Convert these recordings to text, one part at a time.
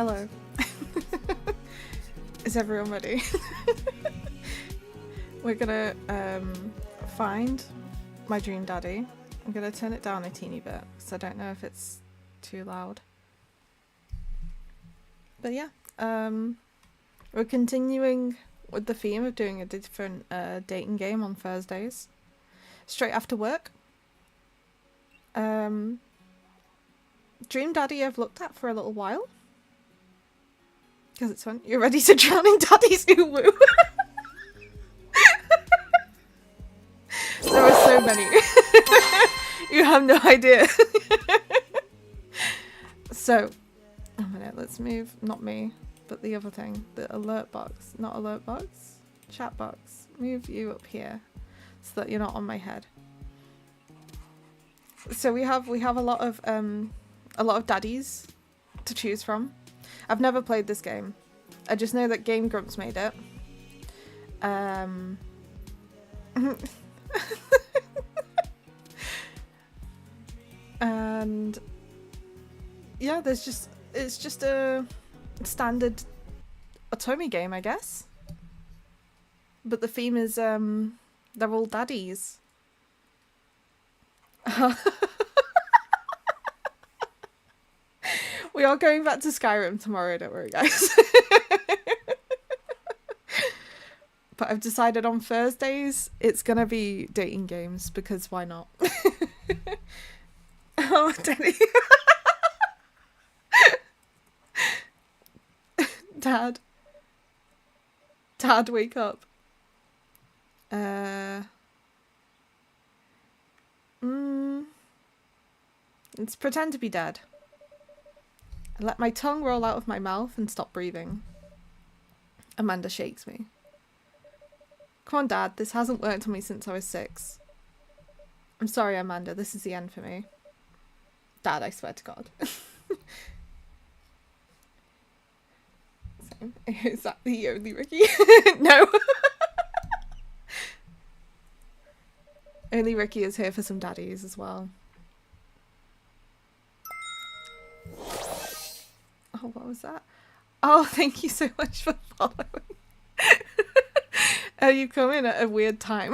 Hello. Is everyone ready? We're gonna find my dream daddy. I'm gonna turn it down a teeny bit because I don't know if it's too loud. But yeah, we're continuing with the theme of doing a different dating game on Thursdays, straight after work. Dream Daddy I've looked at for a little while. Because it's fun. You're ready to drown in Daddy's uwu. There are so many. You have no idea. So, a minute, let's move, not me, but the other thing. The alert box. Not alert box. Chat box. Move you up here so that you're not on my head. So we have a lot of daddies to choose from. I've never played this game. I just know that Game Grumps made it. And yeah, it's just a standard Otome game, I guess. But the theme is they're all daddies. We are going back to Skyrim tomorrow, don't worry guys. But I've decided on Thursdays it's gonna be dating games because why not? Oh, Danny. Dad, wake up. Let's pretend to be dead. I let my tongue roll out of my mouth and stop breathing. Amanda shakes me. Come on, Dad, this hasn't worked on me since I was 6. I'm sorry, Amanda, this is the end for me. Dad, I swear to God. Is that the only Ricky? No. Only Ricky is here for some daddies as well. Oh, what was that? Oh, thank you so much for following. You come in at a weird time.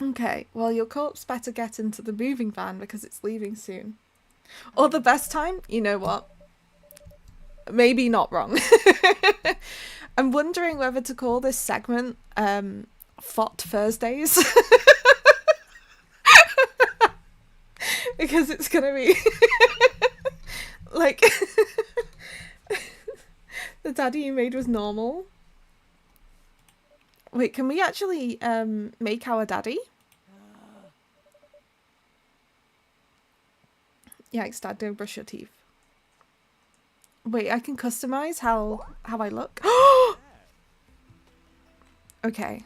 Okay, well, your corpse better get into the moving van because it's leaving soon. Or the best time, you know what? Maybe not wrong. I'm wondering whether to call this segment Fot Thursdays. Because it's gonna be like the daddy you made was normal. Wait, can we actually make our daddy? Yikes, Dad, don't brush your teeth. Wait, I can customize how I look? Okay.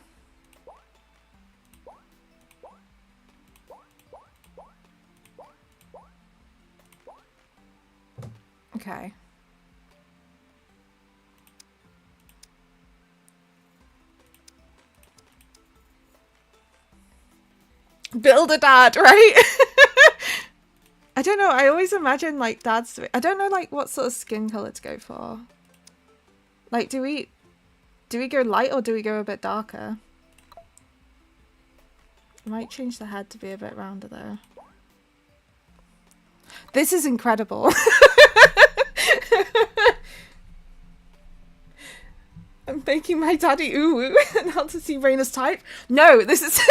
Okay. Build a dad, right? I don't know, I always imagine like dads, I don't know like what sort of skin color to go for. Like do we go light or do we go a bit darker? I might change the head to be a bit rounder though. This is incredible. I'm making my daddy ooh and how to see Raina's type. No, this is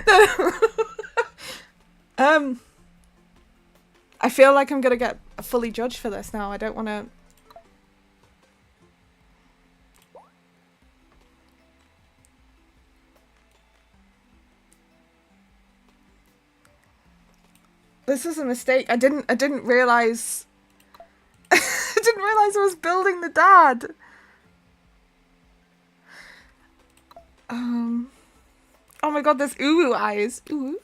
no. I feel like I'm gonna get fully judged for this now. I don't want to. This is a mistake. I didn't realize. I didn't realize I was building the dad. Oh my god, there's ooh eyes. Ooh.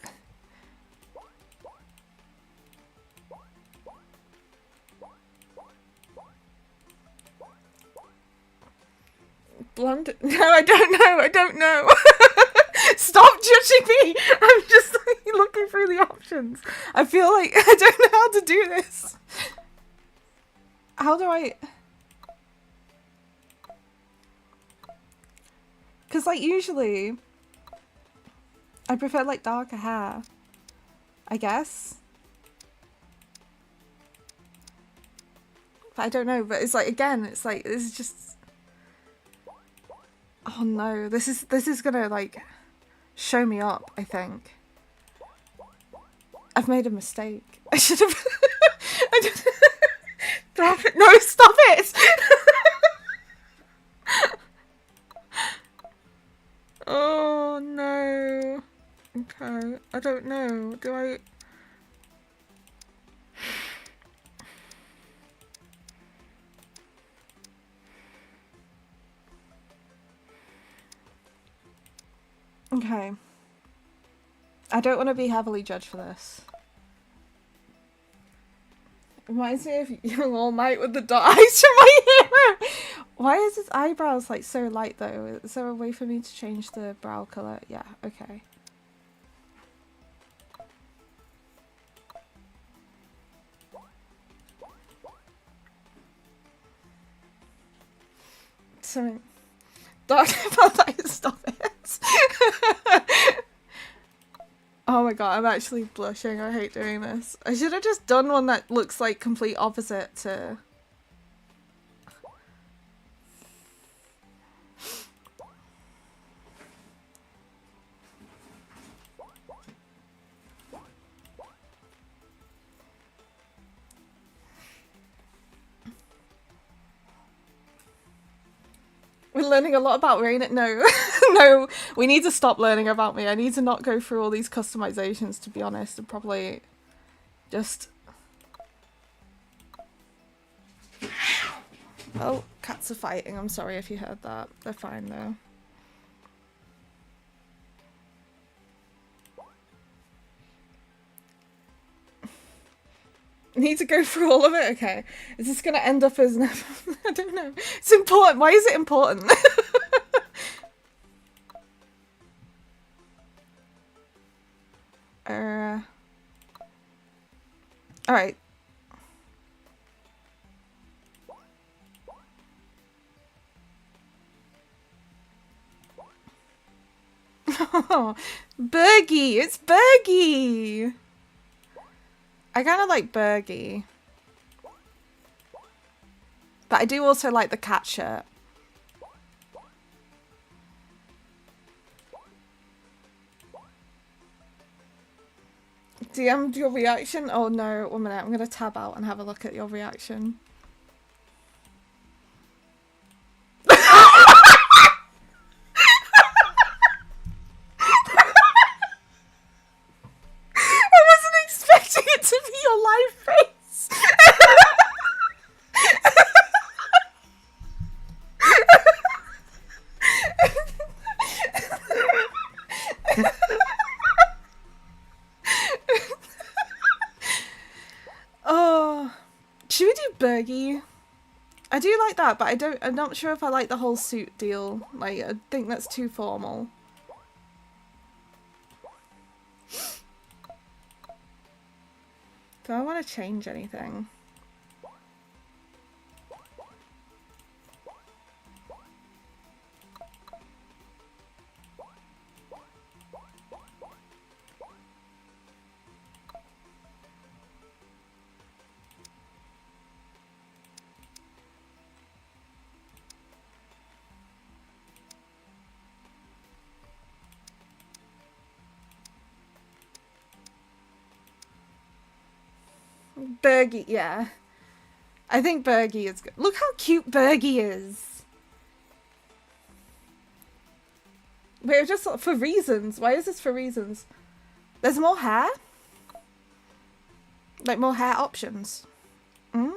Blonde? No, I don't know. Stop judging me! I'm just like, looking through the options. I feel like I don't know how to do this. How do I... Because, like, usually I prefer, like, darker hair. I guess. But I don't know. But it's like, again, it's like, this is just... Oh no, this is gonna, like, show me up, I think. I've made a mistake. I should have... I just... Stop it. No, stop it! Oh no. Okay, I don't know. Do I... Okay. I don't want to be heavily judged for this. Reminds me of Young All Might with the dark eyes from My Hero. Why is his eyebrows like so light though? Is there a way for me to change the brow colour? Yeah, okay. Something dark about that. Stop it. Oh my god, I'm actually blushing. I hate doing this. I should have just done one that looks like complete opposite to... We're learning a lot about Rain. No, no, we need to stop learning about me. I need to not go through all these customizations, to be honest, and probably just... Oh, cats are fighting. I'm sorry if you heard that. They're fine though. Need to go through all of it? Okay. Is this going to end up as... I don't know. It's important. Why is it important? Alright. Oh, Bergie! It's Bergie! I kind of like Bergie. But I do also like the cat shirt. DM'd your reaction? Oh no, 1 minute. I'm going to tab out and have a look at your reaction. I wasn't expecting it to be your live face. Oh, should we do Bergie? I do like that, but I'm not sure if I like the whole suit deal. Like, I think that's too formal. Do I want to change anything? Bergie, yeah. I think Bergie is good. Look how cute Bergie is. Wait, just for reasons. Why is this for reasons? There's more hair? Like more hair options. Mm.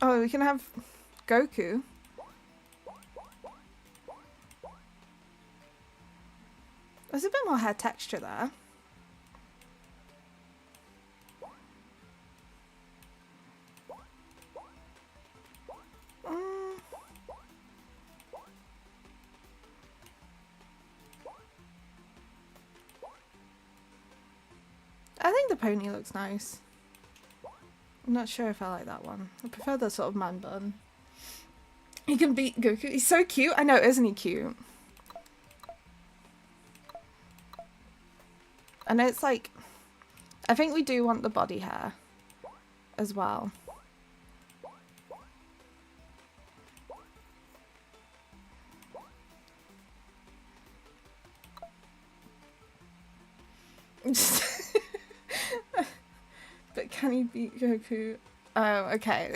Oh, we can have Goku. There's a bit more hair texture there. I think the pony looks nice. I'm not sure if I like that one. I prefer the sort of man bun. He can beat Goku. He's so cute. I know, isn't he cute? And it's like, I think we do want the body hair as well. But can he beat Goku? Oh, okay.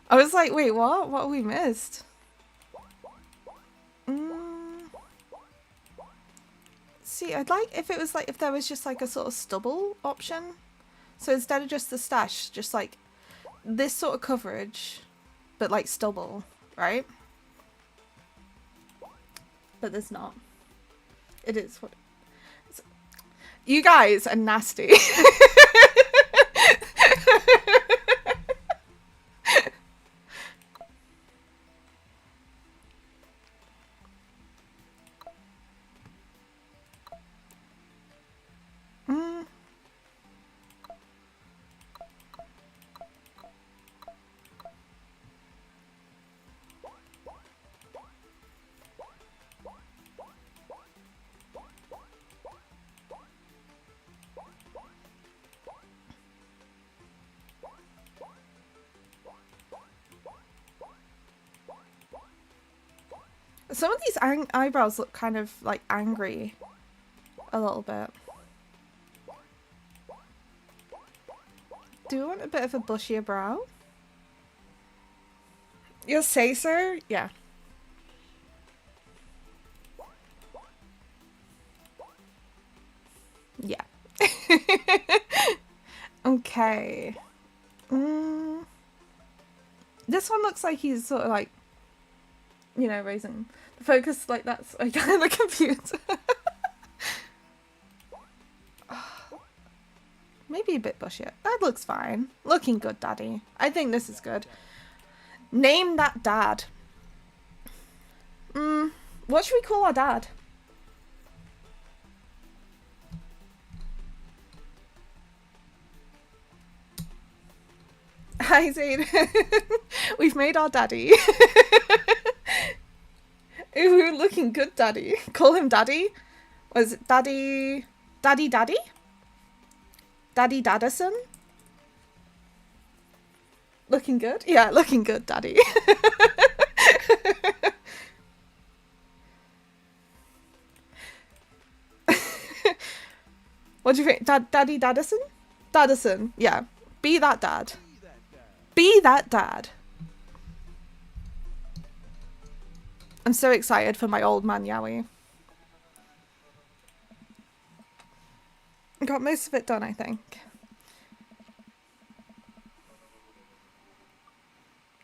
I was like, wait, what? What have we missed? See, I'd like if it was like, if there was just like a sort of stubble option. So instead of just the stash, just like this sort of coverage, but like stubble, right? But there's not. It is what... You guys are nasty. Some of these eyebrows look kind of like angry a little bit. Do we want a bit of a bushier brow? You'll say so? Yeah. Yeah. Okay. This one looks like he's sort of like, you know, raising the focus like that's like on the computer. Maybe a bit bushier. That looks fine. Looking good, Daddy. I think this is good. Name that dad. What should we call our dad? Hi, Zayn. We've made our daddy. Ooh, looking good, Daddy. Call him Daddy. Was it Daddy? Daddy? Daddy Daddison? Looking good? Yeah, looking good, Daddy. What do you think? Daddy Daddison? Daddison, yeah. Be that dad. Be that dad. I'm so excited for my old man Yowie. Got most of it done, I think.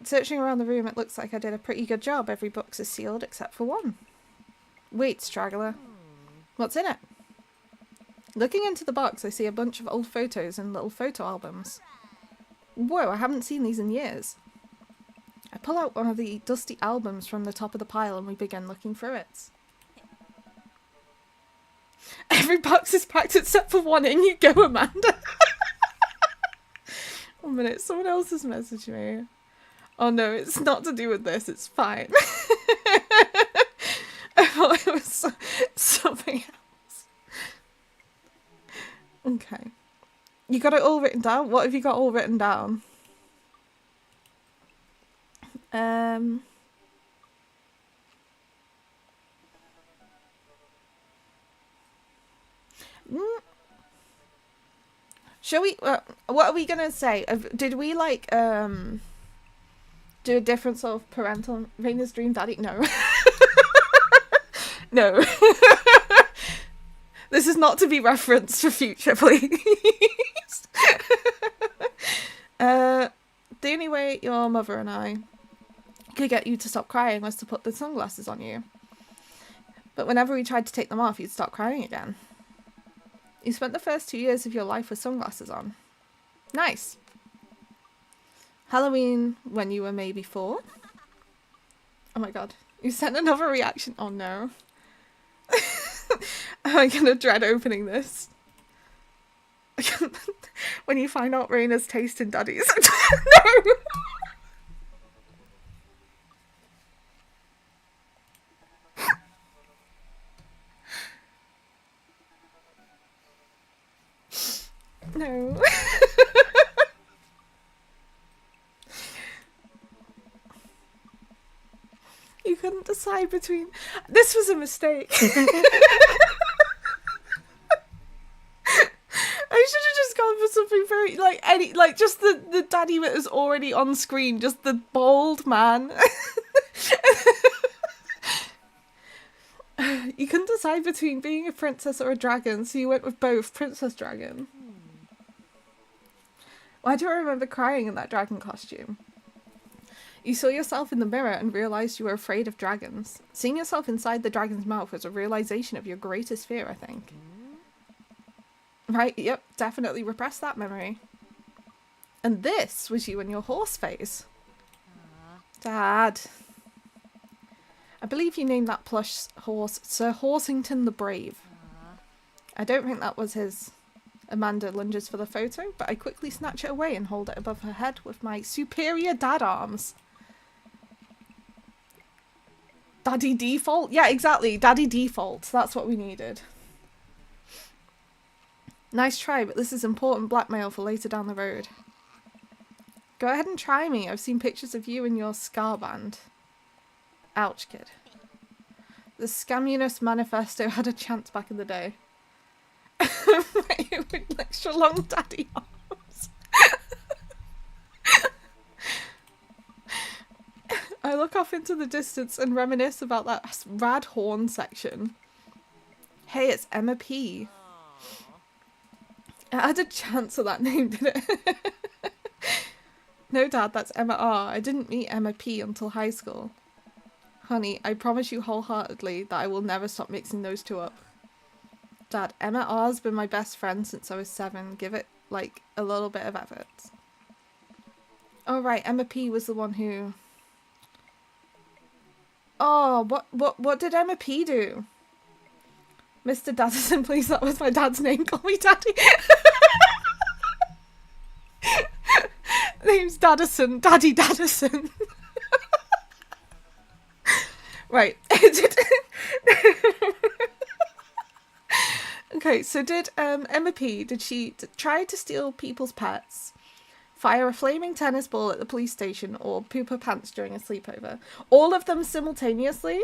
Searching around the room, it looks like I did a pretty good job. Every box is sealed except for one. Wait, straggler. What's in it? Looking into the box, I see a bunch of old photos and little photo albums. Whoa, I haven't seen these in years. I pull out one of the dusty albums from the top of the pile and we begin looking through it. Every box is packed except for one. In you go, Amanda. 1 minute, someone else has messaged me. Oh no, it's not to do with this, it's fine. I thought it was something else. Okay. You got it all written down? What have you got all written down? Shall we, what are we gonna say? Did we like, do a different sort of parental Raina's dream daddy? No. No. This is not to be referenced for future, please. The only way your mother and I could get you to stop crying was to put the sunglasses on you. But whenever we tried to take them off, you'd start crying again. You spent the first 2 years of your life with sunglasses on. Nice. Halloween when you were maybe 4. Oh my god. You sent another reaction. Oh no. Am I gonna dread opening this? When you find out Raina's taste in daddies. No. No. You couldn't decide between... This was a mistake. I should have just gone for something very, like, just the daddy that was already on screen, just the bald man. You couldn't decide between being a princess or a dragon, so you went with both. Princess Dragon. Why do I remember crying in that dragon costume? You saw yourself in the mirror and realised you were afraid of dragons. Seeing yourself inside the dragon's mouth was a realisation of your greatest fear, I think. Right, yep, definitely repress that memory. And this was you in your horse phase. Dad. I believe you named that plush horse Sir Horsington the Brave. I don't think that was his. Amanda lunges for the photo, but I quickly snatch it away and hold it above her head with my superior dad arms. Daddy default? Yeah, exactly. Daddy default. That's what we needed. Nice try, but this is important blackmail for later down the road. Go ahead and try me. I've seen pictures of you and your scar band. Ouch, kid. The Scamunus Manifesto had a chance back in the day. With extra long daddy arms. I look off into the distance and reminisce about that rad horn section. Hey, it's Emma P. It had a chance of that name, did it? No, Dad, that's Emma R. I didn't meet Emma P until high school. Honey, I promise you wholeheartedly that I will never stop mixing those two up. Dad, Emma R's been my best friend since I was 7. Give it, like, a little bit of effort. Oh, right, Emma P was the one who... Oh, what did Emma P do? Mr. Daddison, please, that was my dad's name. Call me Daddy. Name's Daddison. Daddy Daddison. Right. Okay, so did Emma P, did she try to steal people's pets, fire a flaming tennis ball at the police station, or poop her pants during a sleepover? All of them simultaneously?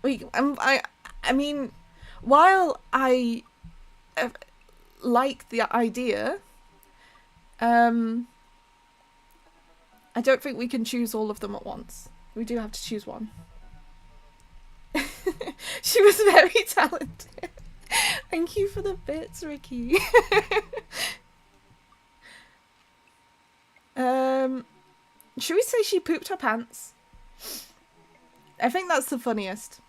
I mean, while I like the idea, I don't think we can choose all of them at once. We do have to choose one. She was very talented. Thank you for the bits, Ricky. Should we say she pooped her pants? I think that's the funniest.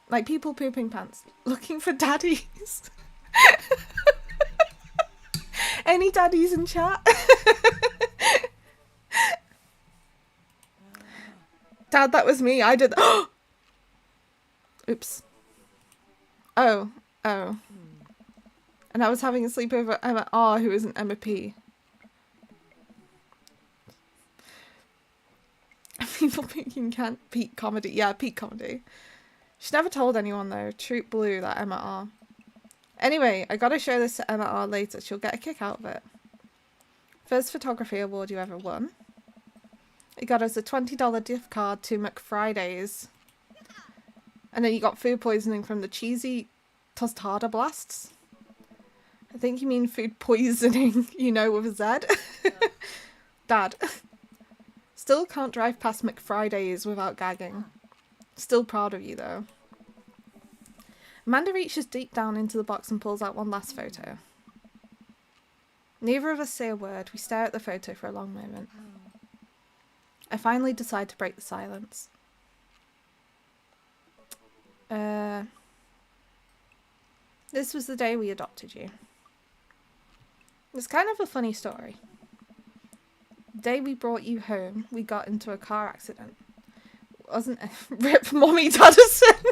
Like, people pooping pants. Looking for daddies. Any daddies in chat? Dad, that was me. I did. Oops. Oh. And I was having a sleepover at Emma R, who isn't Emma P. People thinking can't peak comedy. Yeah, peak comedy. She never told anyone though. Troop Blue, that Emma R. Anyway, I gotta show this to Emma R later. She'll get a kick out of it. First photography award you ever won. It got us a $20 gift card to McFriday's. And then you got food poisoning from the cheesy tostada blasts. I think you mean food poisoning, you know, with a Z. Dad. Still can't drive past McFriday's without gagging. Still proud of you, though. Amanda reaches deep down into the box and pulls out one last photo. Neither of us say a word. We stare at the photo for a long moment. I finally decide to break the silence. This was the day we adopted you. It's kind of a funny story. The day we brought you home, we got into a car accident. Wasn't it? Rip Mommy Daddison.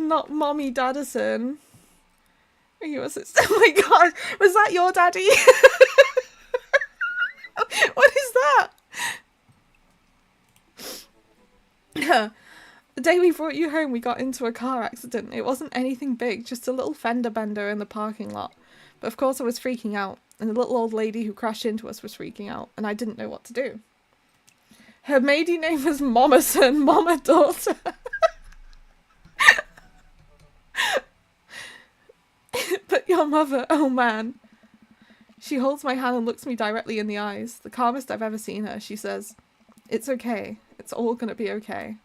not Mommy Daddison. Are you a sister? Oh my god, was that your daddy? What is that? The day we brought you home, we got into a car accident. It wasn't anything big, just a little fender bender in the parking lot. But of course I was freaking out, and the little old lady who crashed into us was freaking out, and I didn't know what to do. Her maiden name was Momerson, Mama Daughter. But your mother, oh man. She holds my hand and looks me directly in the eyes. The calmest I've ever seen her. She says, "It's okay. It's all gonna be okay."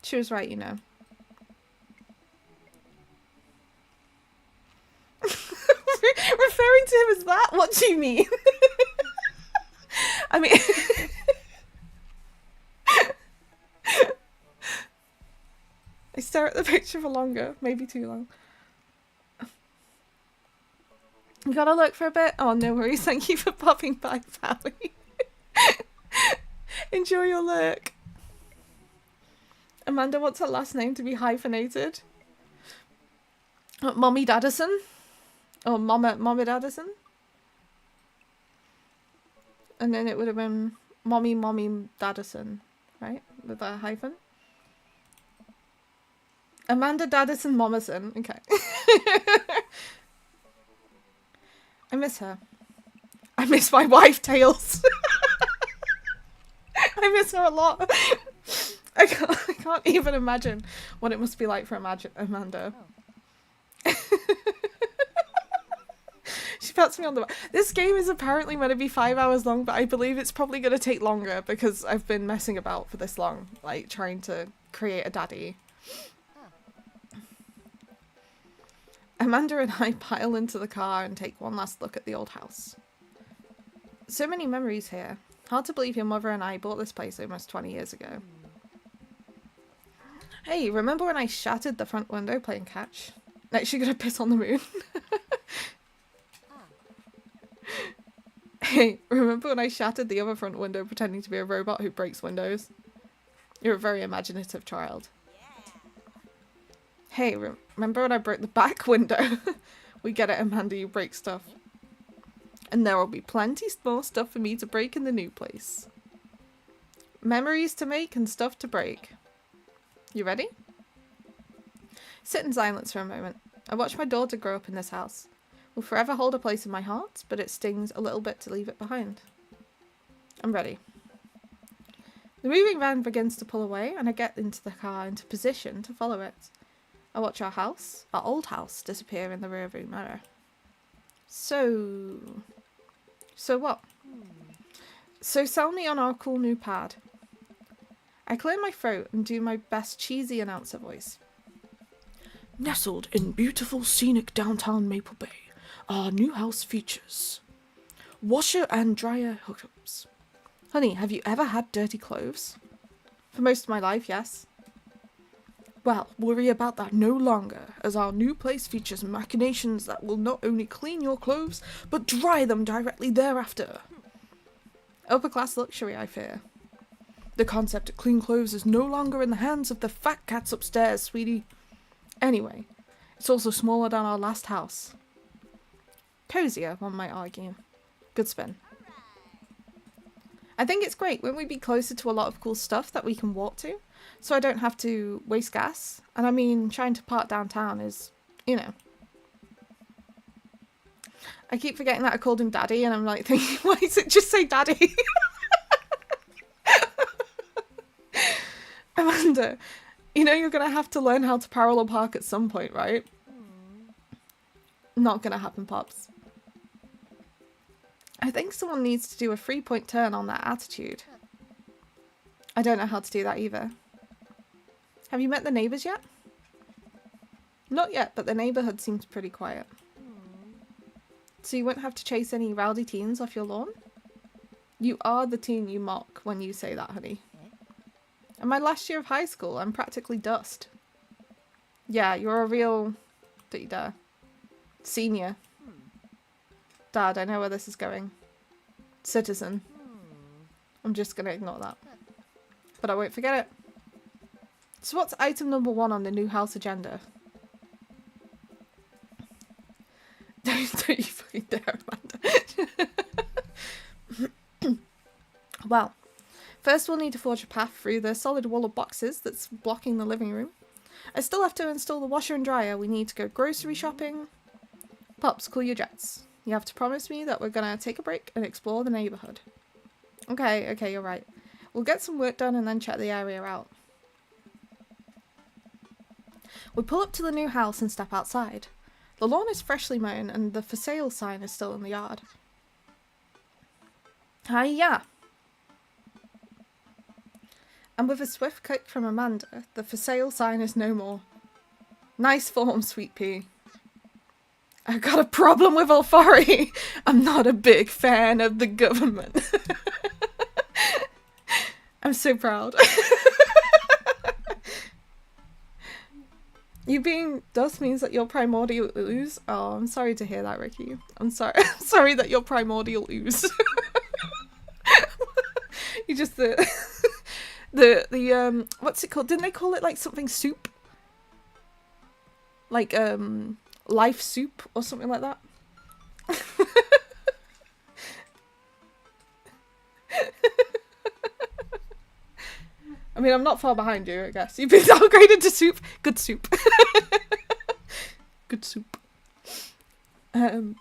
She was right, you know. Referring to him as that? What do you mean? I mean... I stare at the picture for longer. Maybe too long. You gotta look for a bit? Oh, no worries. Thank you for popping by, Pally. Enjoy your look. Amanda wants her last name to be hyphenated. Mommy Daddison? Or Mama Daddison? And then it would have been Mommy Daddison, right? With a hyphen. Amanda Daddison Momerson. Okay. I miss her. I miss my wife, Tails. I miss her a lot. I can't even imagine what it must be like for Amanda. Oh. She pats me on the back. This game is apparently meant to be 5 hours long, but I believe it's probably going to take longer because I've been messing about for this long, like trying to create a daddy. Amanda and I pile into the car and take one last look at the old house. So many memories here. Hard to believe your mother and I bought this place almost 20 years ago. Hey, remember when I shattered the front window playing catch? Next you're gonna piss on the moon? Hey, remember when I shattered the other front window pretending to be a robot who breaks windows? You're a very imaginative child. Hey, remember when I broke the back window? We get it, Amanda, you break stuff. And there will be plenty more stuff for me to break in the new place. Memories to make and stuff to break. You ready? Sit in silence for a moment. I watch my daughter grow up in this house. Will forever hold a place in my heart, but it stings a little bit to leave it behind. I'm ready. The moving van begins to pull away, and I get into the car into position to follow it. I watch our old house, disappear in the rearview mirror. So what? So sell me on our cool new pad. I clear my throat and do my best cheesy announcer voice. Nestled in beautiful scenic downtown Maple Bay, our new house features washer and dryer hookups. Honey, have you ever had dirty clothes? For most of my life, yes. Well, worry about that no longer, as our new place features machinations that will not only clean your clothes, but dry them directly thereafter. Upper class luxury, I fear. The concept of clean clothes is no longer in the hands of the fat cats upstairs, sweetie. Anyway, it's also smaller than our last house. Cozier, one might argue. Good spin. I think it's great. Won't we be closer to a lot of cool stuff that we can walk to? So I don't have to waste gas. And I mean, trying to park downtown is, you know. I keep forgetting that I called him Daddy, and I'm like thinking, why does it just say Daddy? Amanda, you know you're going to have to learn how to parallel park at some point, right? Not going to happen, Pops. I think someone needs to do a 3-point turn on that attitude. I don't know how to do that either. Have you met the neighbours yet? Not yet, but the neighbourhood seems pretty quiet. So you won't have to chase any rowdy teens off your lawn? You are the teen you mock when you say that, honey. In my last year of high school, I'm practically dust. Yeah, you're a real... don't you dare. Senior. Dad, I know where this is going. Citizen. I'm just gonna ignore that. But I won't forget it. So what's item number 1 on the new house agenda? Don't you fucking dare, Amanda. Well, first we'll need to forge a path through the solid wall of boxes that's blocking the living room. I still have to install the washer and dryer. We need to go grocery shopping. Pops, cool your jets. You have to promise me that we're gonna take a break and explore the neighbourhood. Okay, you're right. We'll get some work done and then check the area out. We pull up to the new house and step outside. The lawn is freshly mown and the for sale sign is still in the yard. Hiya! And with a swift click from Amanda, the for sale sign is no more. Nice form, Sweet Pea. I got a problem with authority. I'm not a big fan of the government. I'm so proud. You being dust means that you're primordial ooze. Oh, I'm sorry to hear that, Ricky. I'm sorry. I'm sorry that you're primordial ooze. You just the what's it called? Didn't they call it like something soup? Like life soup or something like that. I mean, I'm not far behind you, I guess. You've been downgraded to soup. Good soup. Good soup. I've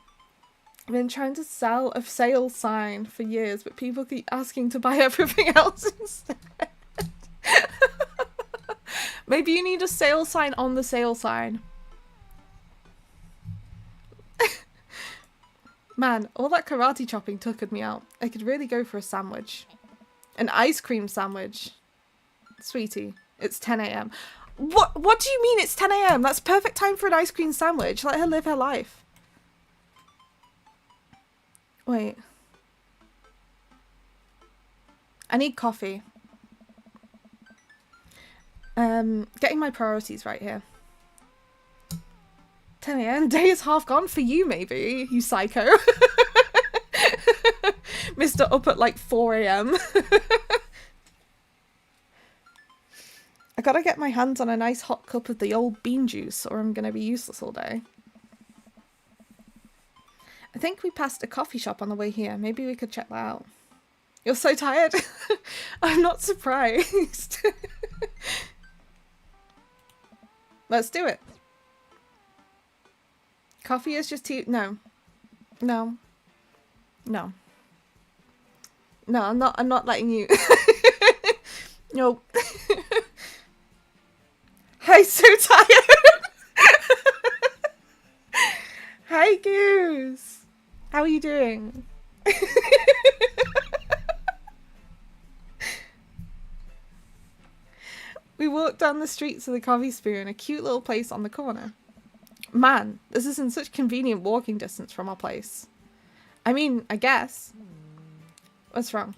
been trying to sell a sale sign for years, but people keep asking to buy everything else instead. Maybe you need a sale sign on the sale sign. Man, all that karate chopping tuckered me out. I could really go for a sandwich. An ice cream sandwich. Sweetie, it's 10 a.m. What do you mean it's 10 a.m? That's perfect time for an ice cream sandwich. Let her live her life. Wait. I need coffee. Getting my priorities right here. 10 a.m? Day is half gone for you, maybe, you psycho. Mr. Up at like 4 a.m. I gotta get my hands on a nice hot cup of the old bean juice or I'm gonna be useless all day. I think we passed a coffee shop on the way here. Maybe we could check that out. You're so tired? I'm not surprised. Let's do it. Coffee is just tea. No. No. No. No, I'm not letting you. No. I'm so tired. Hi, Goose. How are you doing? We walked down the streets of the Coffee Spoon, a cute little place on the corner. Man, this is in such convenient walking distance from our place. I mean, I guess. What's wrong?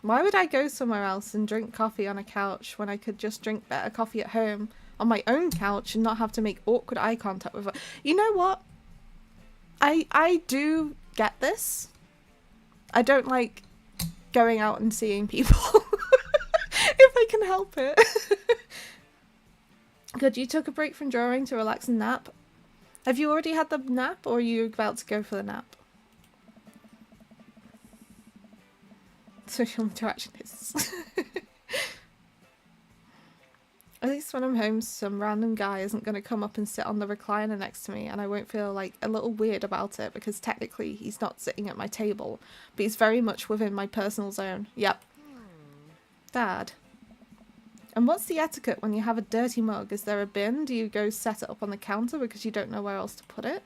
Why would I go somewhere else and drink coffee on a couch when I could just drink better coffee at home on my own couch and not have to make awkward eye contact with her? You know what? I do get this. I don't like going out and seeing people if I can help it. Good, you took a break from drawing to relax and nap. Have you already had the nap or are you about to go for the nap? Social interaction is. At least when I'm home, some random guy isn't going to come up and sit on the recliner next to me and I won't feel like a little weird about it because technically he's not sitting at my table, but he's very much within my personal zone. Yep. Dad. And what's the etiquette when you have a dirty mug? Is there a bin? Do you go set it up on the counter because you don't know where else to put it?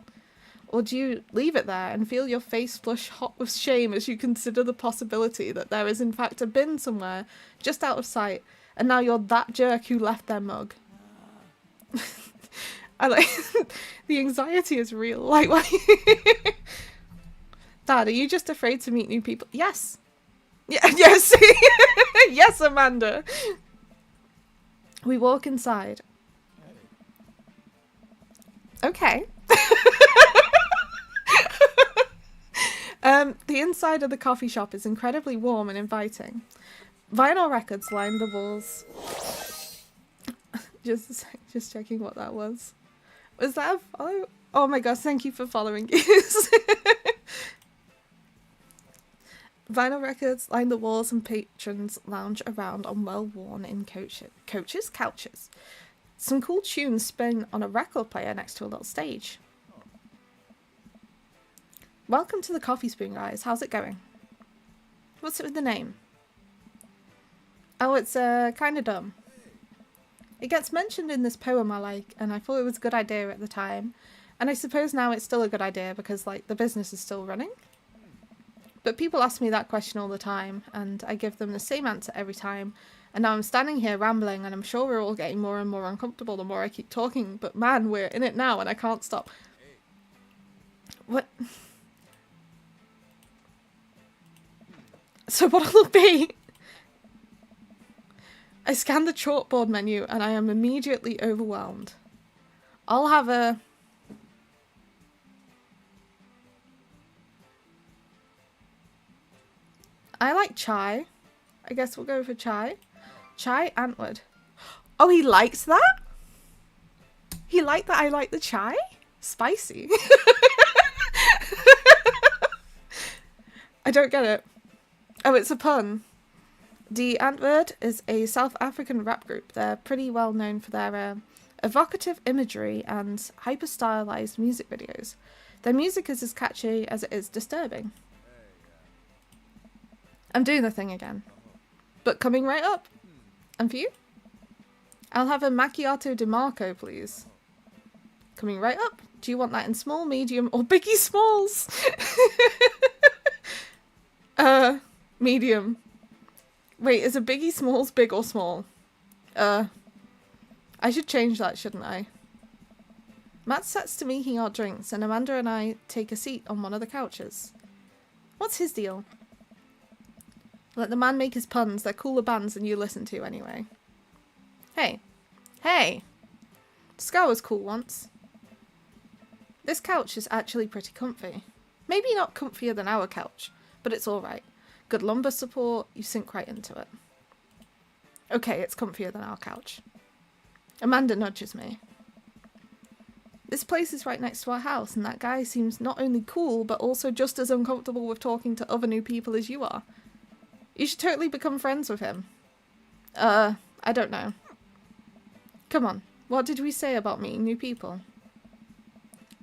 Or do you leave it there and feel your face flush hot with shame as you consider the possibility that there is in fact a bin somewhere just out of sight and now you're that jerk who left their mug? I like the anxiety is real. Like, why? Dad, are you just afraid to meet new people? Yes. Yeah, yes. Yes, Amanda. We walk inside. Okay. The inside of the coffee shop is incredibly warm and inviting. Vinyl records line the walls. Just checking what that was. Was that a follow? Oh my gosh, thank you for following us. Vinyl records line the walls and patrons lounge around on well-worn-in couches. Some cool tunes spin on a record player next to a little stage. Welcome to the Coffee Spoon, guys. How's it going? What's it with the name? Oh, it's kind of dumb. It gets mentioned in this poem I like, and I thought it was a good idea at the time. And I suppose now it's still a good idea because, like, the business is still running. But people ask me that question all the time, and I give them the same answer every time. And now I'm standing here rambling, and I'm sure we're all getting more and more uncomfortable the more I keep talking. But man, we're in it now, and I can't stop. What? So what'll it be? I scan the chalkboard menu, and I am immediately overwhelmed. I'll have a... I like chai. I guess we'll go for chai. Chai Antwood. Oh, he likes that? He liked that I like the chai? Spicy. I don't get it. Oh, it's a pun. The Antwoord is a South African rap group. They're pretty well known for their evocative imagery and hyper-stylized music videos. Their music is as catchy as it is disturbing. I'm doing the thing again. But coming right up. And for you? I'll have a macchiato di Marco, please. Coming right up. Do you want that in small, medium, or biggie smalls? Medium. Wait, is a biggie smalls big or small? I should change that, shouldn't I? Matt sets to making our drinks, and Amanda and I take a seat on one of the couches. What's his deal? Let the man make his puns. They're cooler bands than you listen to anyway. Hey. Hey! Scar was cool once. This couch is actually pretty comfy. Maybe not comfier than our couch, but it's alright. Good lumbar support, you sink right into it. Okay, it's comfier than our couch. Amanda nudges me. This place is right next to our house, and that guy seems not only cool, but also just as uncomfortable with talking to other new people as you are. You should totally become friends with him. I don't know. Come on, what did we say about meeting new people?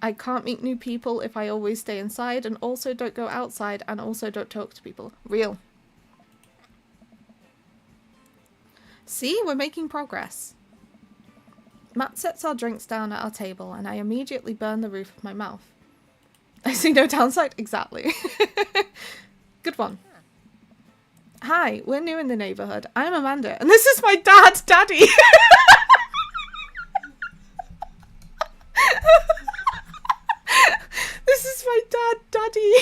I can't meet new people if I always stay inside, and also don't go outside, and also don't talk to people. Real. See, we're making progress. Matt sets our drinks down at our table, and I immediately burn the roof of my mouth. I see no downside? Exactly. Good one. Hi, we're new in the neighborhood. I'm Amanda, and this is my dad's daddy. This is my daddy.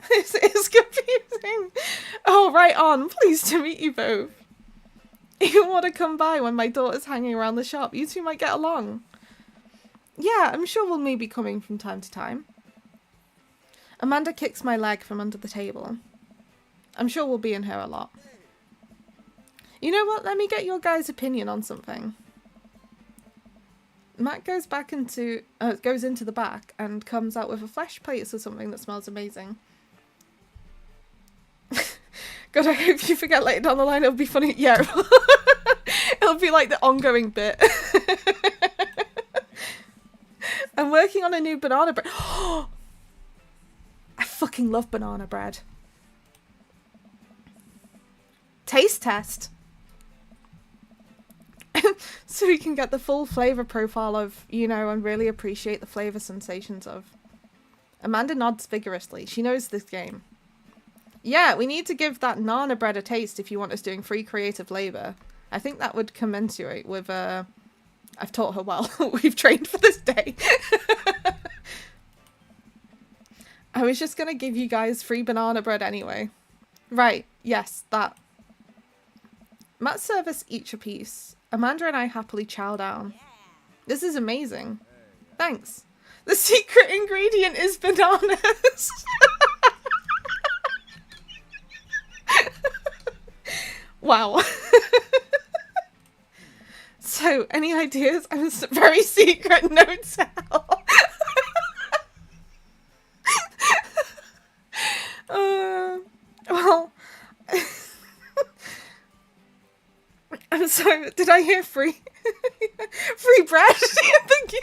This is confusing. Oh, right on. Pleased to meet you both. You want to come by when my daughter's hanging around the shop? You two might get along. Yeah, I'm sure we'll maybe coming from time to time. Amanda kicks my leg from under the table. I'm sure we'll be in here a lot. You know what? Let me get your guys' opinion on something. Matt goes into the back and comes out with a fresh plate of something that smells amazing. God, I hope you forget later down the line. It'll be funny. Yeah, it'll be like the ongoing bit. I'm working on a new banana bread. I fucking love banana bread. Taste test. So we can get the full flavour profile of, you know, and really appreciate the flavour sensations of. Amanda nods vigorously. She knows this game. Yeah, we need to give that nana bread a taste if you want us doing free creative labour. I think that would commensurate with, I've taught her well. We've trained for this day. I was just going to give you guys free banana bread anyway. Right, yes, that. Matt serves us each a piece. Amanda and I happily chow down. This is amazing. Thanks. The secret ingredient is bananas. Wow. So, any ideas? I'm a very secret note to hell. Well, I'm sorry, did I hear free? Free bread? Thank you.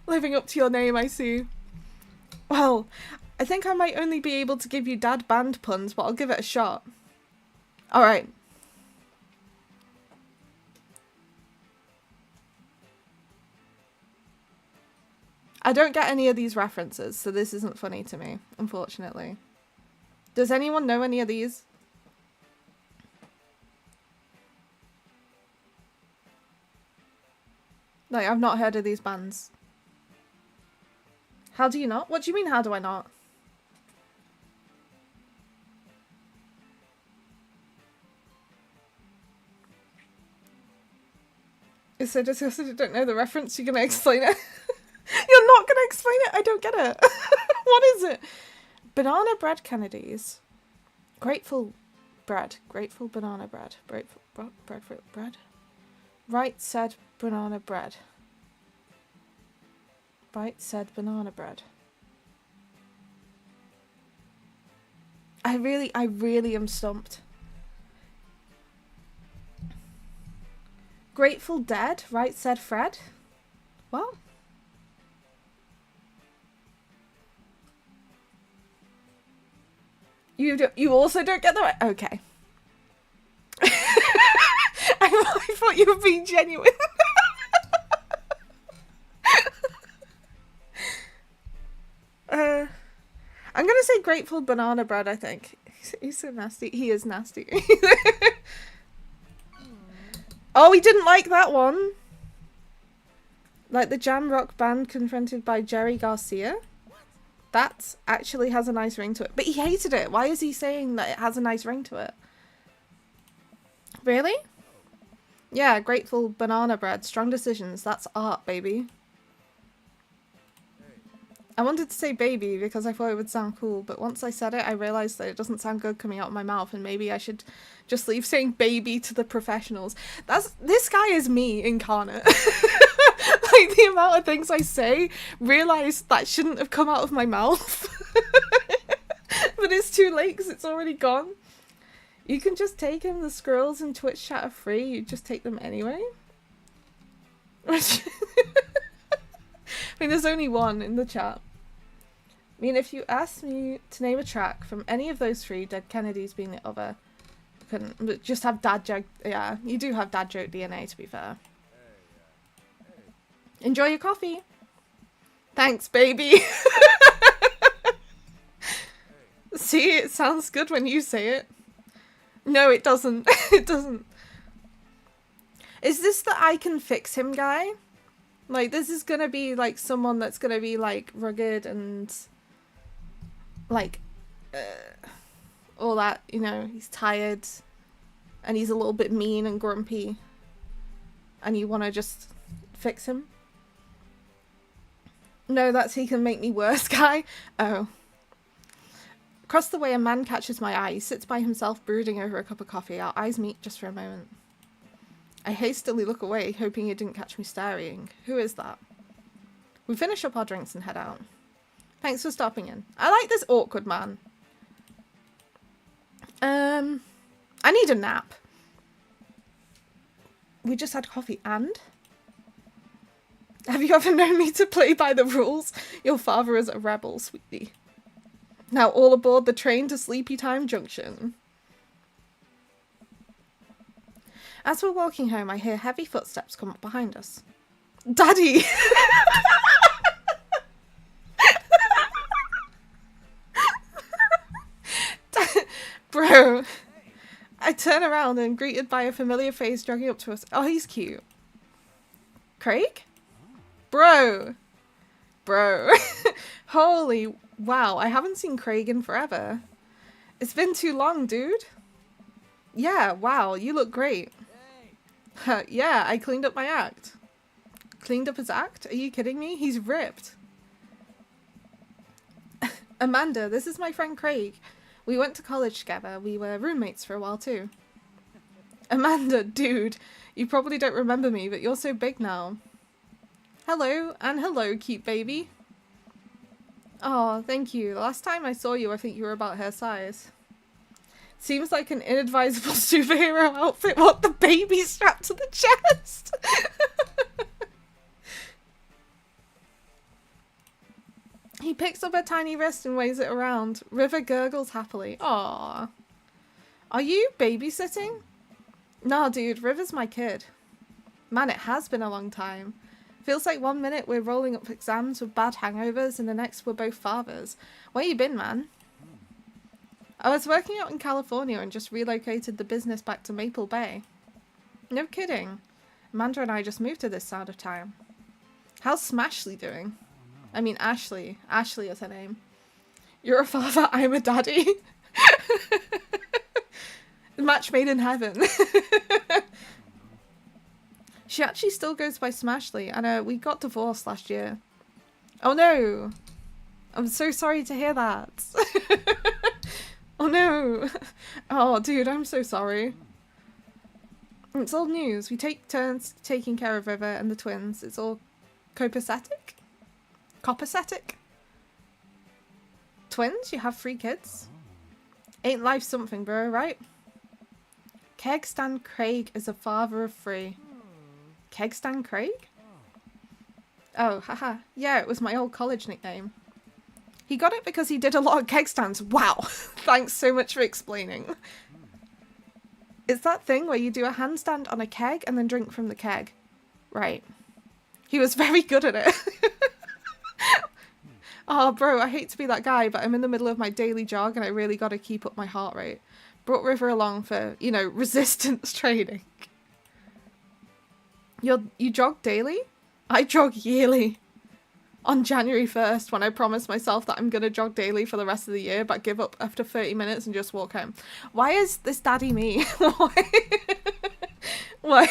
Living up to your name, I see. Well, I think I might only be able to give you dad band puns, but I'll give it a shot. Alright. I don't get any of these references, so this isn't funny to me, unfortunately. Does anyone know any of these? Like, I've not heard of these bands. How do you not? What do you mean, how do I not? It's so disgusting you don't know the reference, you're gonna explain it. You're not gonna explain it? I don't get it. What is it? Banana bread Kennedys. Grateful bread. Grateful banana bread. Grateful bread. Right said banana bread. Right said banana bread. I really am stumped. Grateful Dead, right said Fred. What? You also don't get the right. Okay. I thought you were being genuine. I'm gonna say Grateful Banana Bread, I think. He's so nasty. He is nasty. Oh, he didn't like that one. Like the jam rock band confronted by Jerry Garcia. That actually has a nice ring to it. But he hated it. Why is he saying that it has a nice ring to it? Really? Yeah, Grateful Banana Bread. Strong decisions. That's art, baby. I wanted to say baby because I thought it would sound cool, but once I said it, I realised that it doesn't sound good coming out of my mouth, and maybe I should just leave saying baby to the professionals. This guy is me incarnate. Like, the amount of things I say, realise that shouldn't have come out of my mouth. But it's too late because it's already gone. You can just take him. The squirrels in Twitch chat are free. You just take them anyway. I mean, there's only one in the chat. I mean, if you asked me to name a track from any of those three, Dead Kennedys being the other, I couldn't. But just have dad joke. Yeah, you do have dad joke DNA, to be fair. Enjoy your coffee. Thanks, baby. See, it sounds good when you say it. No, it doesn't. It doesn't. Is this the I can fix him guy? Like, this is gonna be, like, someone that's gonna be, like, rugged and, like, all that, you know, he's tired and he's a little bit mean and grumpy and you want to just fix him? No, that's he can make me worse guy. Oh. Across the way, a man catches my eye. He sits by himself, brooding over a cup of coffee. Our eyes meet just for a moment. I hastily look away, hoping he didn't catch me staring. Who is that? We finish up our drinks and head out. Thanks for stopping in. I like this awkward man. I need a nap. We just had coffee and? Have you ever known me to play by the rules? Your father is a rebel, sweetie. Now all aboard the train to Sleepy Time Junction. As we're walking home, I hear heavy footsteps come up behind us. Daddy! Bro. I turn around and greeted by a familiar face jogging up to us. Oh, he's cute. Craig? Bro. Bro. Holy wow, I haven't seen Craig in forever. It's been too long, dude. Yeah, wow, you look great. Yeah, I cleaned up my act. Cleaned up his act? Are you kidding me? He's ripped. Amanda, this is my friend Craig. We went to college together. We were roommates for a while too. Amanda, dude, you probably don't remember me, but you're so big now. Hello, and hello, cute baby. Oh, thank you. The last time I saw you, I think you were about her size. Seems like an inadvisable superhero outfit. What, the baby strapped to the chest? He picks up her tiny wrist and waves it around. River gurgles happily. Aww. Are you babysitting? Nah, dude, River's my kid. Man, it has been a long time. Feels like 1 minute we're rolling up exams with bad hangovers and the next we're both fathers. Where you been, man? I was working out in California and just relocated the business back to Maple Bay. No kidding. Amanda and I just moved to this side of town. How's Smashley doing? I mean Ashley. Ashley is her name. You're a father, I'm a daddy. Match made in heaven. She actually still goes by Smashley, and we got divorced last year. Oh no! I'm so sorry to hear that. Oh no! Oh dude, I'm so sorry. It's old news. We take turns taking care of River and the twins. It's all copacetic? Copacetic? Twins? You have 3 kids? Ain't life something, bro, right? Kegstan Craig is a father of 3. Kegstan Craig? Oh, haha. Yeah, it was my old college nickname. He got it because he did a lot of keg stands. Wow. Thanks so much for explaining. It's that thing where you do a handstand on a keg and then drink from the keg. Right. He was very good at it. Oh, bro, I hate to be that guy, but I'm in the middle of my daily jog and I really got to keep up my heart rate. Brought River along for, you know, resistance training. You jog daily? I jog yearly. On January 1st, when I promised myself that I'm going to jog daily for the rest of the year, but give up after 30 minutes and just walk home. Why is this daddy me? Why? Why?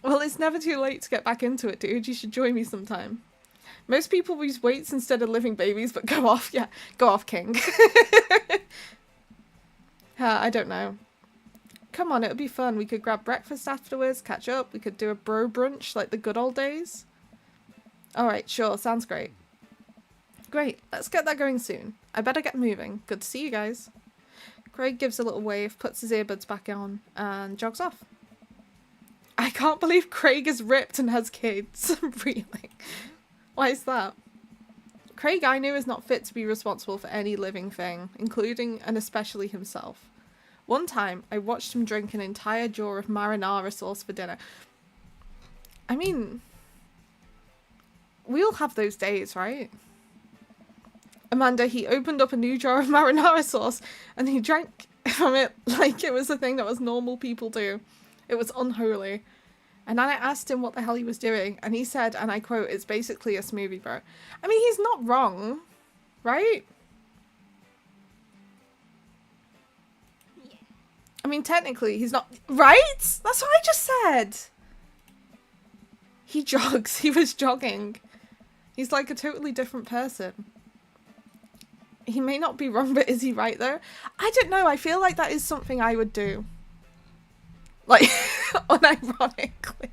Well, it's never too late to get back into it, dude. You should join me sometime. Most people use weights instead of living babies, but go off. Yeah, go off, king. I don't know. Come on, it would be fun. We could grab breakfast afterwards, catch up. We could do a bro brunch like the good old days. Alright, sure. Sounds great. Great. Let's get that going soon. I better get moving. Good to see you guys. Craig gives a little wave, puts his earbuds back on, and jogs off. I can't believe Craig is ripped and has kids. Really? Why is that? Craig I knew is not fit to be responsible for any living thing, including and especially himself. One time, I watched him drink an entire jar of marinara sauce for dinner. I mean, we all have those days, right? Amanda, he opened up a new jar of marinara sauce and he drank from it like it was a thing that was normal people do. It was unholy. And then I asked him what the hell he was doing, and he said, and I quote, "It's basically a smoothie, bro." I mean, he's not wrong, right? I mean, technically, he's not... Right? That's what I just said! He jogs. He was jogging. He's like a totally different person. He may not be wrong, but is he right, though? I don't know. I feel like that is something I would do. Like, unironically.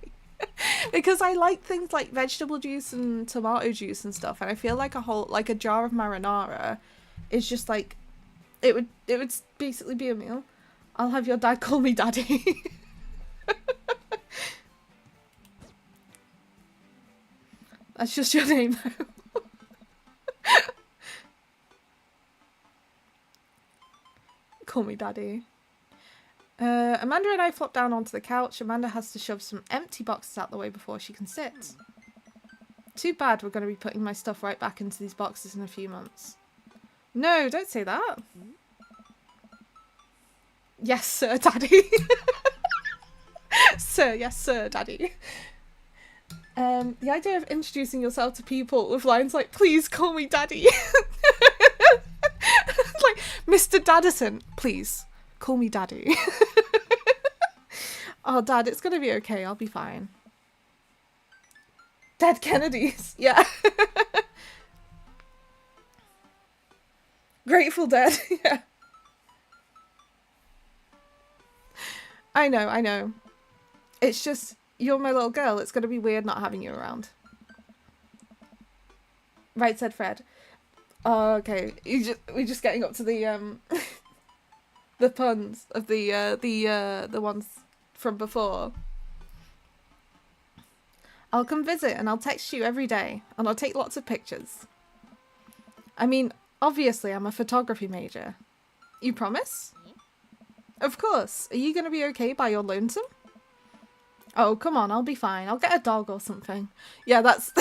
Because I like things like vegetable juice and tomato juice and stuff, and I feel like a jar of marinara is just like... It would basically be a meal. I'll have your dad call me daddy. That's just your name, though. Call me daddy. Amanda and I flop down onto the couch. Amanda has to shove some empty boxes out the way before she can sit. Too bad we're going to be putting my stuff right back into these boxes in a few months. No, don't say that. Yes, sir, daddy. Sir, yes, sir, daddy. The idea of introducing yourself to people with lines like, "Please call me daddy." Like, Mr. Daddison, please call me daddy. Oh, Dad, it's gonna be okay. I'll be fine. Dead Kennedys. Yeah. Grateful Dead. Yeah. I know. It's just, you're my little girl. It's going to be weird not having you around. Right, said Fred. Oh, okay. We're just getting up to the the puns of the ones from before. I'll come visit and I'll text you every day and I'll take lots of pictures. I mean, obviously I'm a photography major. You promise? Of course. Are you going to be okay by your lonesome? Oh, come on, I'll be fine. I'll get a dog or something. Yeah, that's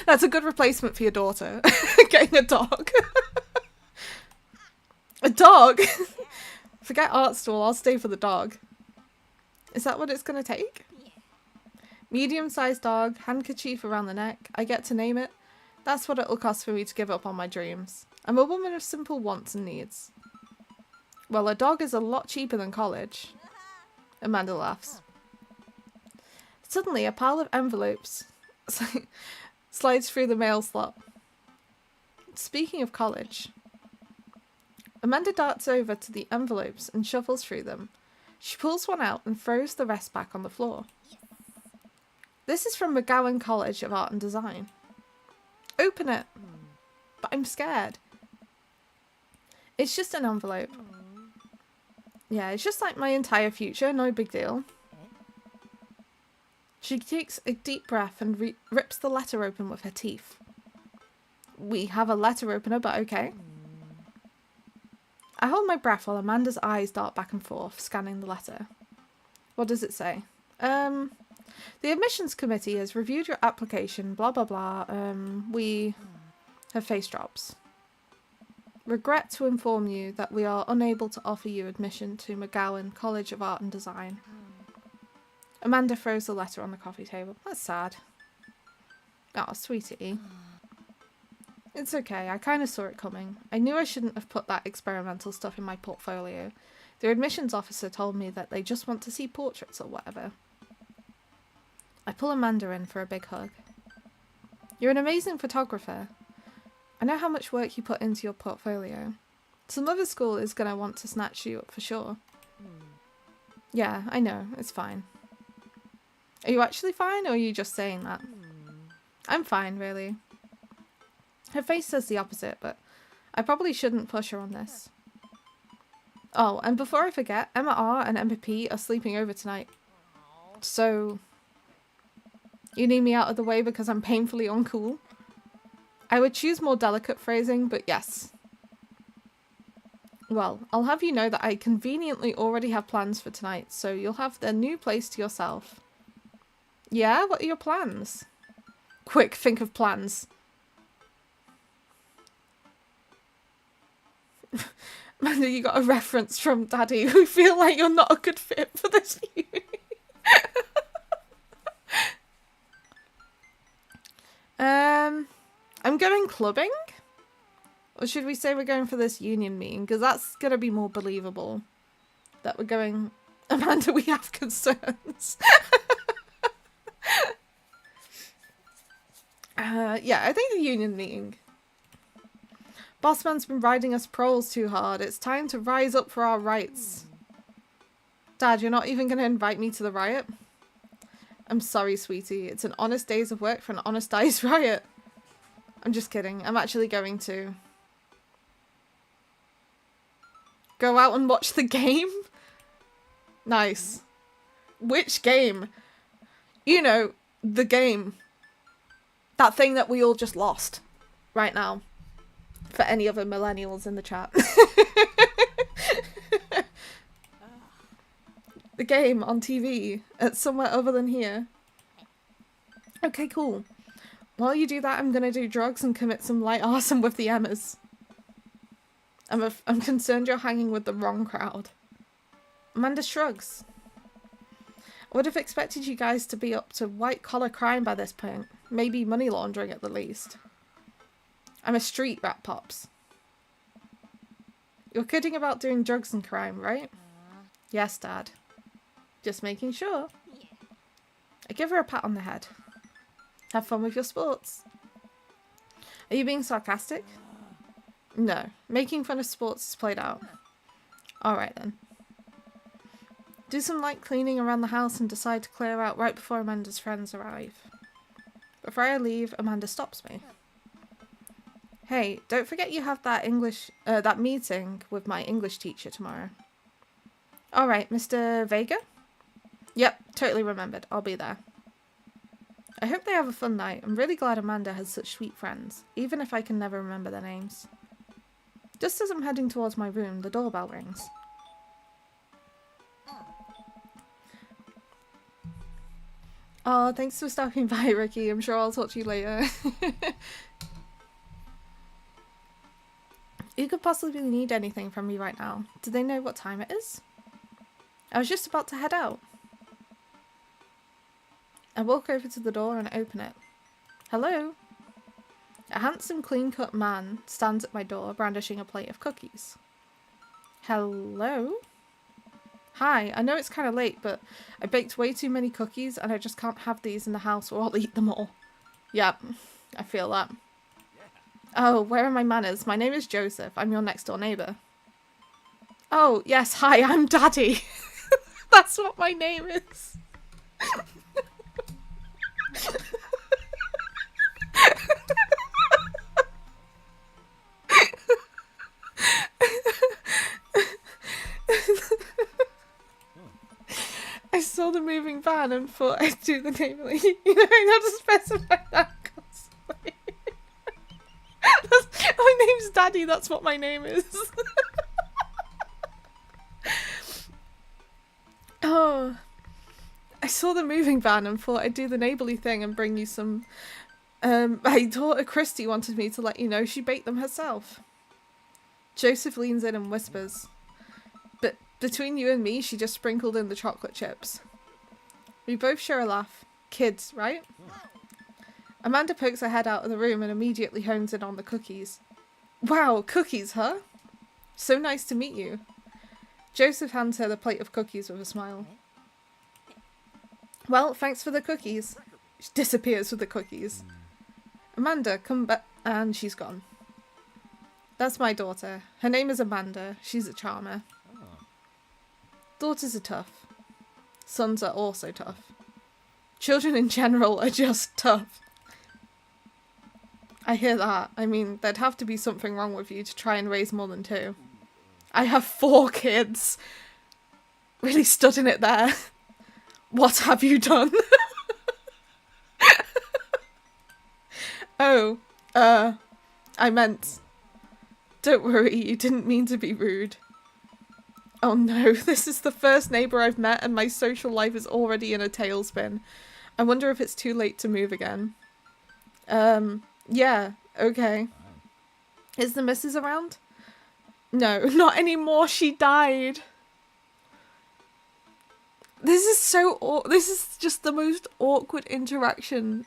that's a good replacement for your daughter. Getting a dog. A dog? Forget art stool, I'll stay for the dog. Is that what it's going to take? Medium-sized dog, handkerchief around the neck. I get to name it. That's what it'll cost for me to give up on my dreams. I'm a woman of simple wants and needs. Well, a dog is a lot cheaper than college. Amanda laughs. Suddenly, a pile of envelopes slides through the mail slot. Speaking of college, Amanda darts over to the envelopes and shuffles through them. She pulls one out and throws the rest back on the floor. This is from McGowan College of Art and Design. Open it. But I'm scared. It's just an envelope. Yeah, it's just like my entire future, no big deal. She takes a deep breath and rips the letter open with her teeth. We have a letter opener, but okay. I hold my breath while Amanda's eyes dart back and forth, scanning the letter. What does it say? The admissions committee has reviewed your application, blah blah blah. Her face drops. Regret to inform you that we are unable to offer you admission to McGowan College of Art and Design. Amanda throws the letter on the coffee table. That's sad. Oh, sweetie. It's okay, I kind of saw it coming. I knew I shouldn't have put that experimental stuff in my portfolio. The admissions officer told me that they just want to see portraits or whatever. I pull Amanda in for a big hug. You're an amazing photographer. I know how much work you put into your portfolio. Some other school is going to want to snatch you up for sure. Yeah, I know, it's fine. Are you actually fine, or are you just saying that? I'm fine, really. Her face says the opposite, but I probably shouldn't push her on this. Oh, and before I forget, Emma R and Emma P are sleeping over tonight. So, you need me out of the way because I'm painfully uncool? I would choose more delicate phrasing, but yes. Well, I'll have you know that I conveniently already have plans for tonight, so you'll have the new place to yourself. Yeah? What are your plans? Quick, think of plans. Amanda, you got a reference from Daddy. We feel like you're not a good fit for this uni. I'm going clubbing? Or should we say we're going for this union meeting? Because that's going to be more believable. That we're going... Amanda, we have concerns. Yeah, I think the union meeting. Bossman's been riding us proles too hard. It's time to rise up for our rights. Dad, you're not even going to invite me to the riot? I'm sorry, sweetie. It's an honest days of work for an honest day's riot. I'm just kidding. I'm actually going to go out and watch the game. Nice. Which game? You know, the game. That thing that we all just lost right now. For any other millennials in the chat. The game on TV. It's somewhere other than here. Okay, cool. While you do that, I'm gonna do drugs and commit some light arson with the Emmas. I'm concerned you're hanging with the wrong crowd. Amanda shrugs. I would have expected you guys to be up to white-collar crime by this point. Maybe money laundering at the least. I'm a street rat, Pops. You're kidding about doing drugs and crime, right? Yes, Dad. Just making sure. I give her a pat on the head. Have fun with your sports. Are you being sarcastic? No. Making fun of sports is played out. Alright then. Do some light cleaning around the house and decide to clear out right before Amanda's friends arrive. Before I leave, Amanda stops me. Hey, don't forget you have that meeting with my English teacher tomorrow. Alright, Mr. Vega? Yep, totally remembered. I'll be there. I hope they have a fun night. I'm really glad Amanda has such sweet friends, even if I can never remember their names. Just as I'm heading towards my room, the doorbell rings. Oh, thanks for stopping by, Ricky. I'm sure I'll talk to you later. You could possibly need anything from me right now. Do they know what time it is? I was just about to head out. I walk over to the door and open it. Hello? A handsome, clean-cut man stands at my door, brandishing a plate of cookies. Hello? Hi, I know it's kind of late, but I baked way too many cookies and I just can't have these in the house or I'll eat them all. Yep, I feel that. Oh, where are my manners? My name is Joseph. I'm your next door neighbour. Oh, yes, hi, I'm Daddy. That's what my name is. I saw the moving van and thought I'd do the name. Like, you know, I have to specify that. My name's Daddy, that's what my name is. Oh, I saw the moving van and thought I'd do the neighbourly thing and bring you some. My daughter Christy wanted me to let you know she baked them herself. Joseph leans in and whispers, but between you and me, she just sprinkled in the chocolate chips. We both share a laugh. Kids, right? Amanda pokes her head out of the room and immediately hones in on the cookies. Wow, cookies, huh? So nice to meet you. Joseph hands her the plate of cookies with a smile. Well, thanks for the cookies. She disappears with the cookies. Amanda, come back. And she's gone. That's my daughter. Her name is Amanda. She's a charmer. Daughters are tough. Sons are also tough. Children in general are just tough. I hear that. I mean, there'd have to be something wrong with you to try and raise more than 2. I have 4 kids. Really stood in it there. What have you done? Oh, I meant... Don't worry, you didn't mean to be rude. Oh no, this is the first neighbour I've met and my social life is already in a tailspin. I wonder if it's too late to move again. Yeah, okay. Is the missus around? No, not anymore, she died. This is just the most awkward interaction.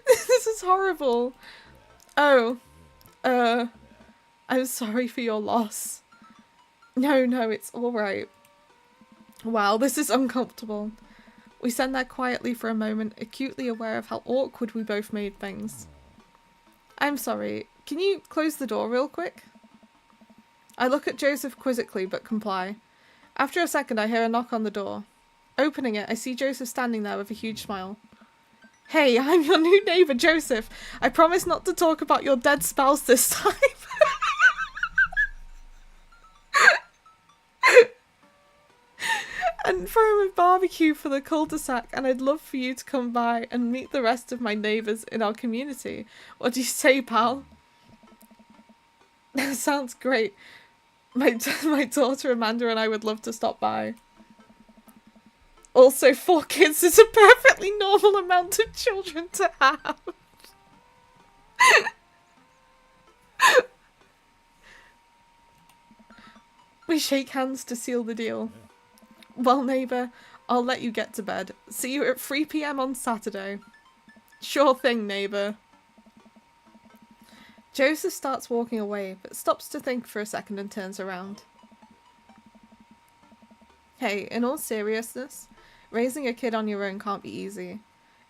This is horrible. Oh, I'm sorry for your loss. No, it's alright. Wow, this is uncomfortable. We stand there quietly for a moment, acutely aware of how awkward we both made things. I'm sorry, can you close the door real quick? I look at Joseph quizzically but comply. After a second I hear a knock on the door. Opening it, I see Joseph standing there with a huge smile. Hey, I'm your new neighbour, Joseph. I promise not to talk about your dead spouse this time. And throwing a barbecue for the cul-de-sac, and I'd love for you to come by and meet the rest of my neighbours in our community. What do you say, pal? That sounds great. My daughter Amanda and I would love to stop by. Also, 4 kids is a perfectly normal amount of children to have. We shake hands to seal the deal. Well, neighbour, I'll let you get to bed. See you at 3 PM on Saturday. Sure thing, neighbour. Joseph starts walking away, but stops to think for a second and turns around. Hey, in all seriousness, raising a kid on your own can't be easy.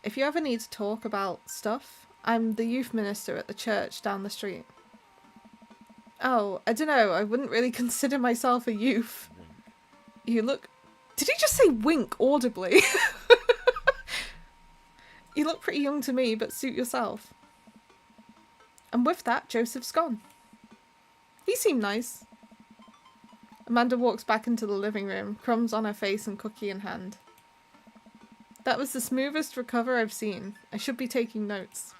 If you ever need to talk about stuff, I'm the youth minister at the church down the street. Oh, I don't know. I wouldn't really consider myself a youth. You look... Did he just say wink audibly? You look pretty young to me, but suit yourself. And with that, Joseph's gone. He seemed nice. Amanda walks back into the living room, crumbs on her face and cookie in hand. That was the smoothest recover I've seen. I should be taking notes.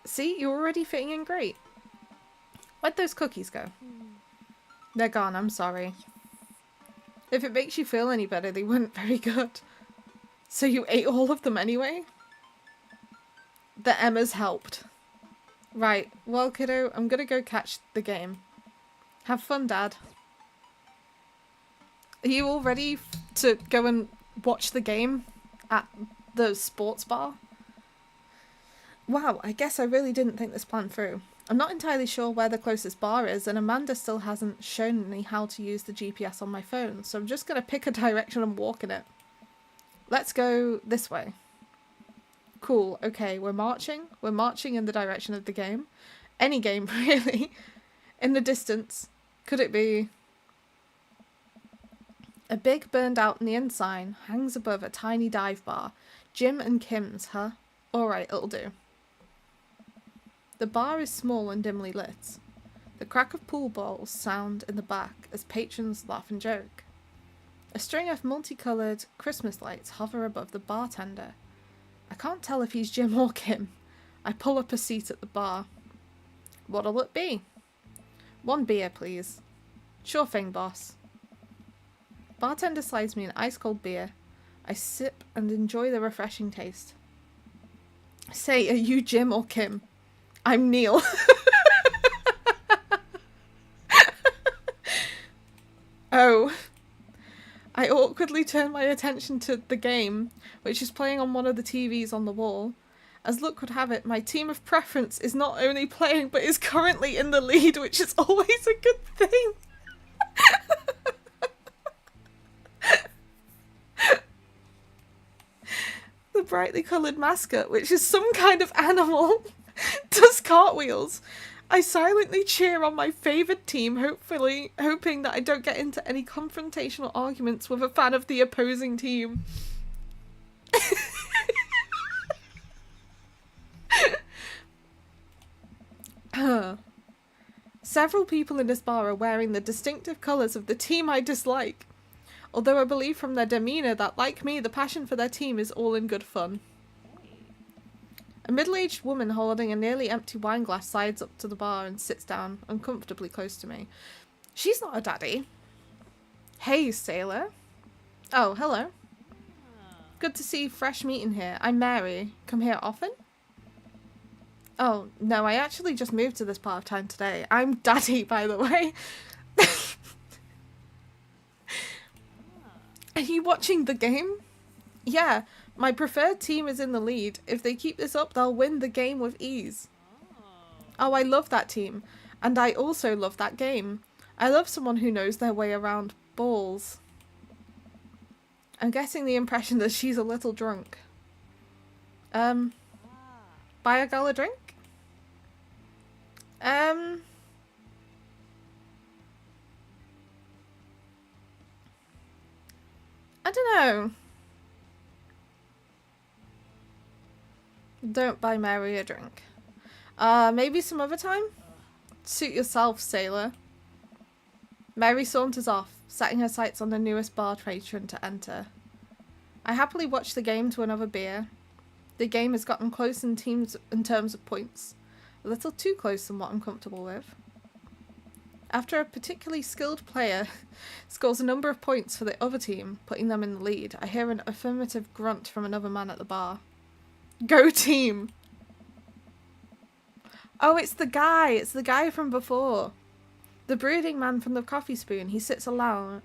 See, you're already fitting in great. Where'd those cookies go? They're gone, I'm sorry. If it makes you feel any better, they weren't very good. So you ate all of them anyway? The Emmas helped. Right, well kiddo, I'm gonna go catch the game. Have fun, Dad. Are you all ready to go and watch the game at the sports bar? Wow, I guess I really didn't think this plan through. I'm not entirely sure where the closest bar is, and Amanda still hasn't shown me how to use the GPS on my phone, so I'm just going to pick a direction and walk in it. Let's go this way. Cool, okay, we're marching. We're marching in the direction of the game. Any game, really. In the distance. Could it be... A big burned out neon sign hangs above a tiny dive bar. Jim and Kim's, huh? Alright, it'll do. The bar is small and dimly lit. The crack of pool balls sound in the back as patrons laugh and joke. A string of multicoloured Christmas lights hover above the bartender. I can't tell if he's Jim or Kim. I pull up a seat at the bar. What'll it be? 1 beer, please. Sure thing, boss. Bartender slides me an ice-cold beer. I sip and enjoy the refreshing taste. Say, are you Jim or Kim? I'm Neil. Oh. I awkwardly turn my attention to the game, which is playing on one of the TVs on the wall. As luck would have it, my team of preference is not only playing, but is currently in the lead, which is always a good thing. The brightly coloured mascot, which is some kind of animal, does cartwheels. I silently cheer on my favoured team, hoping that I don't get into any confrontational arguments with a fan of the opposing team. Several people in this bar are wearing the distinctive colours of the team I dislike, although I believe from their demeanour that, like me, the passion for their team is all in good fun. A middle-aged woman holding a nearly empty wine glass slides up to the bar and sits down uncomfortably close to me. She's not a daddie. Hey, sailor. Oh, hello. Good to see fresh meat in here. I'm Mary. Come here often? Oh, no, I actually just moved to this part of town today. I'm Daddy, by the way. Are you watching the game? Yeah, my preferred team is in the lead. If they keep this up, they'll win the game with ease. Oh, I love that team. And I also love that game. I love someone who knows their way around balls. I'm getting the impression that she's a little drunk. Buy a girl a drink? I don't know. Don't buy Mary a drink. Maybe some other time? Suit yourself, sailor. Mary saunters off, setting her sights on the newest bar patron to enter. I happily watch the game to another beer. The game has gotten close in terms of points. A little too close than what I'm comfortable with. After a particularly skilled player scores a number of points for the other team, putting them in the lead, I hear an affirmative grunt from another man at the bar. Go team! Oh, it's the guy! It's the guy from before. The brooding man from the coffee spoon. He sits alone,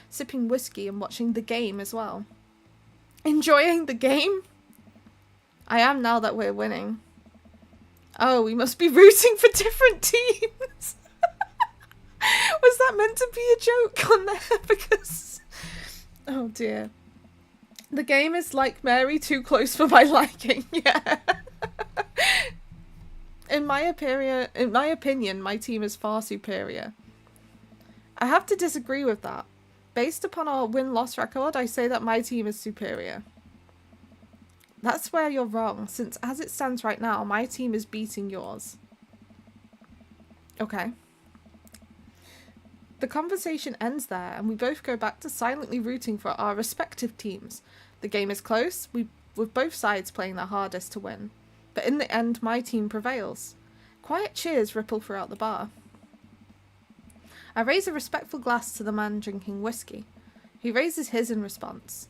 sipping whiskey and watching the game as well. Enjoying the game? I am now that we're winning. Oh, we must be rooting for different teams. Was that meant to be a joke on there? Because... oh dear. The game is like Mary, too close for my liking. Yeah. In my opinion, my team is far superior. I have to disagree with that. Based upon our win-loss record, I say that my team is superior. That's where you're wrong, since as it stands right now, my team is beating yours. Okay. The conversation ends there, and we both go back to silently rooting for our respective teams. The game is close, with both sides playing their hardest to win. But in the end, my team prevails. Quiet cheers ripple throughout the bar. I raise a respectful glass to the man drinking whiskey. He raises his in response.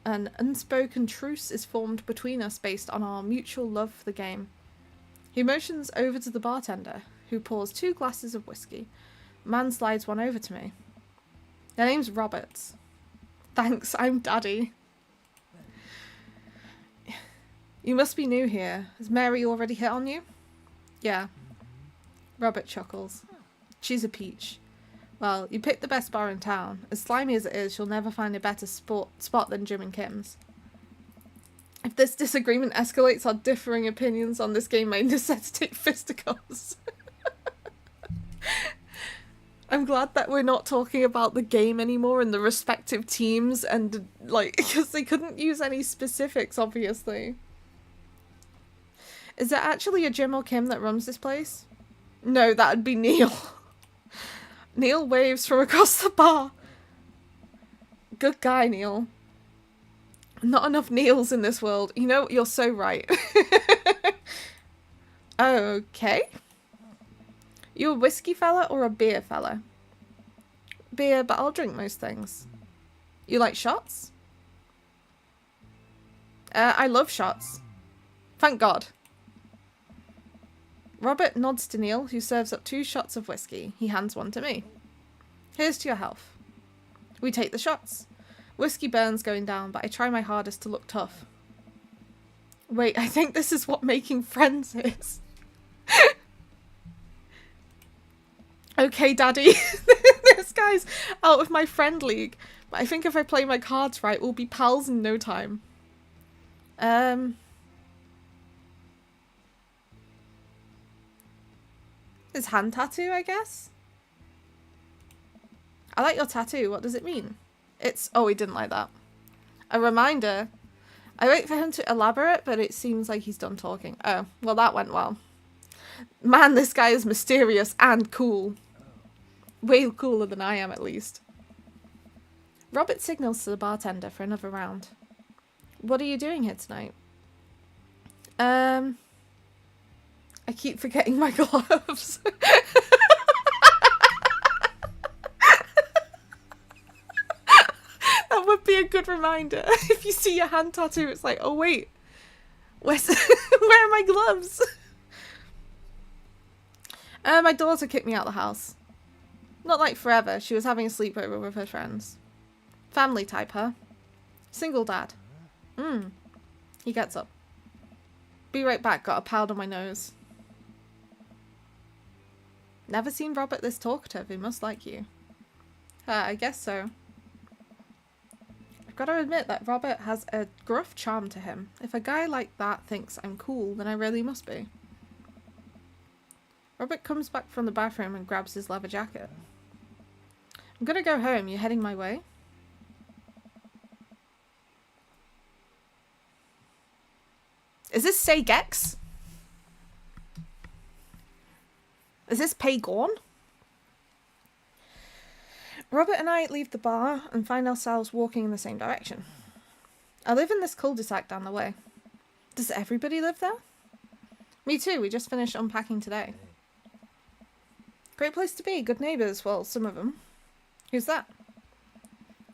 An unspoken truce is formed between us based on our mutual love for the game. He motions over to the bartender, who pours 2 glasses of whiskey. Man slides one over to me. Their name's Robert. Thanks, I'm Daddy. You must be new here. Has Mary already hit on you? Yeah. Robert chuckles. She's a peach. Well, you picked the best bar in town. As slimy as it is, you'll never find a better spot than Jim and Kim's. If this disagreement escalates, our differing opinions on this game may necessitate fisticuffs. I'm glad that we're not talking about the game anymore and the respective teams and, like, because they couldn't use any specifics, obviously. Is there actually a Jim or Kim that runs this place? No, that'd be Neil. Neil waves from across the bar. Good guy, Neil. Not enough Neils in this world. You know, you're so right. Okay. You a whiskey fella or a beer fella? Beer, but I'll drink most things. You like shots? I love shots. Thank God. Robert nods to Neil, who serves up 2 shots of whiskey. He hands one to me. Here's to your health. We take the shots. Whiskey burns going down, but I try my hardest to look tough. Wait, I think this is what making friends is. Okay, Daddy. This guy's out of my friend league. But I think if I play my cards right, we'll be pals in no time. His hand tattoo, I guess? I like your tattoo. What does it mean? It's... Oh, he didn't like that. A reminder. I wait for him to elaborate, but it seems like he's done talking. Oh, well, that went well. Man, this guy is mysterious and cool. Way cooler than I am, at least. Robert signals to the bartender for another round. What are you doing here tonight? I keep forgetting my gloves. That would be a good reminder. If you see your hand tattoo, it's like, oh wait, where are my gloves? My daughter kicked me out of the house. Not like forever. She was having a sleepover with her friends. Family type, huh? Single dad. He gets up. Be right back. Got a powder on my nose. Never seen Robert this talkative. He must like you. I guess so. I've got to admit that Robert has a gruff charm to him. If a guy like that thinks I'm cool, then I really must be. Robert comes back from the bathroom and grabs his leather jacket. I'm gonna go home. You heading my way? Is this Say Gex? Is this Pay Gorn? Robert and I leave the bar and find ourselves walking in the same direction. I live in this cul-de-sac down the way. Does everybody live there? Me too, we just finished unpacking today. Great place to be, good neighbours, well, some of them. Who's that?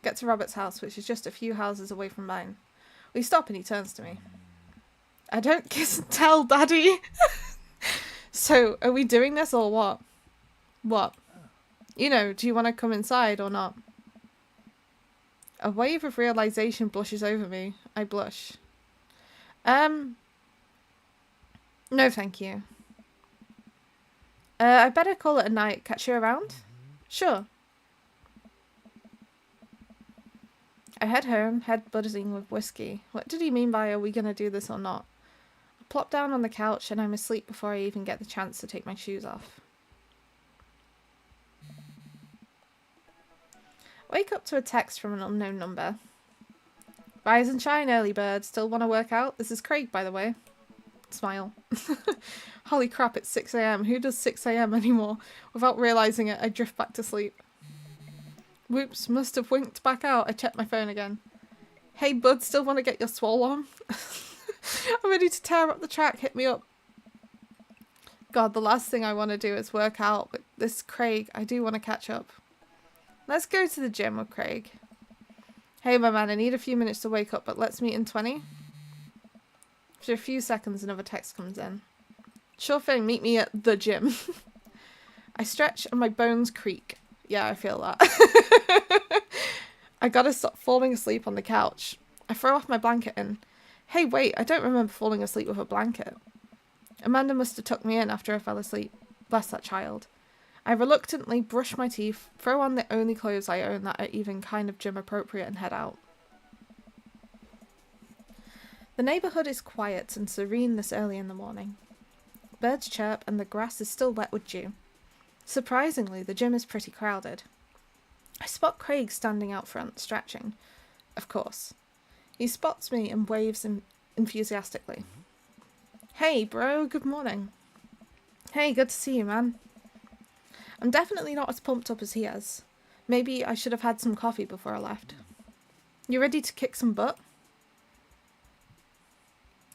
Get to Robert's house, which is just a few houses away from mine. We stop and he turns to me. I don't kiss and tell, Daddy! So, are we doing this or what? What? You know, do you want to come inside or not? A wave of realization blushes over me. I blush. No thank you. I better call it a night. Catch you around? Sure. I head home, head buzzing with whiskey. What did he mean by, are we gonna do this or not? plop down on the couch and I'm asleep before I even get the chance to take my shoes off. Wake up to a text from an unknown number. Rise and shine, early bird. Still want to work out? This is Craig, by the way. Smile. Holy crap, it's 6 AM. Who does 6 AM anymore? Without realising it, I drift back to sleep. Whoops, must have winked back out. I checked my phone again. Hey bud, still want to get your swole on? I'm ready to tear up the track. Hit me up. God, the last thing I want to do is work out with this Craig. I do want to catch up. Let's go to the gym with Craig. Hey my man, I need a few minutes to wake up, but let's meet in 20. After a few seconds, another text comes in. Sure thing, meet me at the gym. I stretch and my bones creak. Yeah, I feel that. I gotta stop falling asleep on the couch. I throw off my blanket in. Hey, wait, I don't remember falling asleep with a blanket. Amanda must have tucked me in after I fell asleep. Bless that child. I reluctantly brush my teeth, throw on the only clothes I own that are even kind of gym appropriate, and head out. The neighbourhood is quiet and serene this early in the morning. Birds chirp and the grass is still wet with dew. Surprisingly, the gym is pretty crowded. I spot Craig standing out front, stretching. Of course. He spots me and waves enthusiastically. Hey bro, good morning. Hey, good to see you, man. I'm definitely not as pumped up as he is. Maybe I should have had some coffee before I left. You ready to kick some butt?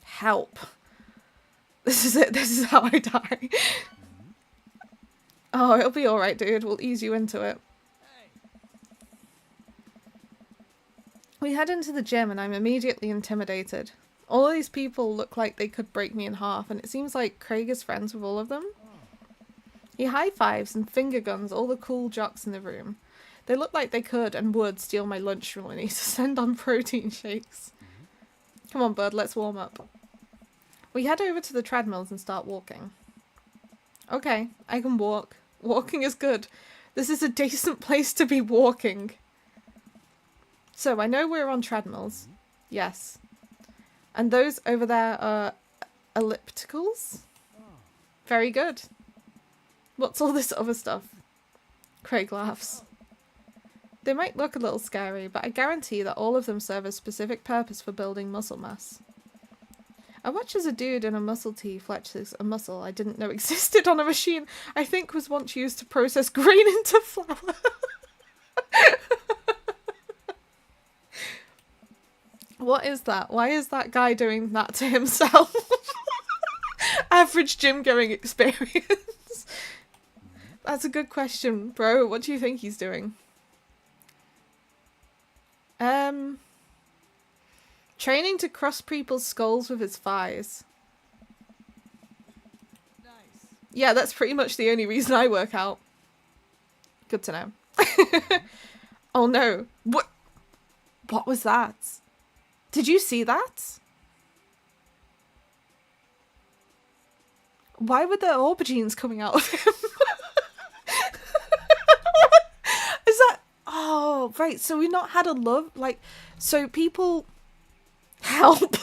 Help. This is it. This is how I die. Oh, it'll be alright, dude. We'll ease you into it. We head into the gym and I'm immediately intimidated. All of these people look like they could break me in half, and it seems like Craig is friends with all of them. He high-fives and finger guns all the cool jocks in the room. They look like they could and would steal my lunch money to send on protein shakes. Come on, bud, let's warm up. We head over to the treadmills and start walking. Okay, I can walk. Walking is good. This is a decent place to be walking. So, I know we're on treadmills. Yes. And those over there are ellipticals? Very good. What's all this other stuff? Craig laughs. They might look a little scary, but I guarantee that all of them serve a specific purpose for building muscle mass. I watch as a dude in a muscle tee flexes a muscle I didn't know existed on a machine I think was once used to process grain into flour. What is that? Why is that guy doing that to himself? Average gym going experience. That's a good question, bro. What do you think he's doing? Training to crush people's skulls with his thighs. Nice. Yeah, that's pretty much the only reason I work out. Good to know. Oh no. What was that? Did you see that? Why were there aubergines coming out of him? Is that... Oh, right. So we've not had a love... Like, so people... Help.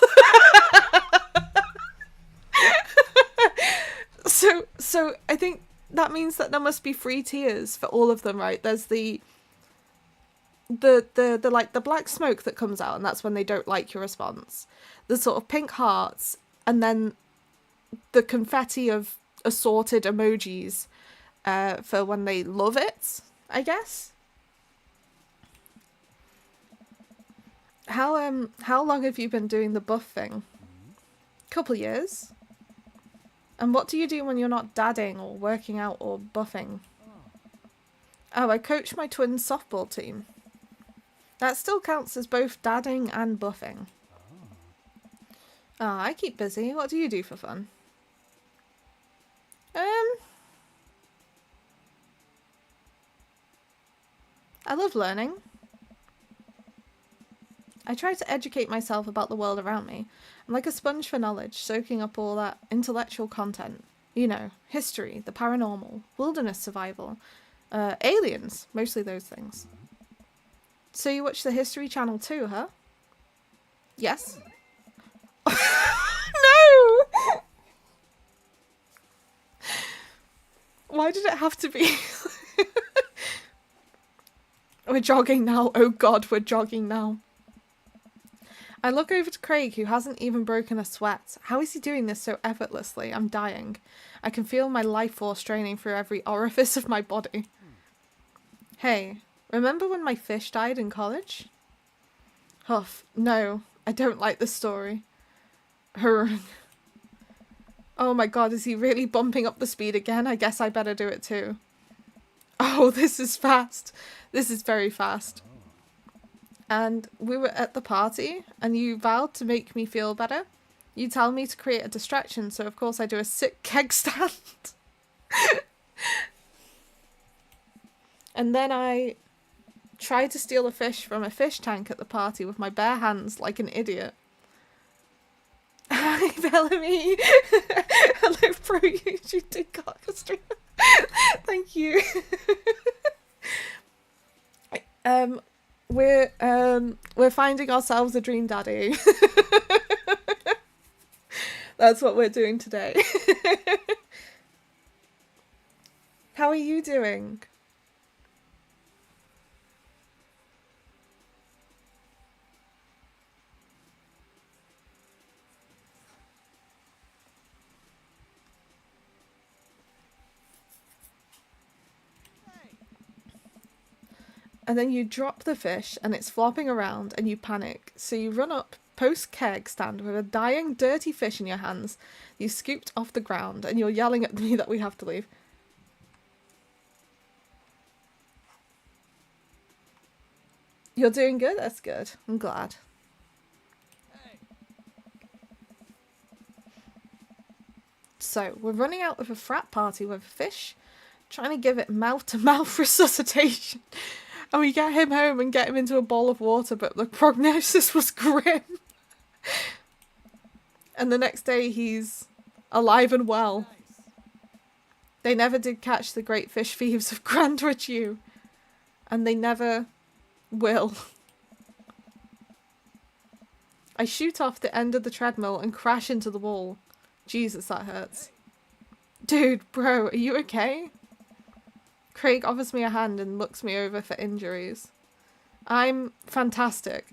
So I think that means that there must be 3 tiers for all of them, right? There's the like the black smoke that comes out, and that's when they don't like your response. The sort of pink hearts, and then the confetti of assorted emojis for when they love it, I guess. How long have you been doing the buff thing? Couple years. And what do you do when you're not dadding or working out or buffing? Oh, I coach my twins' softball team. That still counts as both dadding and buffing. I keep busy. What do you do for fun? I love learning. I try to educate myself about the world around me. I'm like a sponge for knowledge, soaking up all that intellectual content. You know, history, the paranormal, wilderness survival, aliens, mostly those things. So you watch the History Channel too, huh? Yes? No! Why did it have to be? We're jogging now. Oh god, we're jogging now. I look over to Craig, who hasn't even broken a sweat. How is he doing this so effortlessly? I'm dying. I can feel my life force draining through every orifice of my body. Hey, remember when my fish died in college? Huff, no, I don't like this story. Hurrah. Oh my god, is he really bumping up the speed again? I guess I better do it too. Oh, this is fast. This is very fast. And we were at the party, and you vowed to make me feel better. You tell me to create a distraction, so of course I do a sick keg stand. And then I tried to steal a fish from a fish tank at the party with my bare hands like an idiot. Hi, Bellamy. Hello, Pro YouTube Cockastream. Thank you. We're finding ourselves a dream daddy. That's what we're doing today. How are you doing? And then you drop the fish and it's flopping around and you panic. So you run up post-keg stand with a dying, dirty fish in your hands. You scooped off the ground and you're yelling at me that we have to leave. You're doing good? That's good. I'm glad. So, we're running out of a frat party with a fish, trying to give it mouth-to-mouth resuscitation. And we get him home and get him into a bowl of water, but the prognosis was grim. And the next day he's alive and well. They never did catch the great fish thieves of Grandridge U. And they never will. I shoot off the end of the treadmill and crash into the wall. Jesus, that hurts. Dude, bro, are you okay? Craig offers me a hand and looks me over for injuries. I'm fantastic.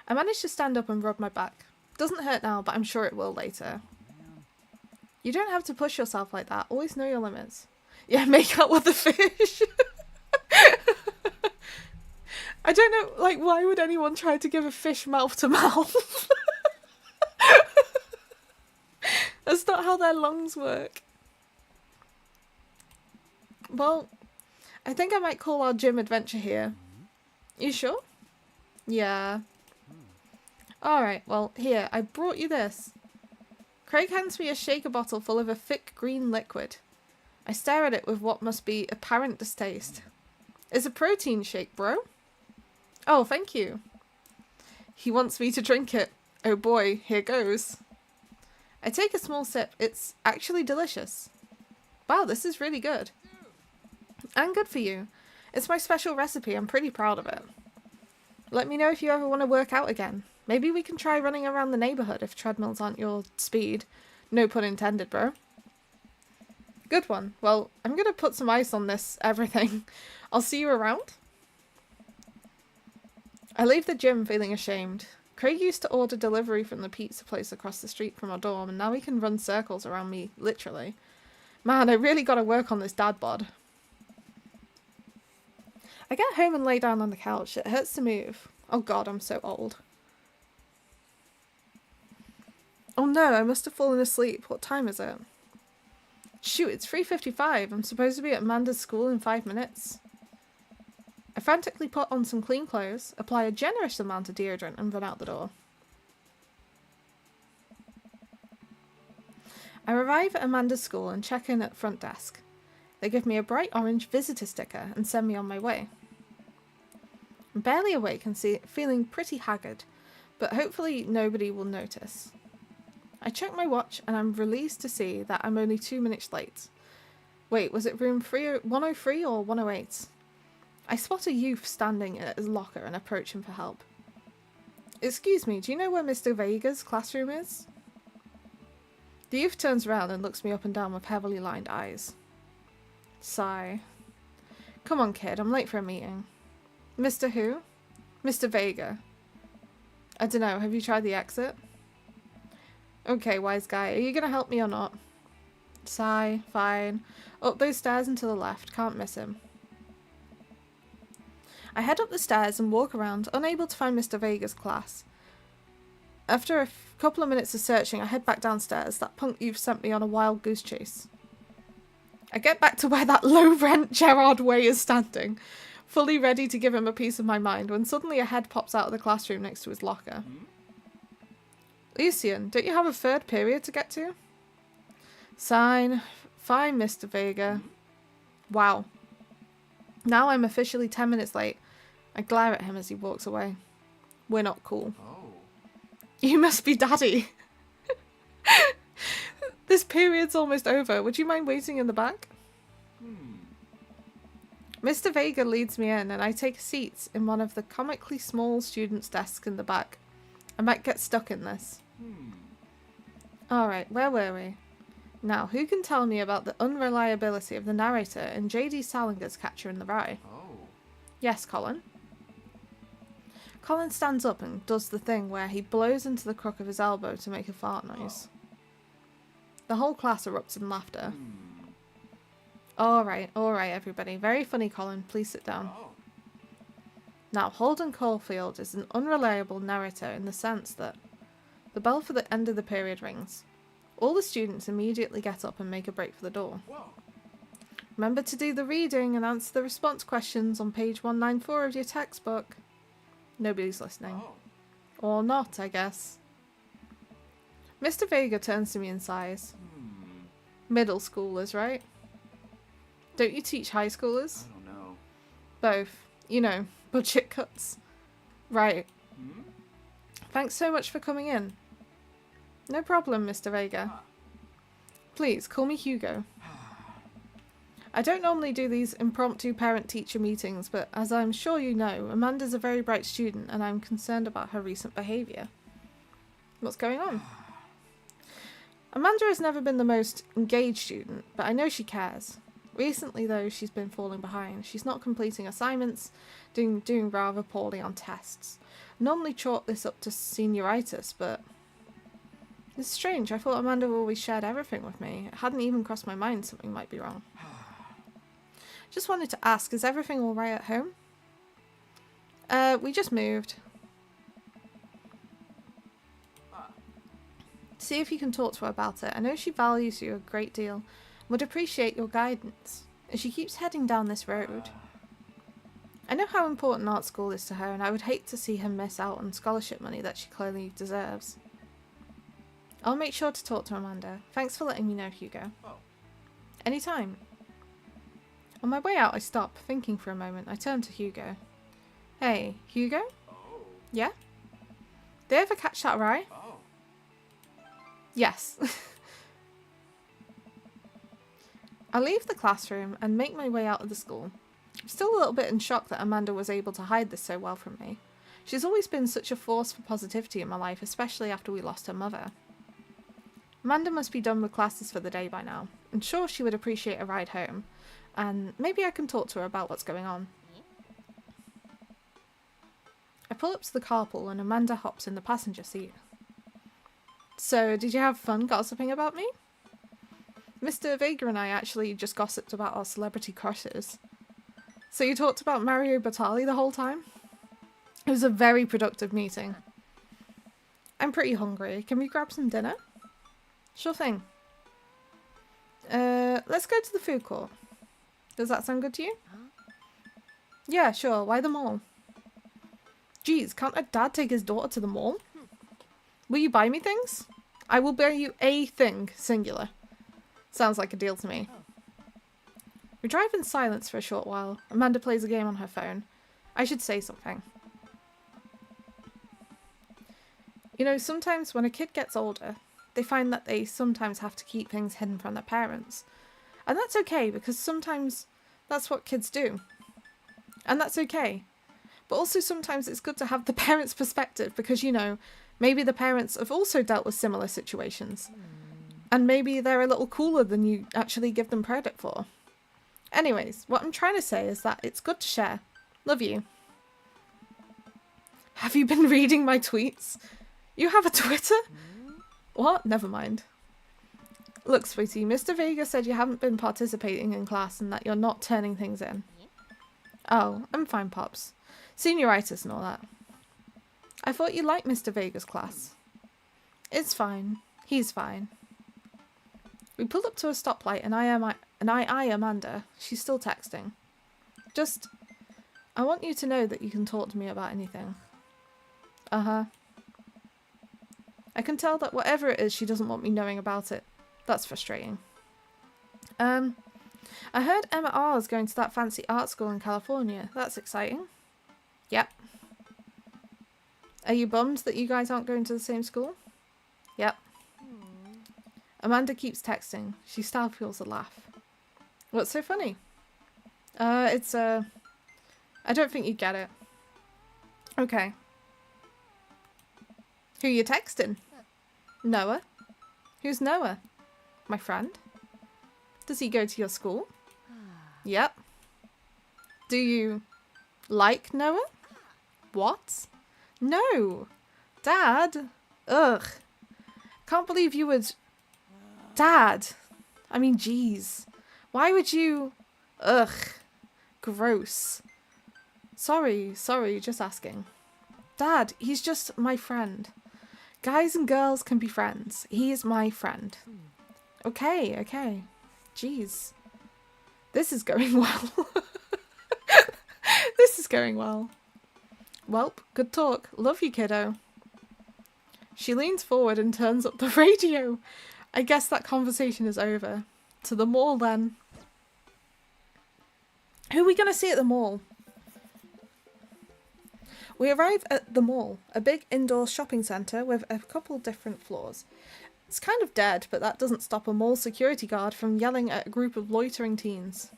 I managed to stand up and rub my back. Doesn't hurt now, but I'm sure it will later. You don't have to push yourself like that. Always know your limits. Yeah, make out with the fish. I don't know, like, why would anyone try to give a fish mouth to mouth? That's not how their lungs work. Well, I think I might call our gym adventure here. You sure? Yeah. Alright, well, here, I brought you this. Craig hands me a shaker bottle full of a thick green liquid. I stare at it with what must be apparent distaste. It's a protein shake, bro. Oh, thank you. He wants me to drink it. Oh boy, here goes. I take a small sip. It's actually delicious. Wow, this is really good. And good for you. It's my special recipe. I'm pretty proud of it. Let me know if you ever want to work out again. Maybe we can try running around the neighborhood if treadmills aren't your speed. No pun intended, bro. Good one. Well, I'm gonna put some ice on this everything. I'll see you around. I leave the gym feeling ashamed. Craig used to order delivery from the pizza place across the street from our dorm, and now he can run circles around me, literally. Man, I really gotta work on this dad bod. I get home and lay down on the couch. It hurts to move. Oh god, I'm so old. Oh no, I must have fallen asleep. What time is it? Shoot, it's 3:55. I'm supposed to be at Amanda's school in 5 minutes. I frantically put on some clean clothes, apply a generous amount of deodorant, and run out the door. I arrive at Amanda's school and check in at front desk. They give me a bright orange visitor sticker and send me on my way. I'm barely awake and feeling pretty haggard, but hopefully nobody will notice. I check my watch and I'm released to see that I'm only 2 minutes late. Wait, was it room 103 or 108? I spot a youth standing at his locker and approach him for help. Excuse me, do you know where Mr. Vega's classroom is? The youth turns around and looks me up and down with heavily lined eyes. Sigh. Come on, kid, I'm late for a meeting. Mr. Who? Mr. Vega. I dunno, have you tried the exit? Okay, wise guy, are you gonna help me or not? Sigh. Fine. Up those stairs and to the left, can't miss him. I head up the stairs and walk around, unable to find Mr. Vega's class. After a couple of minutes of searching, I head back downstairs. That punk youth sent me on a wild goose chase. I get back to where that low-rent Gerard Way is standing, fully ready to give him a piece of my mind, when suddenly a head pops out of the classroom next to his locker. Lucian, don't you have a third period to get to? Fine, Mr. Vega. Wow. Now I'm officially 10 minutes late. I glare at him as he walks away. We're not cool. Oh. You must be Daddy. This period's almost over. Would you mind waiting in the back? Mr. Vega leads me in and I take a seat in one of the comically small students' desks in the back. I might get stuck in this. Alright, where were we? Now, who can tell me about the unreliability of the narrator in J.D. Salinger's Catcher in the Rye? Oh. Yes, Colin. Colin stands up and does the thing where he blows into the crook of his elbow to make a fart noise. The whole class erupts in laughter. Alright, everybody. Very funny, Colin. Please sit down. Oh. Now, Holden Caulfield is an unreliable narrator in the sense that the bell for the end of the period rings. All the students immediately get up and make a break for the door. Whoa. Remember to do the reading and answer the response questions on page 194 of your textbook. Nobody's listening. Oh. Or not, I guess. Mr. Vega turns to me and sighs. Middle schoolers, right? Don't you teach high schoolers? I don't know. Both. You know, budget cuts. Right. Thanks so much for coming in. No problem, Mr. Vega. Please, call me Hugo. I don't normally do these impromptu parent-teacher meetings, but as I'm sure you know, Amanda's a very bright student and I'm concerned about her recent behaviour. What's going on? Amanda has never been the most engaged student, but I know she cares. Recently, though, she's been falling behind. She's not completing assignments, doing rather poorly on tests. I normally chalk this up to senioritis, but it's strange. I thought Amanda always shared everything with me. It hadn't even crossed my mind something might be wrong. Just wanted to ask, is everything all right at home? We just moved. See if you can talk to her about it. I know she values you a great deal. Would appreciate your guidance. As she keeps heading down this road. I know how important art school is to her, and I would hate to see her miss out on scholarship money that she clearly deserves. I'll make sure to talk to Amanda. Thanks for letting me know, Hugo. Oh. Anytime. On my way out, I stop, thinking for a moment. I turn to Hugo. Hey, Hugo? Oh. Yeah? Did I ever catch that right? Oh. Yes. I leave the classroom and make my way out of the school. I'm still a little bit in shock that Amanda was able to hide this so well from me. She's always been such a force for positivity in my life, especially after we lost her mother. Amanda must be done with classes for the day by now. I'm sure she would appreciate a ride home, and maybe I can talk to her about what's going on. I pull up to the carpool and Amanda hops in the passenger seat. So, did you have fun gossiping about me? Mr. Vega and I actually just gossiped about our celebrity crushes. So you talked about Mario Batali the whole time? It was a very productive meeting. I'm pretty hungry. Can we grab some dinner? Sure thing. Let's go to the food court. Does that sound good to you? Yeah, sure. Why the mall? Geez, can't a dad take his daughter to the mall? Will you buy me things? I will buy you a thing, singular. Sounds like a deal to me. We drive in silence for a short while. Amanda plays a game on her phone. I should say something. You know, sometimes when a kid gets older, they find that they sometimes have to keep things hidden from their parents. And that's okay, because sometimes that's what kids do. And that's okay. But also sometimes it's good to have the parents' perspective, because, you know, maybe the parents have also dealt with similar situations. And maybe they're a little cooler than you actually give them credit for. Anyways, what I'm trying to say is that it's good to share. Love you. Have you been reading my tweets? You have a Twitter? What? Never mind. Look, sweetie, Mr. Vega said you haven't been participating in class and that you're not turning things in. Oh, I'm fine, Pops. Senioritis and all that. I thought you liked Mr. Vega's class. It's fine. He's fine. We pulled up to a stoplight and I Amanda. She's still texting. Just, I want you to know that you can talk to me about anything. Uh-huh. I can tell that whatever it is, she doesn't want me knowing about it. That's frustrating. I heard Emma R is going to that fancy art school in California. That's exciting. Yep. Are you bummed that you guys aren't going to the same school? Yep. Amanda keeps texting. She still feels a laugh. What's so funny? I don't think you get it. Okay. Who you texting? Noah? Who's Noah? My friend? Does he go to your school? Yep. Do you like Noah? What? No. Dad? Ugh. Can't believe you would... Dad! I mean, jeez. Why would you... Ugh. Gross. Sorry, just asking. Dad, he's just my friend. Guys and girls can be friends. He is my friend. Okay. Jeez. This is going well. This is going well. Welp, good talk. Love you, kiddo. She leans forward and turns up the radio. I guess that conversation is over. To the mall, then. Who are we going to see at the mall? We arrive at the mall, a big indoor shopping centre with a couple different floors. It's kind of dead, but that doesn't stop a mall security guard from yelling at a group of loitering teens.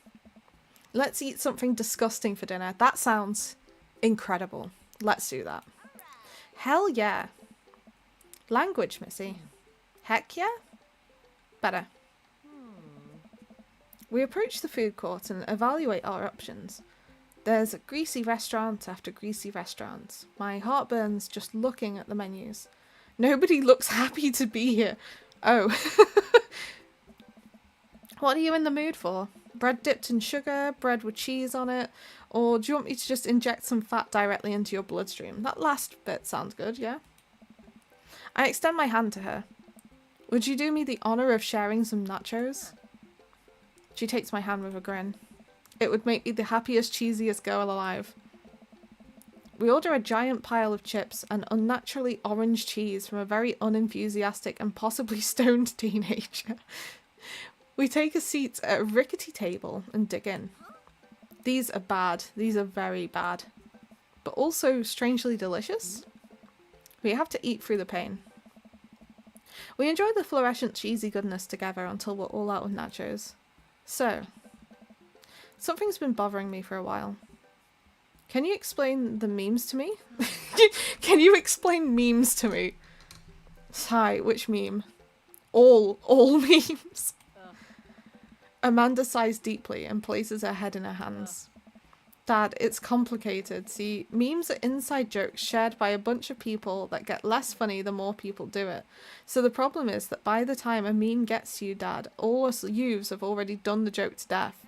Let's eat something disgusting for dinner. That sounds incredible. Let's do that. Hell yeah. Language, Missy. Heck yeah? Better. We approach the food court and evaluate our options. There's greasy restaurant after greasy restaurants. My heart burns just looking at the menus. Nobody looks happy to be here. Oh. What are you in the mood for? Bread dipped in sugar, bread with cheese on it, or do you want me to just inject some fat directly into your bloodstream? That last bit sounds good, yeah? I extend my hand to her. Would you do me the honour of sharing some nachos? She takes my hand with a grin. It would make me the happiest, cheesiest girl alive. We order a giant pile of chips and unnaturally orange cheese from a very unenthusiastic and possibly stoned teenager. We take a seat at a rickety table and dig in. These are bad. These are very bad. But also strangely delicious. We have to eat through the pain. We enjoy the fluorescent cheesy goodness together until we're all out of nachos. So, something's been bothering me for a while. Can you explain the memes to me? Can you explain memes to me? Sigh, which meme? All memes. Amanda sighs deeply and places her head in her hands. Dad, it's complicated. See, memes are inside jokes shared by a bunch of people that get less funny the more people do it. So the problem is that by the time a meme gets to you, Dad, all us youths have already done the joke to death.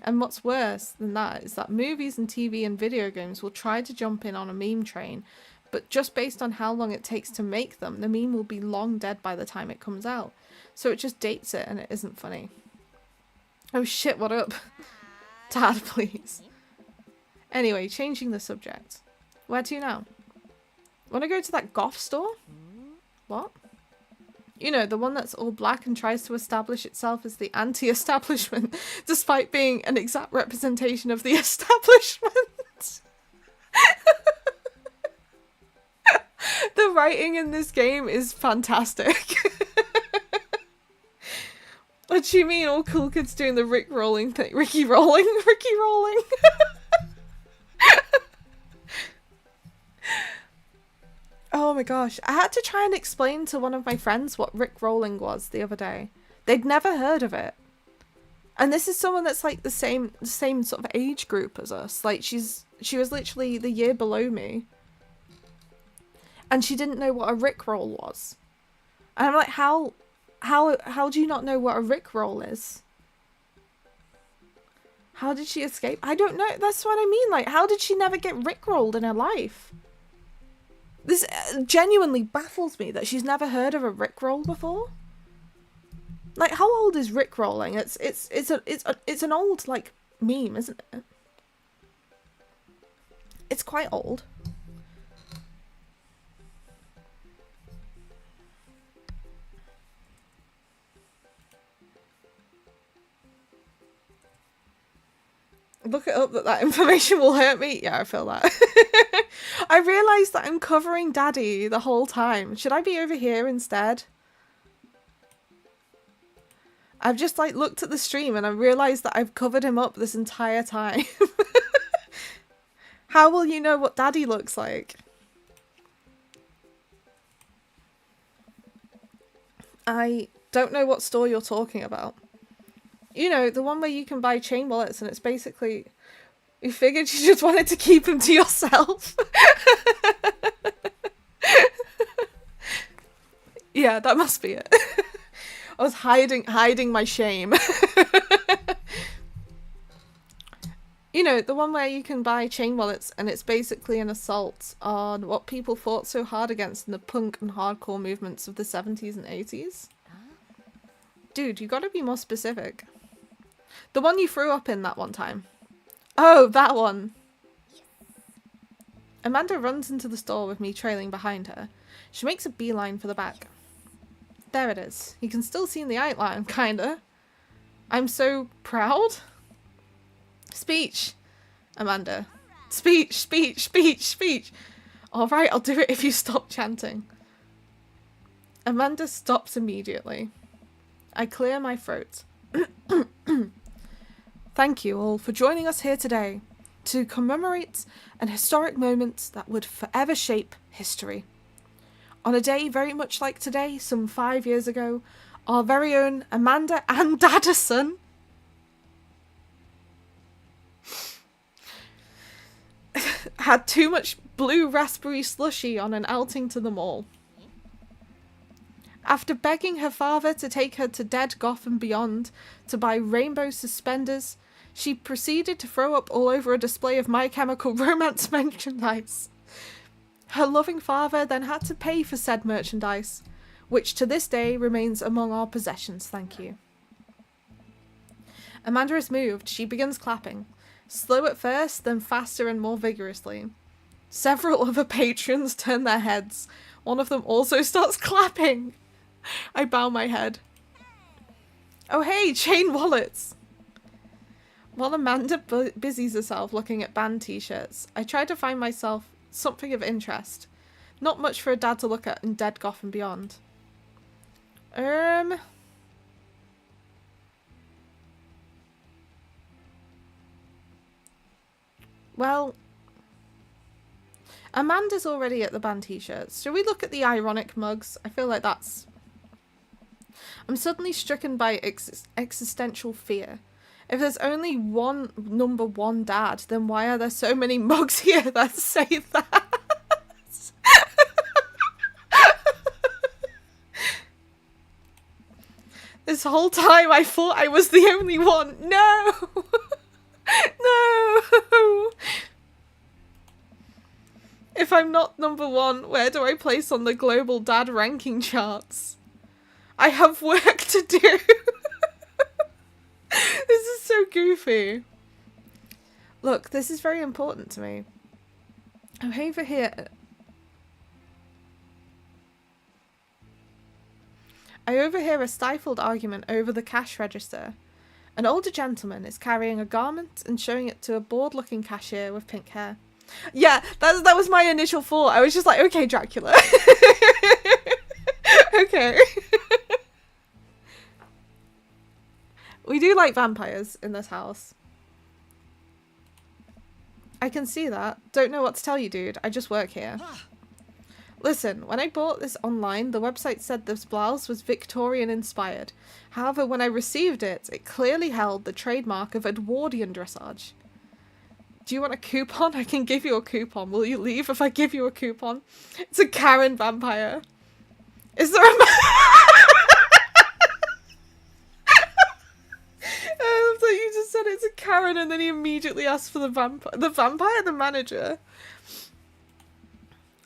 And what's worse than that is that movies and TV and video games will try to jump in on a meme train, but just based on how long it takes to make them, the meme will be long dead by the time it comes out. So it just dates it and it isn't funny. Oh shit, what up? Dad, please. Anyway, changing the subject. Where to now? Want to go to that goth store? What? You know, the one that's all black and tries to establish itself as the anti-establishment, despite being an exact representation of the establishment. The writing in this game is fantastic. What do you mean all cool kids doing the Ricky rolling thing? Ricky rolling? Oh my gosh. I had to try and explain to one of my friends what Rickrolling was the other day. They'd never heard of it. And this is someone that's like the same sort of age group as us. Like she was literally the year below me. And she didn't know what a Rickroll was. And I'm like, how do you not know what a Rickroll is? How did she escape? I don't know. That's what I mean. Like, how did she never get Rickrolled in her life? This genuinely baffles me that she's never heard of a Rickroll before. Like, how old is Rickrolling? It's an old like meme, isn't it? It's quite old. Look it up that information will hurt me. Yeah, I feel that. I realised that I'm covering Daddy the whole time. Should I be over here instead? I've just like looked at the stream and I realised that I've covered him up this entire time. How will you know what Daddy looks like? I don't know what store you're talking about. You know, the one where you can buy chain wallets and it's basically... You figured you just wanted to keep them to yourself. Yeah, that must be it. I was hiding my shame. You know, the one where you can buy chain wallets and it's basically an assault on what people fought so hard against in the punk and hardcore movements of the 70s and 80s. Dude, you gotta be more specific. The one you threw up in that one time. Oh, that one. Amanda runs into the store with me trailing behind her. She makes a beeline for the back. There it is. You can still see in the outline, kinda. I'm so proud. Speech, Amanda. Speech, speech, speech, speech. Alright, I'll do it if you stop chanting. Amanda stops immediately. I clear my throat. Thank you all for joining us here today to commemorate an historic moment that would forever shape history. On a day very much like today, some 5 years ago, our very own Amanda Ann Daddison had too much blue raspberry slushy on an outing to the mall. After begging her father to take her to Dead Goth and Beyond to buy rainbow suspenders, she proceeded to throw up all over a display of My Chemical Romance merchandise. Her loving father then had to pay for said merchandise, which to this day remains among our possessions, thank you. Amanda is moved. She begins clapping. Slow at first, then faster and more vigorously. Several other patrons turn their heads. One of them also starts clapping. I bow my head. Oh hey, chain wallets! While Amanda busies herself looking at band t-shirts, I try to find myself something of interest. Not much for a dad to look at in Dead Goth and Beyond. Well, Amanda's already at the band t-shirts. Shall we look at the ironic mugs? I feel like that's... I'm suddenly stricken by existential fear. If there's only one number one dad, then why are there so many mugs here that say that? This whole time I thought I was the only one. No! No! If I'm not number one, where do I place on the global dad ranking charts? I have work to do. This is so goofy. Look, this is very important to me. I'm over here. I overhear a stifled argument over the cash register. An older gentleman is carrying a garment and showing it to a bored-looking cashier with pink hair. Yeah, that was my initial thought. I was just like, okay, Dracula. Okay. We do like vampires in this house. I can see that. Don't know what to tell you, dude. I just work here. Listen, when I bought this online, the website said this blouse was Victorian inspired. However, when I received it, it clearly held the trademark of Edwardian dressage. Do you want a coupon? I can give you a coupon. Will you leave if I give you a coupon? It's a Karen vampire. Is there a... So you just said it's a Karen and then he immediately asked for the vampire. The vampire, the manager.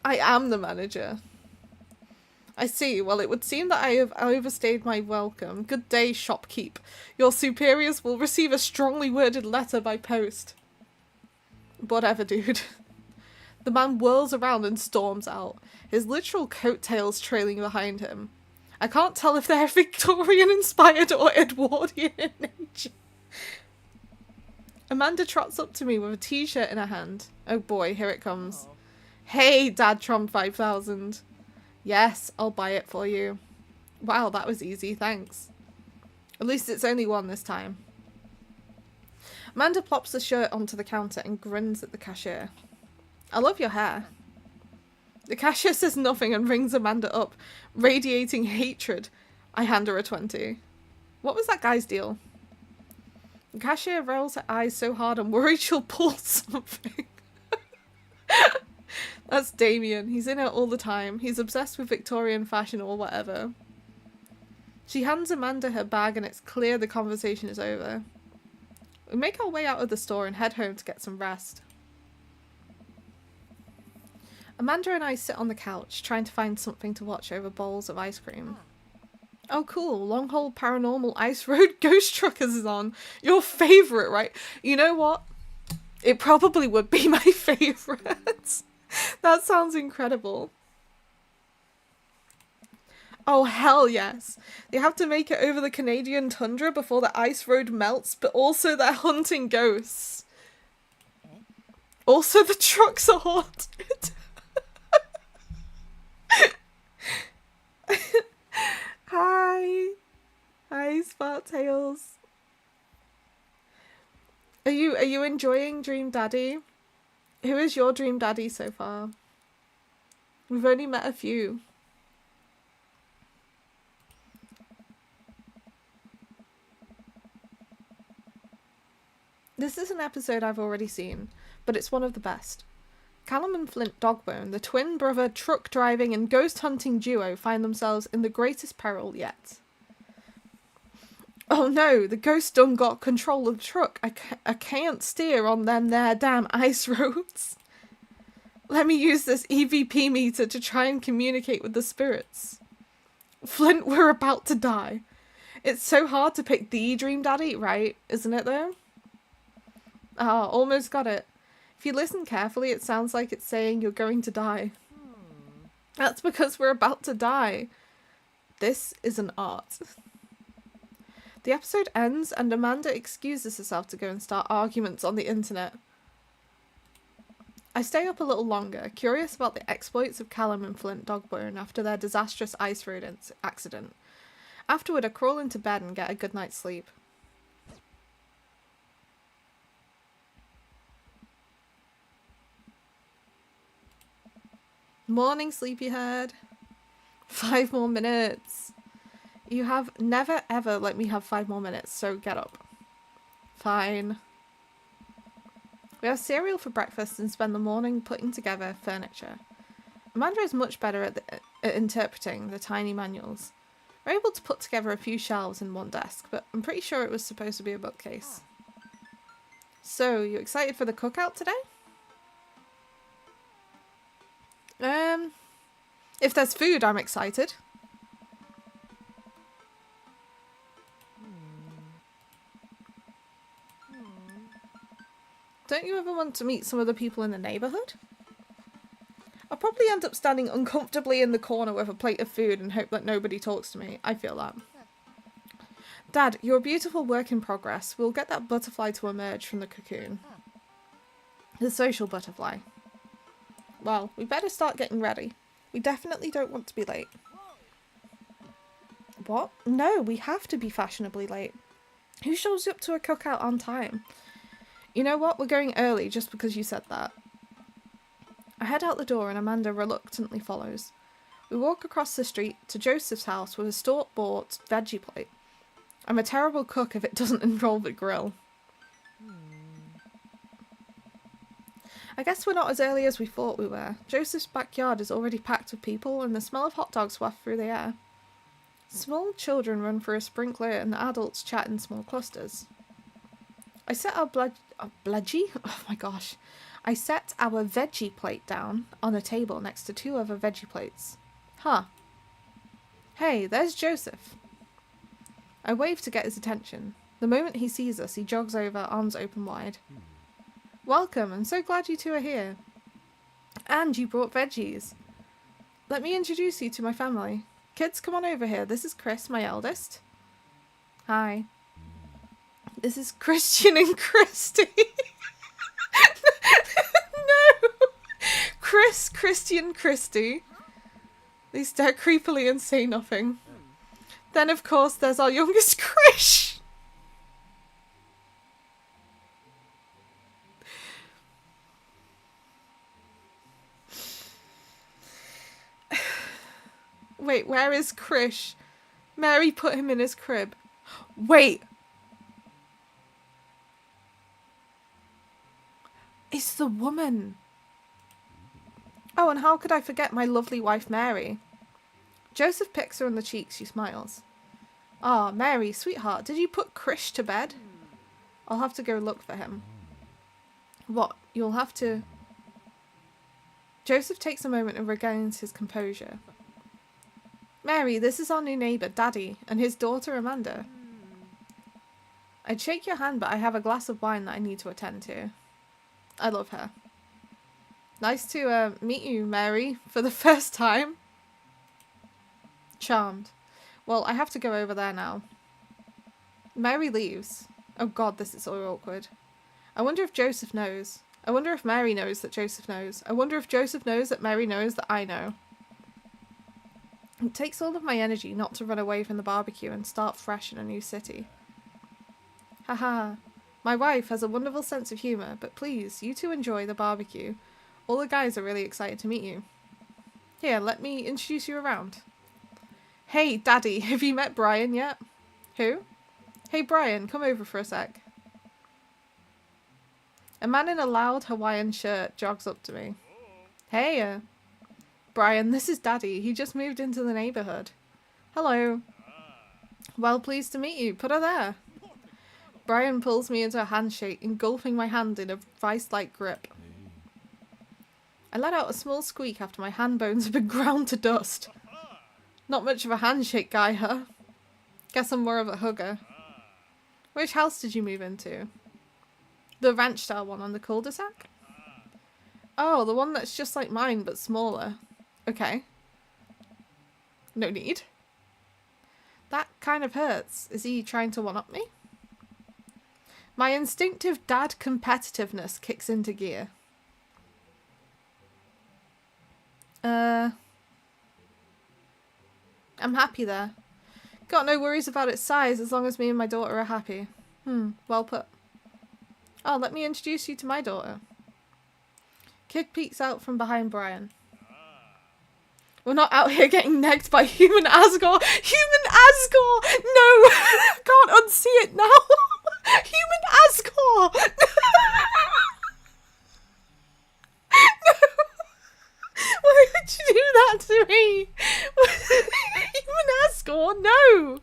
I am the manager. I see. Well, it would seem that I have overstayed my welcome. Good day, shopkeep. Your superiors will receive a strongly worded letter by post. Whatever, dude. The man whirls around and storms out, his literal coattails trailing behind him. I can't tell if they're Victorian-inspired or Edwardian in nature. Amanda trots up to me with a t-shirt in her hand. Oh boy, here it comes. Oh. Hey, Dadtron 5000. Yes, I'll buy it for you. Wow, that was easy, thanks. At least it's only one this time. Amanda plops the shirt onto the counter and grins at the cashier. I love your hair. The cashier says nothing and rings Amanda up, radiating hatred. I hand her a 20. What was that guy's deal? The cashier rolls her eyes so hard I'm worried she'll pull something. That's Damien. He's in it all the time. He's obsessed with Victorian fashion or whatever. She hands Amanda her bag and it's clear the conversation is over. We make our way out of the store and head home to get some rest. Amanda and I sit on the couch, trying to find something to watch over bowls of ice cream. Oh cool, Long-Haul Paranormal Ice Road Ghost Truckers is on. Your favourite, right? You know what? It probably would be my favourite. That sounds incredible. Oh hell yes. They have to make it over the Canadian tundra before the ice road melts, but also they're hunting ghosts. Also the trucks are haunted. Hi. Hi, Smart Tails. Are you enjoying Dream Daddy? Who is your Dream Daddy so far? We've only met a few. This is an episode I've already seen, but it's one of the best. Callum and Flint Dogbone, the twin brother truck driving and ghost hunting duo, find themselves in the greatest peril yet. Oh no, the ghost done got control of the truck. I can't steer on them there damn ice roads. Let me use this EVP meter to try and communicate with the spirits. Flint, we're about to die. It's so hard to pick the Dream Daddy, right? Isn't it though? Ah, almost got it. If you listen carefully, it sounds like it's saying you're going to die. That's because we're about to die. This is an art. The episode ends and Amanda excuses herself to go and start arguments on the internet. I stay up a little longer, curious about the exploits of Callum and Flint Dogbone after their disastrous ice road accident. Afterward, I crawl into bed and get a good night's sleep. Morning, sleepyhead. 5 more minutes. You have never ever let me have 5 more minutes, so get up. Fine. We have cereal for breakfast and spend the morning putting together furniture. Amanda is much better at interpreting the tiny manuals. We're able to put together a few shelves in one desk, but I'm pretty sure it was supposed to be a bookcase. So, you excited for the cookout today? If there's food, I'm excited. Don't you ever want to meet some of the people in the neighbourhood? I'll probably end up standing uncomfortably in the corner with a plate of food and hope that nobody talks to me. I feel that. Dad, you're a beautiful work in progress. We'll get that butterfly to emerge from the cocoon. The social butterfly. Well, we better start getting ready. We definitely don't want to be late. What? No, we have to be fashionably late. Who shows up to a cookout on time? You know what? We're going early just because you said that. I head out the door and Amanda reluctantly follows. We walk across the street to Joseph's house with a store-bought veggie plate. I'm a terrible cook if it doesn't involve a grill. I guess we're not as early as we thought we were. Joseph's backyard is already packed with people and the smell of hot dogs waft through the air. Small children run through a sprinkler and the adults chat in small clusters. I set our bledgie? Oh my gosh. I set our veggie plate down on a table next to 2 other veggie plates. Huh. Hey, there's Joseph. I wave to get his attention. The moment he sees us, he jogs over, arms open wide. Welcome, I'm so glad you 2 are here. And you brought veggies. Let me introduce you to my family. Kids, come on over here. This is Chris, my eldest. Hi. This is Christian and Christy. No! Chris, Christian, Christy. They stare creepily and say nothing. Then, of course, there's our youngest Krish. Wait, where is Krish? Mary put him in his crib. Wait! It's the woman. Oh, and how could I forget my lovely wife, Mary? Joseph picks her on the cheek. She smiles. Ah, Mary, sweetheart, did you put Krish to bed? I'll have to go look for him. What? You'll have to... Joseph takes a moment and regains his composure. Mary, this is our new neighbour, Daddy, and his daughter, Amanda. I'd shake your hand, but I have a glass of wine that I need to attend to. I love her. Nice to meet you, Mary, for the first time. Charmed. Well, I have to go over there now. Mary leaves. Oh god, this is so awkward. I wonder if Joseph knows. I wonder if Mary knows that Joseph knows. I wonder if Joseph knows that Mary knows that I know. It takes all of my energy not to run away from the barbecue and start fresh in a new city. Haha. My wife has a wonderful sense of humour, but please, you 2 enjoy the barbecue. All the guys are really excited to meet you. Here, let me introduce you around. Hey, Daddy, have you met Brian yet? Who? Hey, Brian, come over for a sec. A man in a loud Hawaiian shirt jogs up to me. Hey, Brian, this is Daddy. He just moved into the neighbourhood. Hello. Well, pleased to meet you. Put her there. Brian pulls me into a handshake, engulfing my hand in a vice-like grip. I let out a small squeak after my hand bones have been ground to dust. Not much of a handshake guy, huh? Guess I'm more of a hugger. Which house did you move into? The ranch-style one on the cul-de-sac? Oh, the one that's just like mine, but smaller. Okay. No need. That kind of hurts. Is he trying to one-up me? My instinctive dad competitiveness kicks into gear. I'm happy there. Got no worries about its size as long as me and my daughter are happy. Well put. Oh, let me introduce you to my daughter. Kid peeks out from behind Brian. We're not out here getting negged by human Asgore. Human Asgore! No! I can't unsee it now! Human Asgore! No! Why would you do that to me? Human Asgore? No!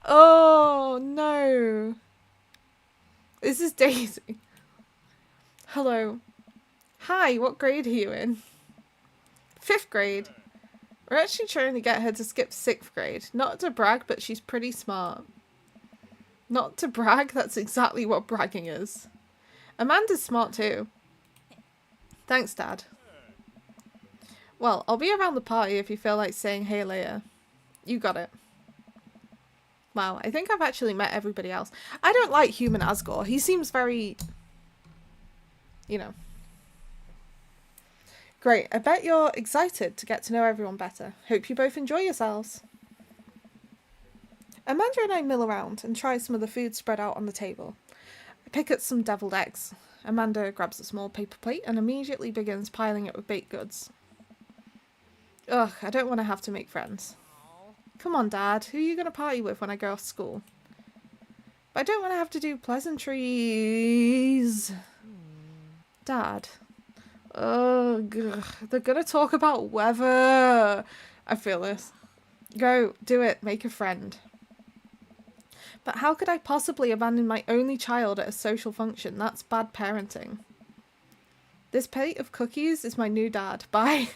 Oh, no. This is Daisy. Hello. Hi, what grade are you in? 5th grade. We're actually trying to get her to skip 6th grade. Not to brag, but she's pretty smart. Not to brag, that's exactly what bragging is. Amanda's smart too. Thanks, Dad. Well, I'll be around the party if you feel like saying hey later. You got it. Wow, I think I've actually met everybody else. I don't like human Asgore. He seems very... you know. Great, I bet you're excited to get to know everyone better. Hope you both enjoy yourselves. Amanda and I mill around and try some of the food spread out on the table. I pick at some deviled eggs. Amanda grabs a small paper plate and immediately begins piling it with baked goods. Ugh, I don't want to have to make friends. Come on, Dad. Who are you going to party with when I go off school? But I don't want to have to do pleasantries. Dad. Ugh. They're going to talk about weather. I feel this. Go. Do it. Make a friend. But how could I possibly abandon my only child at a social function? That's bad parenting. This plate of cookies is my new dad. Bye.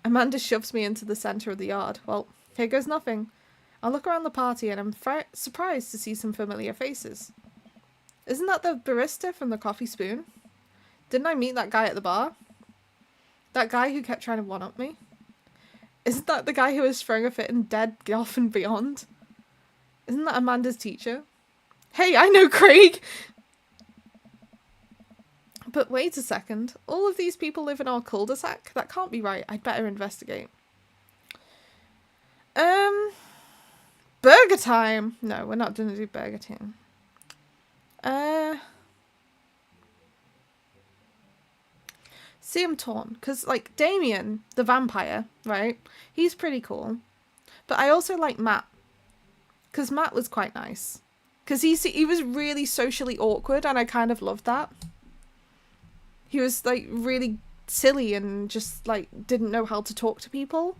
Amanda shoves me into the centre of the yard. Well, here goes nothing. I look around the party and I'm surprised to see some familiar faces. Isn't that the barista from the Coffee Spoon? Didn't I meet that guy at the bar? That guy who kept trying to one-up me? Isn't that the guy who was throwing a fit in Dead Golf and Beyond? Isn't that Amanda's teacher? Hey, I know Craig! But wait a second. All of these people live in our cul-de-sac? That can't be right. I'd better investigate. Burger time! No, we're not gonna do burger time. See, I'm torn. Because, like, Damien, the vampire, right? He's pretty cool. But I also like Matt. Because Matt was quite nice. Because he was really socially awkward, and I kind of loved that. He was, like, really silly and just, like, didn't know how to talk to people.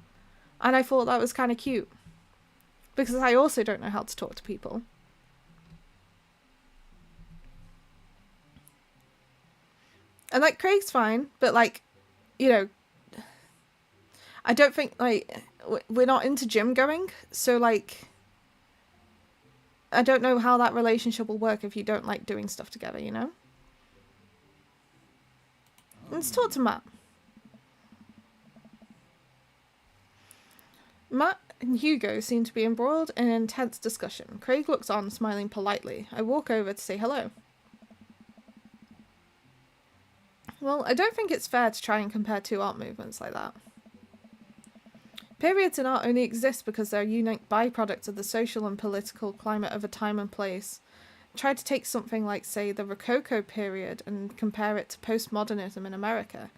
And I thought that was kind of cute. Because I also don't know how to talk to people. And, like, Craig's fine, but, like, you know, I don't think, like, we're not into gym going, so, like, I don't know how that relationship will work if you don't like doing stuff together, you know? Let's talk to Matt. Matt and Hugo seem to be embroiled in an intense discussion. Craig looks on, smiling politely. I walk over to say hello. Well, I don't think it's fair to try and compare two art movements like that. Periods in art only exist because they're unique byproducts of the social and political climate of a time and place. Try to take something like, say, the Rococo period and compare it to postmodernism in America.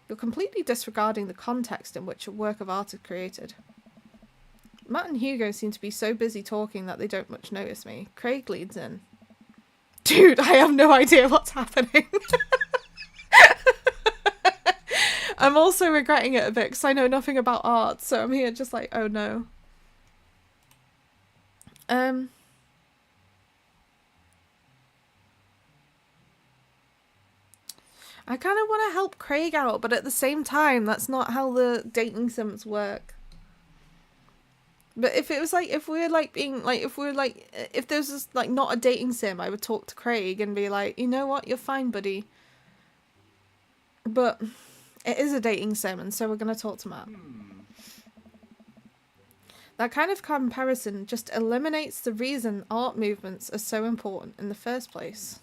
You're completely disregarding the context in which a work of art is created. Matt and Hugo seem to be so busy talking that they don't much notice me. Craig leads in. Dude, I have no idea what's happening. I'm also regretting it a bit because I know nothing about art, so I'm here just like, oh no. I kind of want to help Craig out, but at the same time, that's not how the dating sims work. But if it was like, if we're like being like, if there's this like not a dating sim, I would talk to Craig and be like, you know what, you're fine, buddy. But it is a dating sim, and so we're going to talk to Matt. That kind of comparison just eliminates the reason art movements are so important in the first place.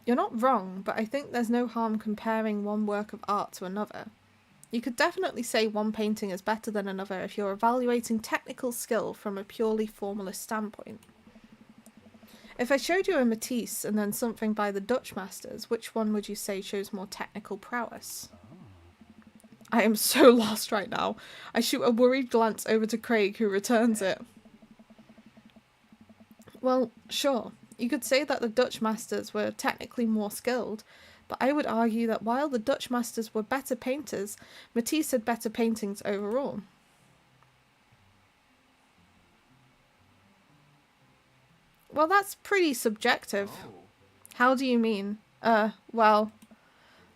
You're not wrong, but I think there's no harm comparing one work of art to another. You could definitely say one painting is better than another if you're evaluating technical skill from a purely formalist standpoint. If I showed you a Matisse and then something by the Dutch masters, which one would you say shows more technical prowess? I am so lost right now. I shoot a worried glance over to Craig, who returns it. Well, sure. You could say that the Dutch masters were technically more skilled, but I would argue that while the Dutch masters were better painters, Matisse had better paintings overall. Well, that's pretty subjective. How do you mean? Well,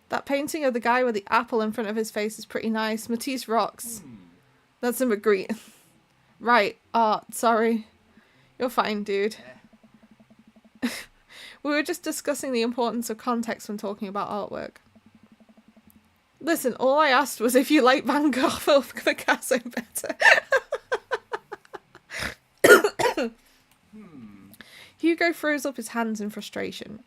that painting of the guy with the apple in front of his face is pretty nice. Matisse rocks. That's a Magritte. Right, art, sorry. You're fine, dude. We were just discussing the importance of context when talking about artwork. Listen, all I asked was if you like Van Gogh or Picasso better. Hugo throws up his hands in frustration.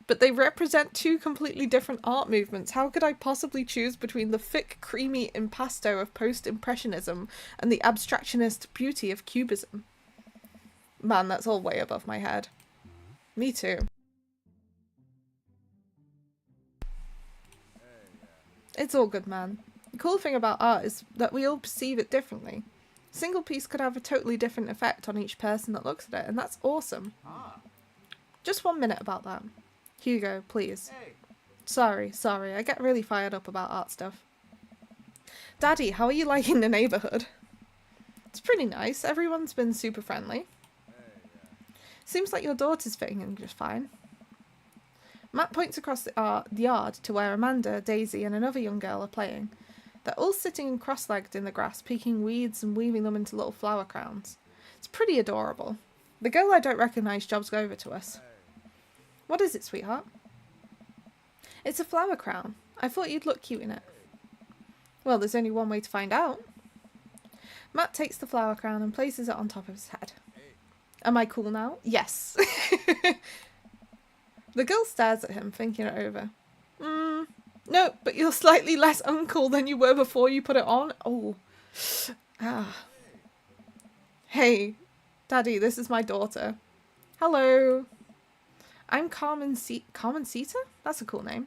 But they represent two completely different art movements. How could I possibly choose between the thick, creamy impasto of post-impressionism and the abstractionist beauty of cubism? Man, that's all way above my head. Me too. It's all good, man. The cool thing about art is that we all perceive it differently. A single piece could have a totally different effect on each person that looks at it, and that's awesome. Just 1 minute about that. Hugo, please. Hey. Sorry, I get really fired up about art stuff. Daddy, how are you liking the neighbourhood? It's pretty nice. Everyone's been super friendly. Seems like your daughter's fitting in just fine. Matt points across the yard to where Amanda, Daisy and another young girl are playing. They're all sitting cross-legged in the grass, picking weeds and weaving them into little flower crowns. It's pretty adorable. The girl I don't recognise jobs over to us. What is it, sweetheart? It's a flower crown. I thought you'd look cute in it. Well, there's only one way to find out. Matt takes the flower crown and places it on top of his head. Am I cool now? Yes. The girl stares at him, thinking it over. No, but you're slightly less uncool than you were before you put it on. Oh. Hey, Daddy, this is my daughter. Hello. I'm Carmen Sita? That's a cool name.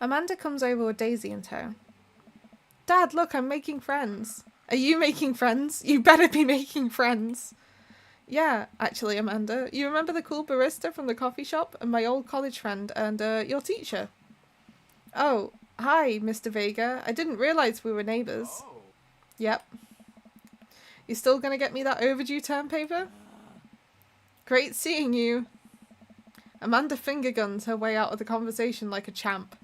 Amanda comes over with Daisy in tow. Dad, look, I'm making friends. Are you making friends? You better be making friends. Yeah, actually, Amanda. You remember the cool barista from the coffee shop and my old college friend and your teacher? Oh, hi, Mr. Vega. I didn't realise we were neighbours. Oh. Yep. You still gonna get me that overdue term paper? Great seeing you. Amanda finger guns her way out of the conversation like a champ.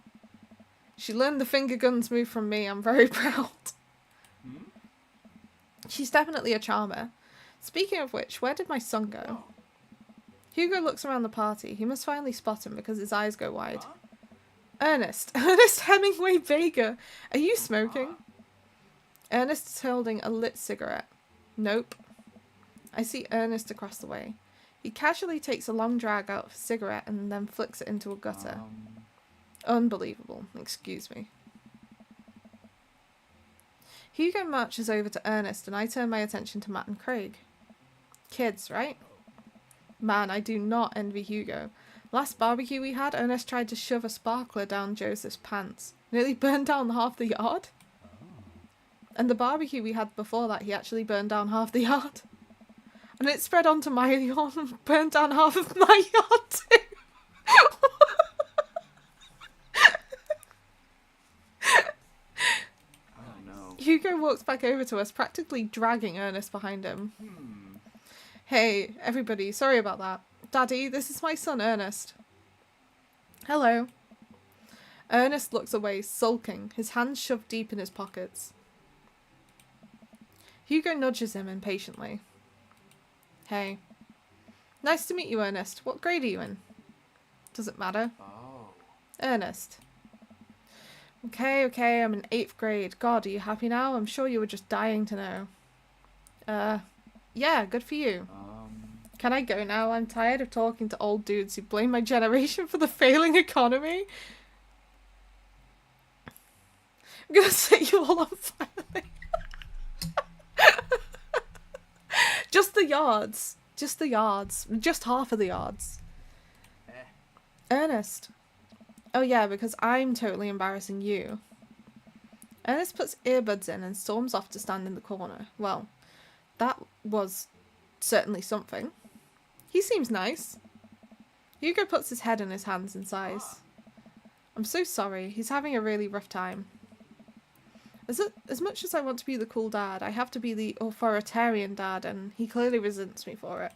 She learned the finger guns move from me. I'm very proud. She's definitely a charmer. Speaking of which, where did my son go? Hugo looks around the party. He must finally spot him because his eyes go wide. Ernest. Ernest Hemingway Vega. Are you smoking? Ernest is holding a lit cigarette. Nope. I see Ernest across the way. He casually takes a long drag out of his cigarette and then flicks it into a gutter. Unbelievable. Excuse me. Hugo marches over to Ernest and I turn my attention to Matt and Craig. Kids, right? Man, I do not envy Hugo. Last barbecue we had, Ernest tried to shove a sparkler down Joseph's pants. Nearly burned down half the yard. And the barbecue we had before that, he actually burned down half the yard. And it spread onto my lawn and burned down half of my yard too. Hugo walks back over to us, practically dragging Ernest behind him. Hey, everybody, sorry about that. Daddy, this is my son, Ernest. Hello. Ernest looks away, sulking, his hands shoved deep in his pockets. Hugo nudges him impatiently. Hey. Nice to meet you, Ernest. What grade are you in? Doesn't matter. Oh. Ernest. Okay, I'm in 8th grade. God, are you happy now? I'm sure you were just dying to know. Yeah, good for you. Can I go now? I'm tired of talking to old dudes who blame my generation for the failing economy. I'm gonna set you all on fire. Just the yards. Just the yards. Just half of the yards. Ernest. Oh yeah, because I'm totally embarrassing you. Ernest puts earbuds in and storms off to stand in the corner. Well, that was certainly something. He seems nice. Hugo puts his head in his hands and sighs. I'm so sorry. He's having a really rough time. As much as I want to be the cool dad, I have to be the authoritarian dad, and he clearly resents me for it.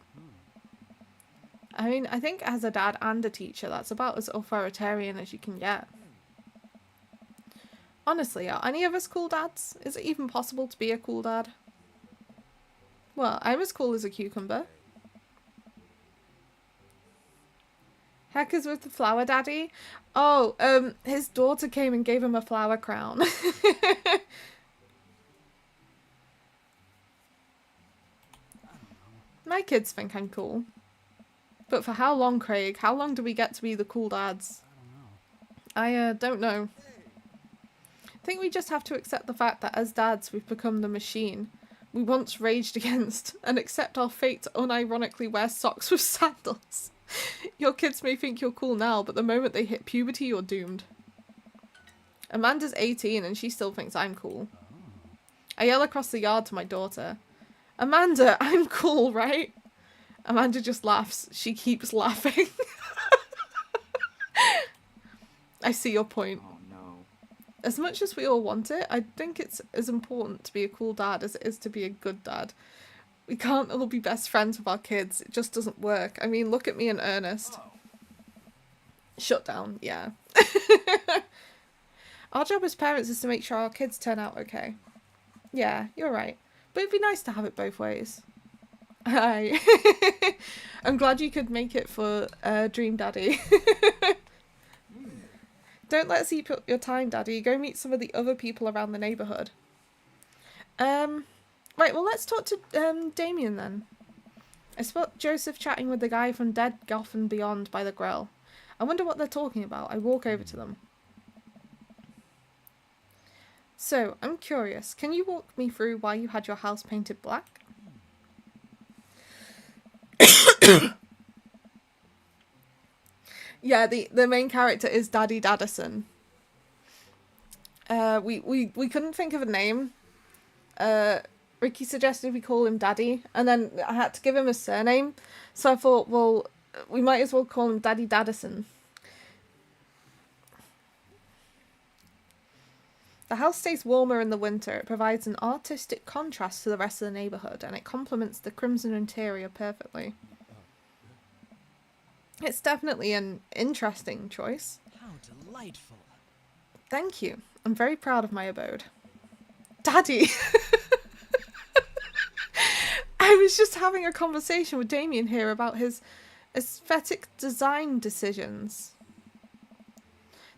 I mean, I think as a dad and a teacher, that's about as authoritarian as you can get. Honestly, are any of us cool dads? Is it even possible to be a cool dad? Well, I'm as cool as a cucumber. Heck is with the flower daddy? Oh, his daughter came and gave him a flower crown. My kids think I'm cool. But for how long, Craig? How long do we get to be the cool dads? I don't know. I think we just have to accept the fact that as dads we've become the machine we once raged against and accept our fate to unironically wear socks with sandals. Your kids may think you're cool now, but the moment they hit puberty, you're doomed. Amanda's 18 and she still thinks I'm cool. I yell across the yard to my daughter. Amanda, I'm cool, right? Amanda just laughs. She keeps laughing. I see your point. Oh no. As much as we all want it, I think it's as important to be a cool dad as it is to be a good dad. We can't all be best friends with our kids. It just doesn't work. I mean, look at me and Ernest. Oh. Shut down, yeah. Our job as parents is to make sure our kids turn out okay. Yeah, you're right. But it'd be nice to have it both ways. Hi. I'm glad you could make it for Dream Daddy. Don't let us eat up your time, Daddy. Go meet some of the other people around the neighbourhood. Right, well, let's talk to Damien then. I spot Joseph chatting with the guy from Dead Goth and Beyond by the grill. I wonder what they're talking about. I walk over to them. So, I'm curious. Can you walk me through why you had your house painted black? Yeah, the main character is Daddy Daddison. We couldn't think of a name. Ricky suggested we call him Daddy, and then I had to give him a surname. So I thought, well, we might as well call him Daddy Daddison. The house stays warmer in the winter. It provides an artistic contrast to the rest of the neighbourhood, and it complements the crimson interior perfectly. It's definitely an interesting choice. How delightful. Thank you. I'm very proud of my abode. Daddy! I was just having a conversation with Damien here about his aesthetic design decisions.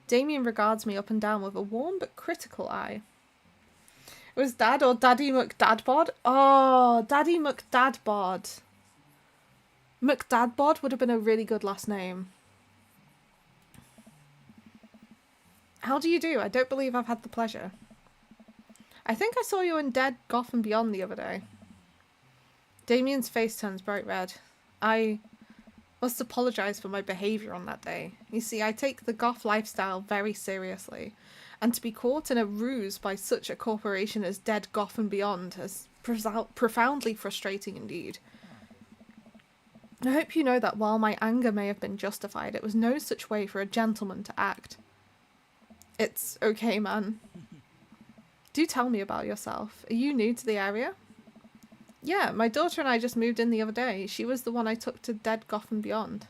Damien regards me up and down with a warm but critical eye. It was Dad or Daddy McDadbod? Oh, Daddy McDadbod. McDadbod would have been a really good last name. How do you do? I don't believe I've had the pleasure. I think I saw you in Dead Goth and Beyond the other day. Damien's face turns bright red. I must apologise for my behaviour on that day. You see, I take the goth lifestyle very seriously, and to be caught in a ruse by such a corporation as Dead Goth and Beyond is profoundly frustrating indeed. I hope you know that while my anger may have been justified, it was no such way for a gentleman to act. It's okay, man. Do tell me about yourself. Are you new to the area? Yeah, my daughter and I just moved in the other day. She was the one I took to Dead Goth and Beyond.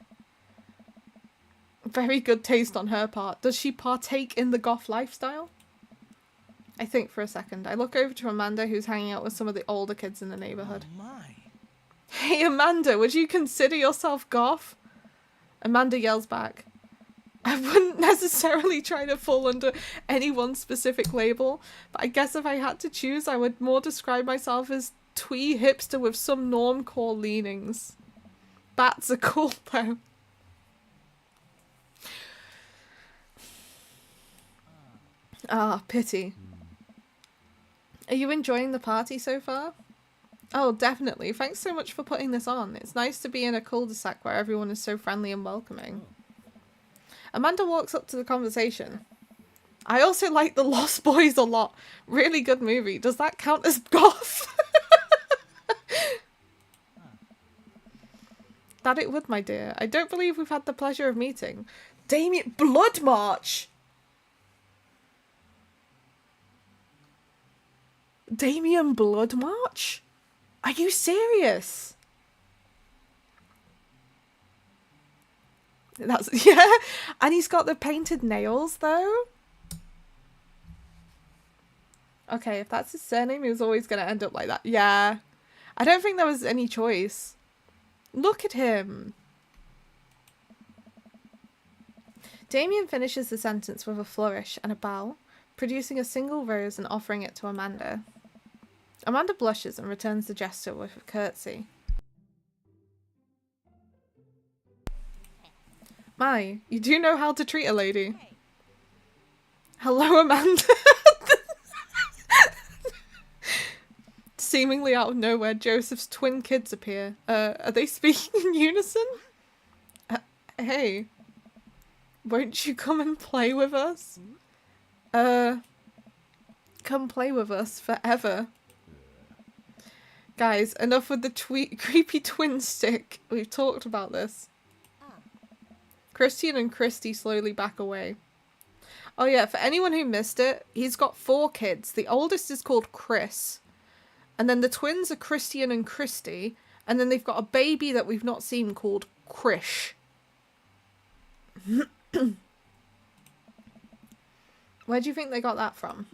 Very good taste on her part. Does she partake in the goth lifestyle? I think for a second. I look over to Amanda, who's hanging out with some of the older kids in the neighbourhood. Oh my. Hey, Amanda, would you consider yourself goth? Amanda yells back. I wouldn't necessarily try to fall under any one specific label, but I guess if I had to choose, I would more describe myself as twee hipster with some normcore leanings. Bats are cool, though. Ah, pity. Are you enjoying the party so far? Oh, definitely. Thanks so much for putting this on. It's nice to be in a cul-de-sac where everyone is so friendly and welcoming. Amanda walks up to the conversation. I also like The Lost Boys a lot. Really good movie. Does that count as goth? That it would, my dear. I don't believe we've had the pleasure of meeting. Damien, Blood March! Damien Blood March? Are you serious? That's, yeah, and he's got the painted nails though. Okay, if that's his surname, he was always going to end up like that. Yeah, I don't think there was any choice. Look at him. Damien finishes the sentence with a flourish and a bow, producing a single rose and offering it to Amanda. Amanda blushes and returns the gesture with a curtsy. My, you do know how to treat a lady. Hello, Amanda. Seemingly out of nowhere, Joseph's twin kids appear. Are they speaking in unison? Hey, won't you come and play with us? Come play with us forever. Guys, enough with the creepy twin stick. We've talked about this. Christian and Christy slowly back away. Oh yeah, for anyone who missed it, he's got 4 kids. The oldest is called Chris. And then the twins are Christian and Christy. And then they've got a baby that we've not seen called Krish. Where do you think they got that from?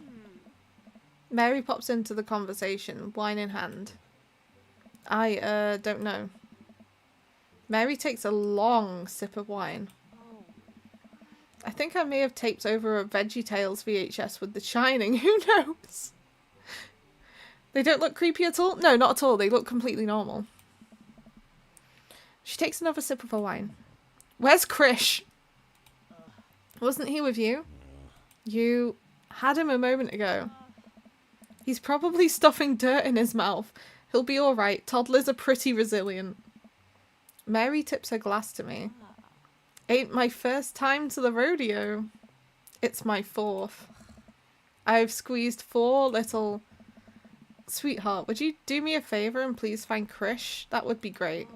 Mary pops into the conversation, wine in hand. I don't know. Mary takes a long sip of wine. I think I may have taped over a VeggieTales VHS with The Shining. Who knows? They don't look creepy at all? No, not at all. They look completely normal. She takes another sip of her wine. Where's Krish? Wasn't he with you? You had him a moment ago. He's probably stuffing dirt in his mouth. He'll be alright. Toddlers are pretty resilient. Mary tips her glass to me. Ain't my first time to the rodeo. It's my 4th. I've squeezed 4 little... Sweetheart, would you do me a favour and please find Krish? That would be great.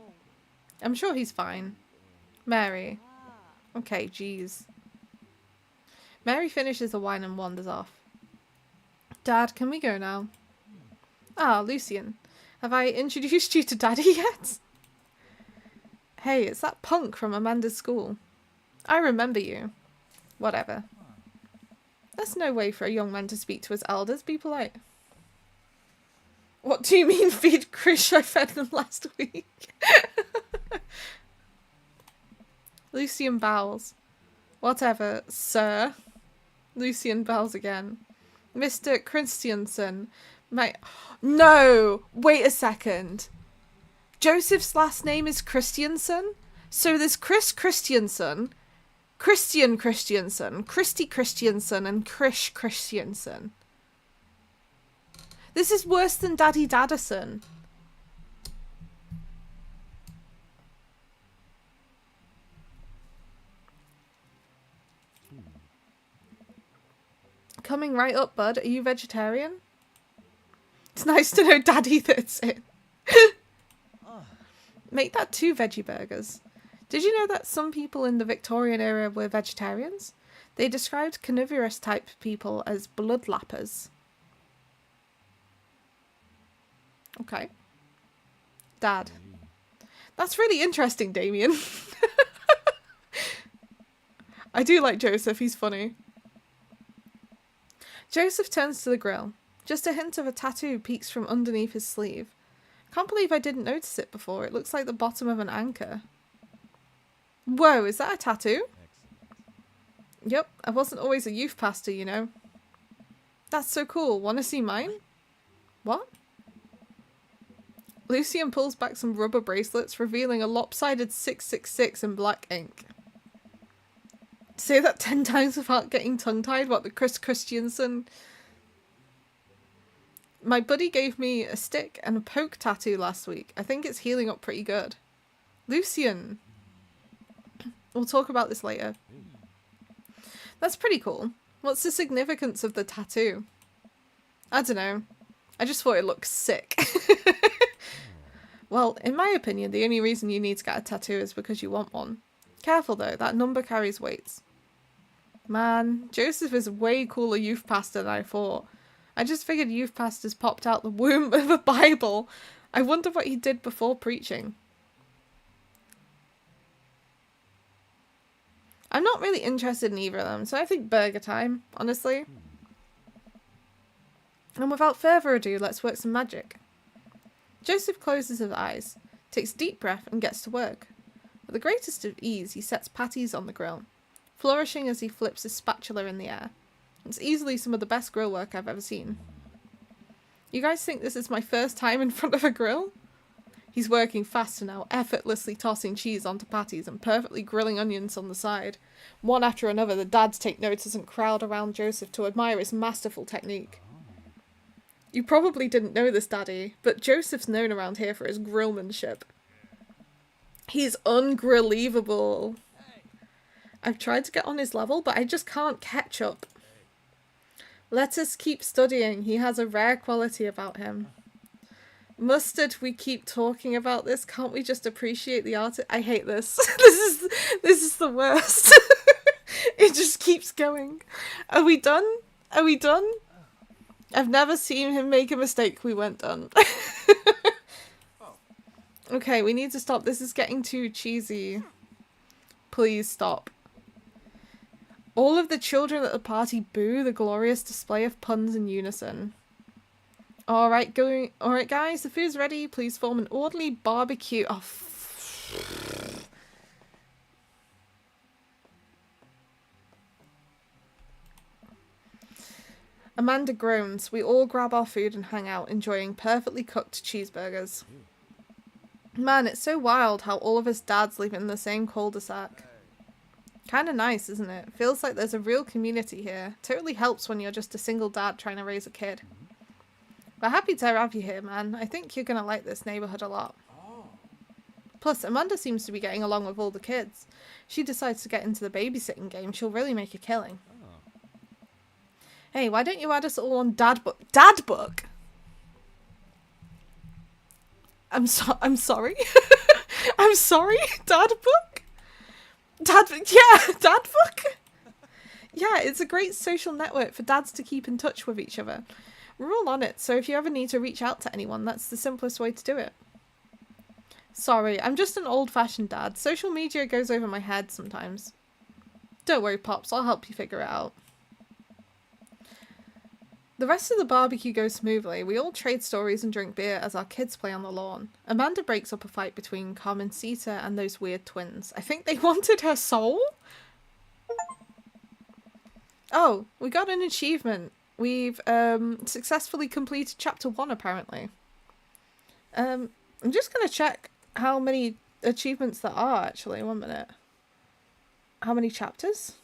I'm sure he's fine. Mary. Okay, jeez. Mary finishes the wine and wanders off. Dad, can we go now? Ah, Lucian. Have I introduced you to Daddy yet? Hey, it's that punk from Amanda's school. I remember you. Whatever. There's no way for a young man to speak to his elders. Be polite. What do you mean feed Krish? I fed them last week. Lucian bows. Whatever, sir. Lucian bows again. Mr. Christiansen. No! Wait a second. Joseph's last name is Christiansen? So there's Chris Christiansen, Christian Christiansen, Christy Christiansen, and Krish Christiansen. This is worse than Daddy Daddison. Coming right up, bud. Are you vegetarian? It's nice to know Daddy that's it. Make that 2 veggie burgers. Did you know that some people in the Victorian era were vegetarians? They described carnivorous type people as bloodlappers. Okay. Dad. That's really interesting, Damien. I do like Joseph, he's funny. Joseph turns to the grill. Just a hint of a tattoo peeks from underneath his sleeve. Can't believe I didn't notice it before. It looks like the bottom of an anchor. Whoa, is that a tattoo? Yep, I wasn't always a youth pastor, you know. That's so cool. Want to see mine? What? Lucian pulls back some rubber bracelets, revealing a lopsided 666 in black ink. Say that 10 times without getting tongue-tied. What, the Chris Christiansen? My buddy gave me a stick and a poke tattoo last week. I think it's healing up pretty good. Lucian. We'll talk about this later. That's pretty cool. What's the significance of the tattoo? I don't know. I just thought it looked sick. Well, in my opinion, the only reason you need to get a tattoo is because you want one. Careful though, that number carries weights. Man, Joseph is a way cooler youth pastor than I thought. I just figured youth pastors popped out the womb of a Bible. I wonder what he did before preaching. I'm not really interested in either of them, so I think burger time, honestly. And without further ado, let's work some magic. Joseph closes his eyes, takes a deep breath, and gets to work. With the greatest of ease, he sets patties on the grill, flourishing as he flips his spatula in the air. It's easily some of the best grill work I've ever seen. You guys think this is my first time in front of a grill? He's working faster now, effortlessly tossing cheese onto patties and perfectly grilling onions on the side. One after another, the dads take notice and crowd around Joseph to admire his masterful technique. You probably didn't know this, Daddy, but Joseph's known around here for his grillmanship. He's ungrillievable. I've tried to get on his level, but I just can't catch up. Let us keep studying. He has a rare quality about him. Mustard, we keep talking about this. Can't we just appreciate the art? I hate this. This is the worst. It just keeps going. Are we done? Are we done? I've never seen him make a mistake. We weren't done. Okay, we need to stop. This is getting too cheesy. Please stop. All of the children at the party boo the glorious display of puns in unison. Alright, guys, the food's ready. Please form an orderly barbecue. Oh, Amanda groans. We all grab our food and hang out, enjoying perfectly cooked cheeseburgers. Man, it's so wild how all of us dads live in the same cul-de-sac. Kinda nice, isn't it? Feels like there's a real community here. Totally helps when you're just a single dad trying to raise a kid. We're happy to have you here, man. I think you're gonna like this neighborhood a lot. Plus, Amanda seems to be getting along with all the kids. She decides to get into the babysitting game. She'll really make a killing. Hey, why don't you add us all on Dadbook? Dadbook? I'm sorry. I'm sorry? Dadbook? Dadbook? Yeah, it's a great social network for dads to keep in touch with each other. We're all on it, so if you ever need to reach out to anyone, that's the simplest way to do it. Sorry, I'm just an old-fashioned dad. Social media goes over my head sometimes. Don't worry, Pops, I'll help you figure it out. The rest of the barbecue goes smoothly. We all trade stories and drink beer as our kids play on the lawn. Amanda breaks up a fight between Carmencita and those weird twins. I think they wanted her soul? Oh, we got an achievement. We've successfully completed chapter 1 apparently. I'm just gonna check how many achievements there are actually. 1 minute. How many chapters?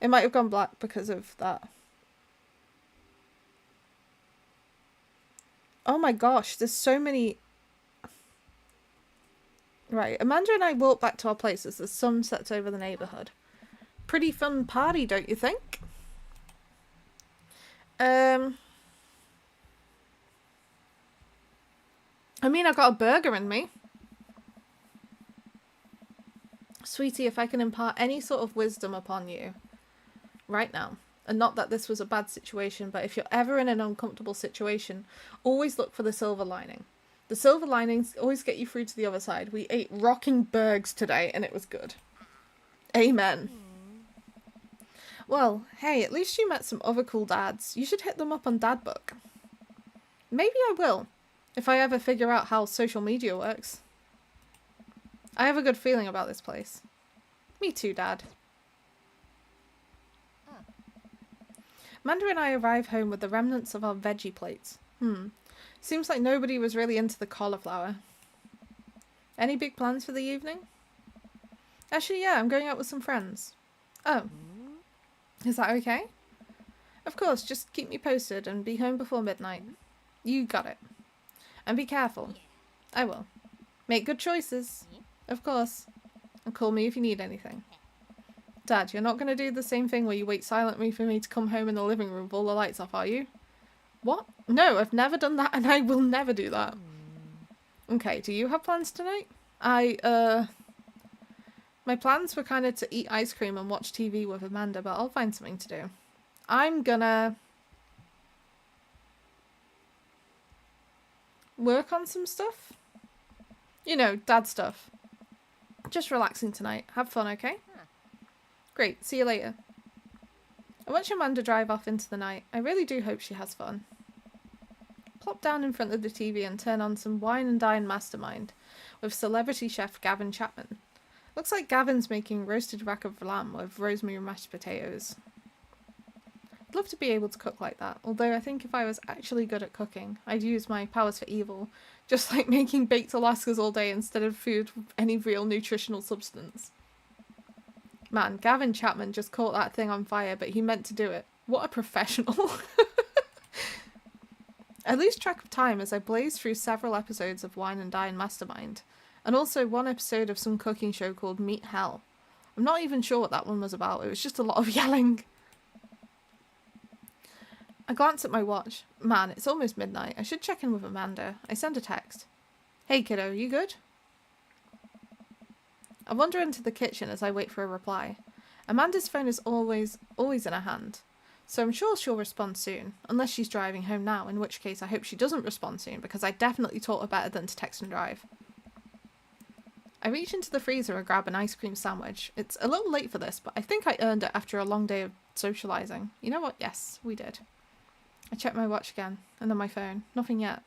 It might have gone black because of that. Oh my gosh, there's so many. Right, Amanda and I walk back to our place as the sun sets over the neighborhood. Pretty fun party, don't you think? I mean, I got a burger in me. Sweetie, if I can impart any sort of wisdom upon you right now, and not that this was a bad situation, but if you're ever in an uncomfortable situation, always look for the silver lining. The silver linings always get you through to the other side. We ate rocking burgers today, and it was good. Amen. Well, hey, at least you met some other cool dads. You should hit them up on Dadbook. Maybe I will, if I ever figure out how social media works. I have a good feeling about this place. Me too, Dad. Amanda and I arrive home with the remnants of our veggie plates. Seems like nobody was really into the cauliflower. Any big plans for the evening? Actually, yeah, I'm going out with some friends. Oh. Is that okay? Of course, just keep me posted and be home before midnight. You got it. And be careful. I will. Make good choices. Of course. And call me if you need anything. Dad, you're not going to do the same thing where you wait silently for me to come home in the living room with all the lights off, are you? What? No, I've never done that and I will never do that. Okay, do you have plans tonight? My plans were kind of to eat ice cream and watch TV with Amanda, but I'll find something to do. I'm gonna work on some stuff. You know, dad stuff. Just relaxing tonight. Have fun, okay? Great, see you later. I watch Amanda drive off into the night. I really do hope she has fun. Plop down in front of the TV and turn on some Wine and Dine Mastermind with celebrity chef Gavin Chapman. Looks like Gavin's making roasted rack of lamb with rosemary mashed potatoes. I'd love to be able to cook like that, although I think if I was actually good at cooking, I'd use my powers for evil, just like making baked Alaskas all day instead of food with any real nutritional substance. Man, Gavin Chapman just caught that thing on fire, but he meant to do it. What a professional. I lose track of time as I blaze through several episodes of Wine and Dine Mastermind, and also one episode of some cooking show called Meat Hell. I'm not even sure what that one was about, it was just a lot of yelling. I glance at my watch. Man, it's almost midnight. I should check in with Amanda. I send a text. Hey kiddo, you good? I wander into the kitchen as I wait for a reply. Amanda's phone is always in her hand, so I'm sure she'll respond soon, unless she's driving home now, in which case I hope she doesn't respond soon, because I definitely taught her better than to text and drive. I reach into the freezer and grab an ice cream sandwich. It's a little late for this, but I think I earned it after a long day of socialising. You know what? Yes, we did. I check my watch again, and then my phone. Nothing yet.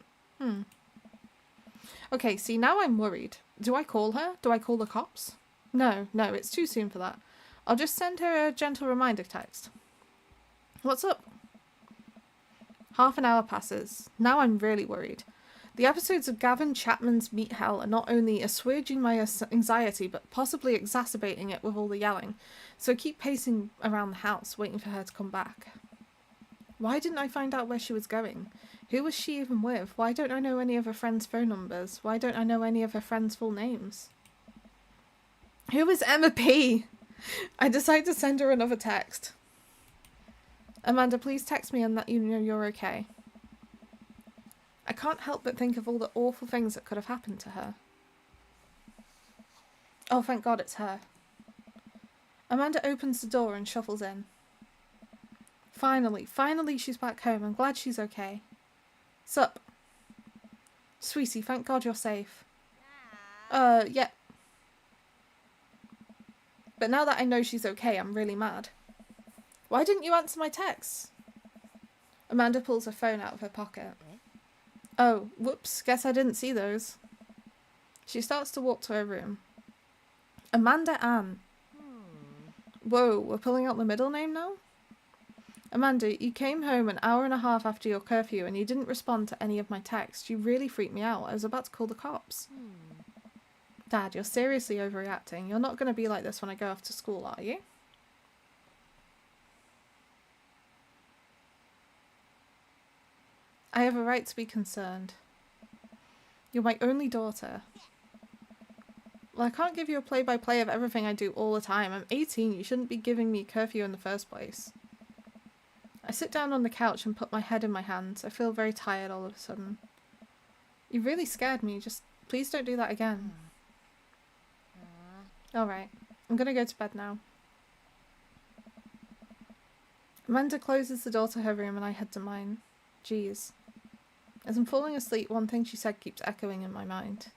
Okay, see, now I'm worried. Do I call her? Do I call the cops? No, it's too soon for that. I'll just send her a gentle reminder text. What's up? Half an hour passes. Now I'm really worried. The episodes of Gavin Chapman's Meet Hell are not only assuaging my anxiety, but possibly exacerbating it with all the yelling. So I keep pacing around the house, waiting for her to come back. Why didn't I find out where she was going? Who was she even with? Why don't I know any of her friends' phone numbers? Why don't I know any of her friends' full names? Who is Emma P? I decide to send her another text. Amanda, please text me and let you know you're okay. I can't help but think of all the awful things that could have happened to her. Oh, thank God it's her. Amanda opens the door and shuffles in. Finally she's back home. I'm glad she's okay. Sup? Sweetie, thank God you're safe. Yeah. But now that I know she's okay, I'm really mad. Why didn't you answer my texts? Amanda pulls her phone out of her pocket. Oh, whoops, guess I didn't see those. She starts to walk to her room. Amanda Ann. Whoa, we're pulling out the middle name now? Amanda, you came home an hour and a half after your curfew and you didn't respond to any of my texts. You really freaked me out. I was about to call the cops. Dad, you're seriously overreacting. You're not going to be like this when I go off to school, are you? I have a right to be concerned. You're my only daughter. Well, I can't give you a play-by-play of everything I do all the time. I'm 18. You shouldn't be giving me curfew in the first place. I sit down on the couch and put my head in my hands. I feel very tired all of a sudden. You really scared me. Just please don't do that again. Alright. I'm gonna go to bed now. Amanda closes the door to her room and I head to mine. Jeez. As I'm falling asleep, one thing she said keeps echoing in my mind.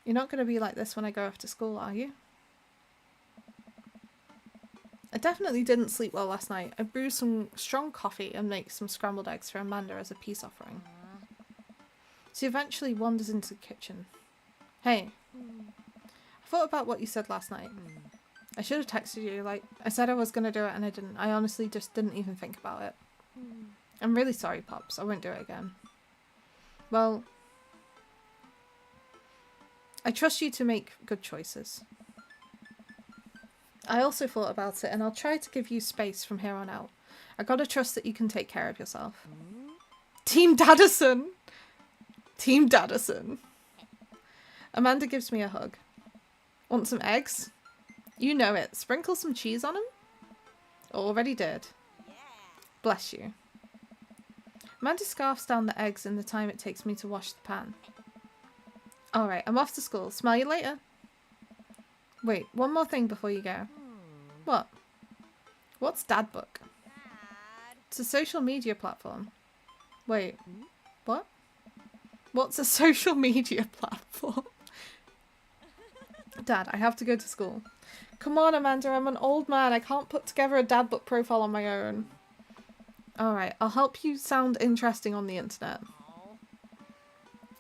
You're not going to be like this when I go off to school, are you? I definitely didn't sleep well last night. I brewed some strong coffee and make some scrambled eggs for Amanda as a peace offering. She eventually wanders into the kitchen. Hey. I thought about what you said last night. I should have texted you. Like, I said I was going to do it and I didn't. I honestly just didn't even think about it. I'm really sorry, Pops. I won't do it again. Well, I trust you to make good choices. I also thought about it, and I'll try to give you space from here on out. I gotta trust that you can take care of yourself. Team Daddison! Team Daddison. Amanda gives me a hug. Want some eggs? You know it. Sprinkle some cheese on them? Already did. Bless you. Amanda scarfs down the eggs in the time it takes me to wash the pan. Alright, I'm off to school. Smell you later. Wait, one more thing before you go. What? What's Dadbook? It's a social media platform. Wait, what? What's a social media platform? Dad, I have to go to school. Come on, Amanda, I'm an old man. I can't put together a Dadbook profile on my own. Alright, I'll help you sound interesting on the internet.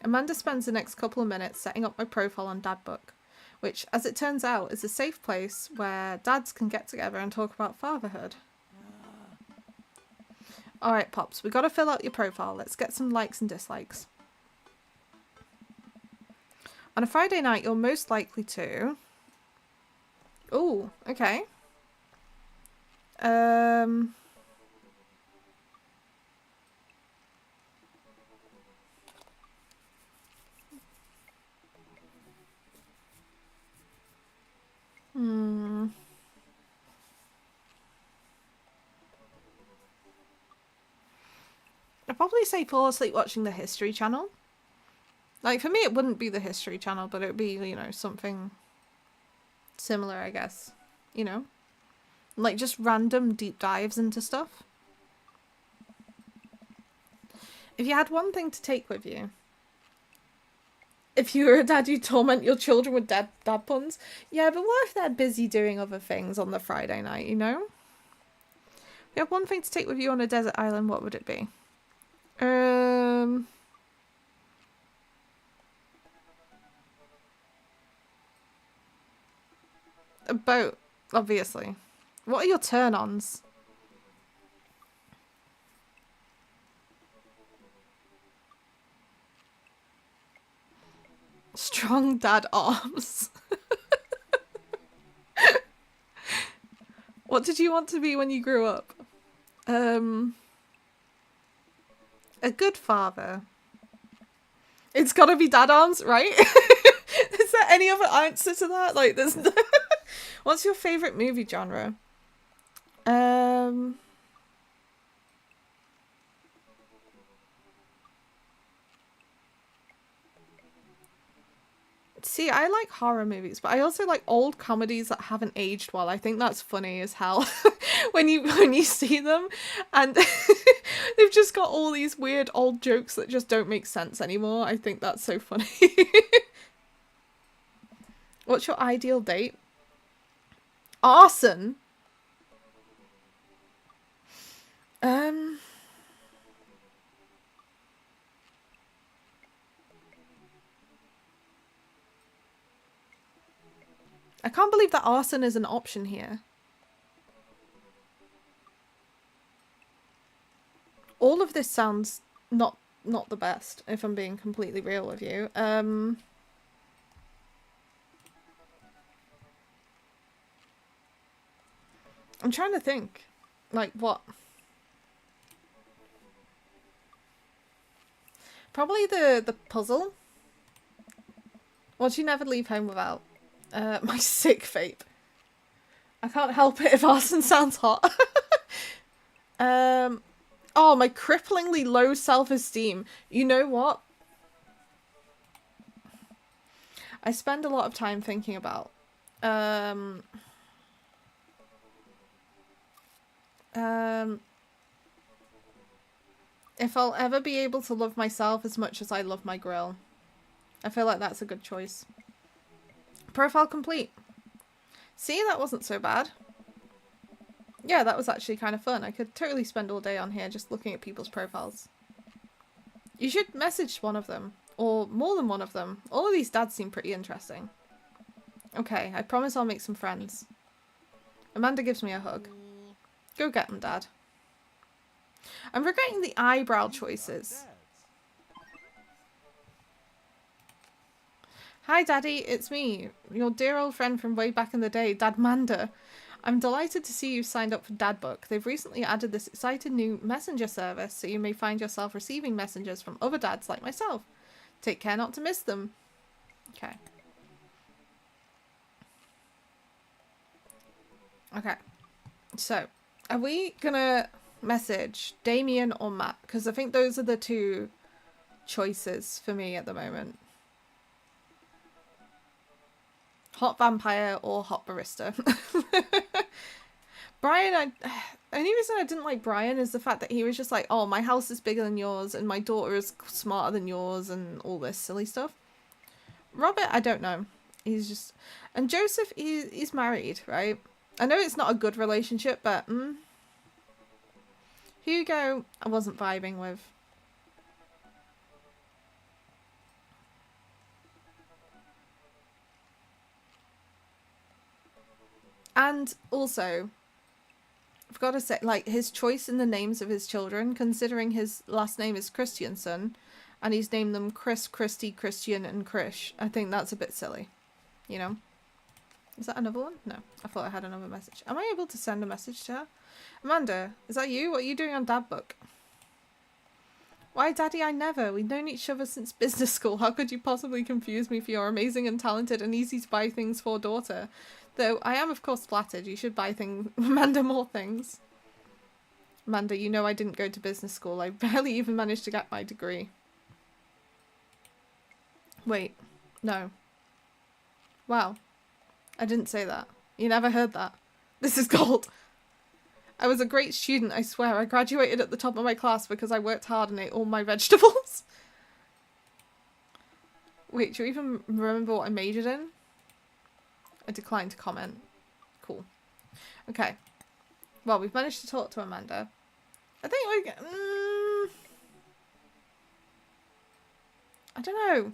Amanda spends the next couple of minutes setting up my profile on Dadbook, which, as it turns out, is a safe place where dads can get together and talk about fatherhood. Alright, Pops, we gotta fill out your profile. Let's get some likes and dislikes. On a Friday night, you're most likely to... Ooh, okay. I'd probably say fall asleep watching the History Channel. Like, for me, it wouldn't be the History Channel, but it would be, you know, something similar, I guess. You know? Like, just random deep dives into stuff. If you had one thing to take with you, if you were a dad, you'd torment your children with dad puns. Yeah, but what if they're busy doing other things on the Friday night, you know? If you have one thing to take with you on a desert island, what would it be? A boat, obviously. What are your turn-ons? Strong dad arms. What did you want to be when you grew up? A good father. It's gotta be dad arms, right? Is there any other answer to that? Like, there's no... What's your favourite movie genre? See, I like horror movies, but I also like old comedies that haven't aged well. I think that's funny as hell when you see them, and they've just got all these weird old jokes that just don't make sense anymore. I think that's so funny. What's your ideal date? Arson. I can't believe that arson is an option here. All of this sounds not the best, if I'm being completely real with you. I'm trying to think. Like, what? Probably the puzzle. What you never leave home without? My sick vape. I can't help it if arson sounds hot. Oh, my cripplingly low self-esteem. You know what? I spend a lot of time thinking about. If I'll ever be able to love myself as much as I love my grill. I feel like that's a good choice. Profile complete. See, that wasn't so bad. Yeah, that was actually kind of fun. I could totally spend all day on here just looking at people's profiles. You should message one of them. Or more than one of them. All of these dads seem pretty interesting. Okay, I promise I'll make some friends. Amanda gives me a hug. Go get them, Dad. I'm regretting the eyebrow choices. Hi, Daddy, it's me, your dear old friend from way back in the day, Dadmanda. I'm delighted to see you signed up for Dadbook. They've recently added this exciting new messenger service, so you may find yourself receiving messages from other dads like myself. Take care not to miss them. Okay. Okay. So, are we gonna message Damien or Matt? Because I think those are the two choices for me at the moment. Hot vampire or hot barista. Brian, only reason I didn't like Brian is the fact that he was just like, oh, my house is bigger than yours and my daughter is smarter than yours and all this silly stuff. Robert, I don't know. He's just... And Joseph, he's married, right? I know it's not a good relationship, but... Hugo, I wasn't vibing with. And also, I've got to say, like, his choice in the names of his children, considering his last name is Christiansen, and he's named them Chris, Christy, Christian, and Krish. I think that's a bit silly, you know? Is that another one? No, I thought I had another message. Am I able to send a message to her? Amanda, is that you? What are you doing on Dadbook? Why, Daddy, I never. We've known each other since business school. How could you possibly confuse me for your amazing and talented and easy to buy things for daughter? Though I am, of course, flattered. You should buy Amanda more things. Amanda, you know I didn't go to business school. I barely even managed to get my degree. Wait. No. Wow. I didn't say that. You never heard that. This is gold. I was a great student, I swear. I graduated at the top of my class because I worked hard and ate all my vegetables. Wait, do you even remember what I majored in? I declined to comment. Cool. Okay. Well, we've managed to talk to Amanda. I think we... I don't know.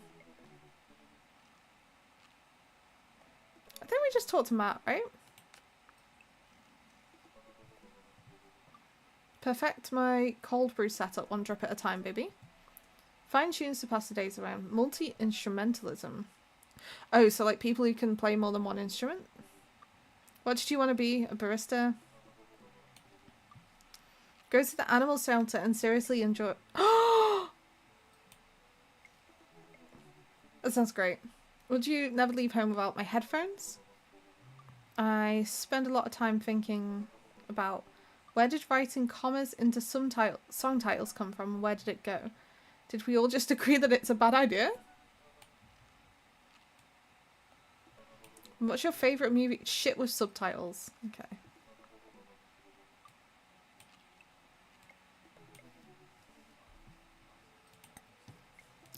I think we just talked to Matt, right? Perfect my cold brew setup one drop at a time, baby. Fine tunes to pass the days around. Multi-instrumentalism. Oh, so like people who can play more than one instrument? What did you want to be? A barista? Go to the animal shelter and seriously enjoy... That sounds great. Would you never leave home without my headphones? I spend a lot of time thinking about where did writing commas into song titles come from and where did it go? Did we all just agree that it's a bad idea? What's your favourite movie? Shit with subtitles. Okay.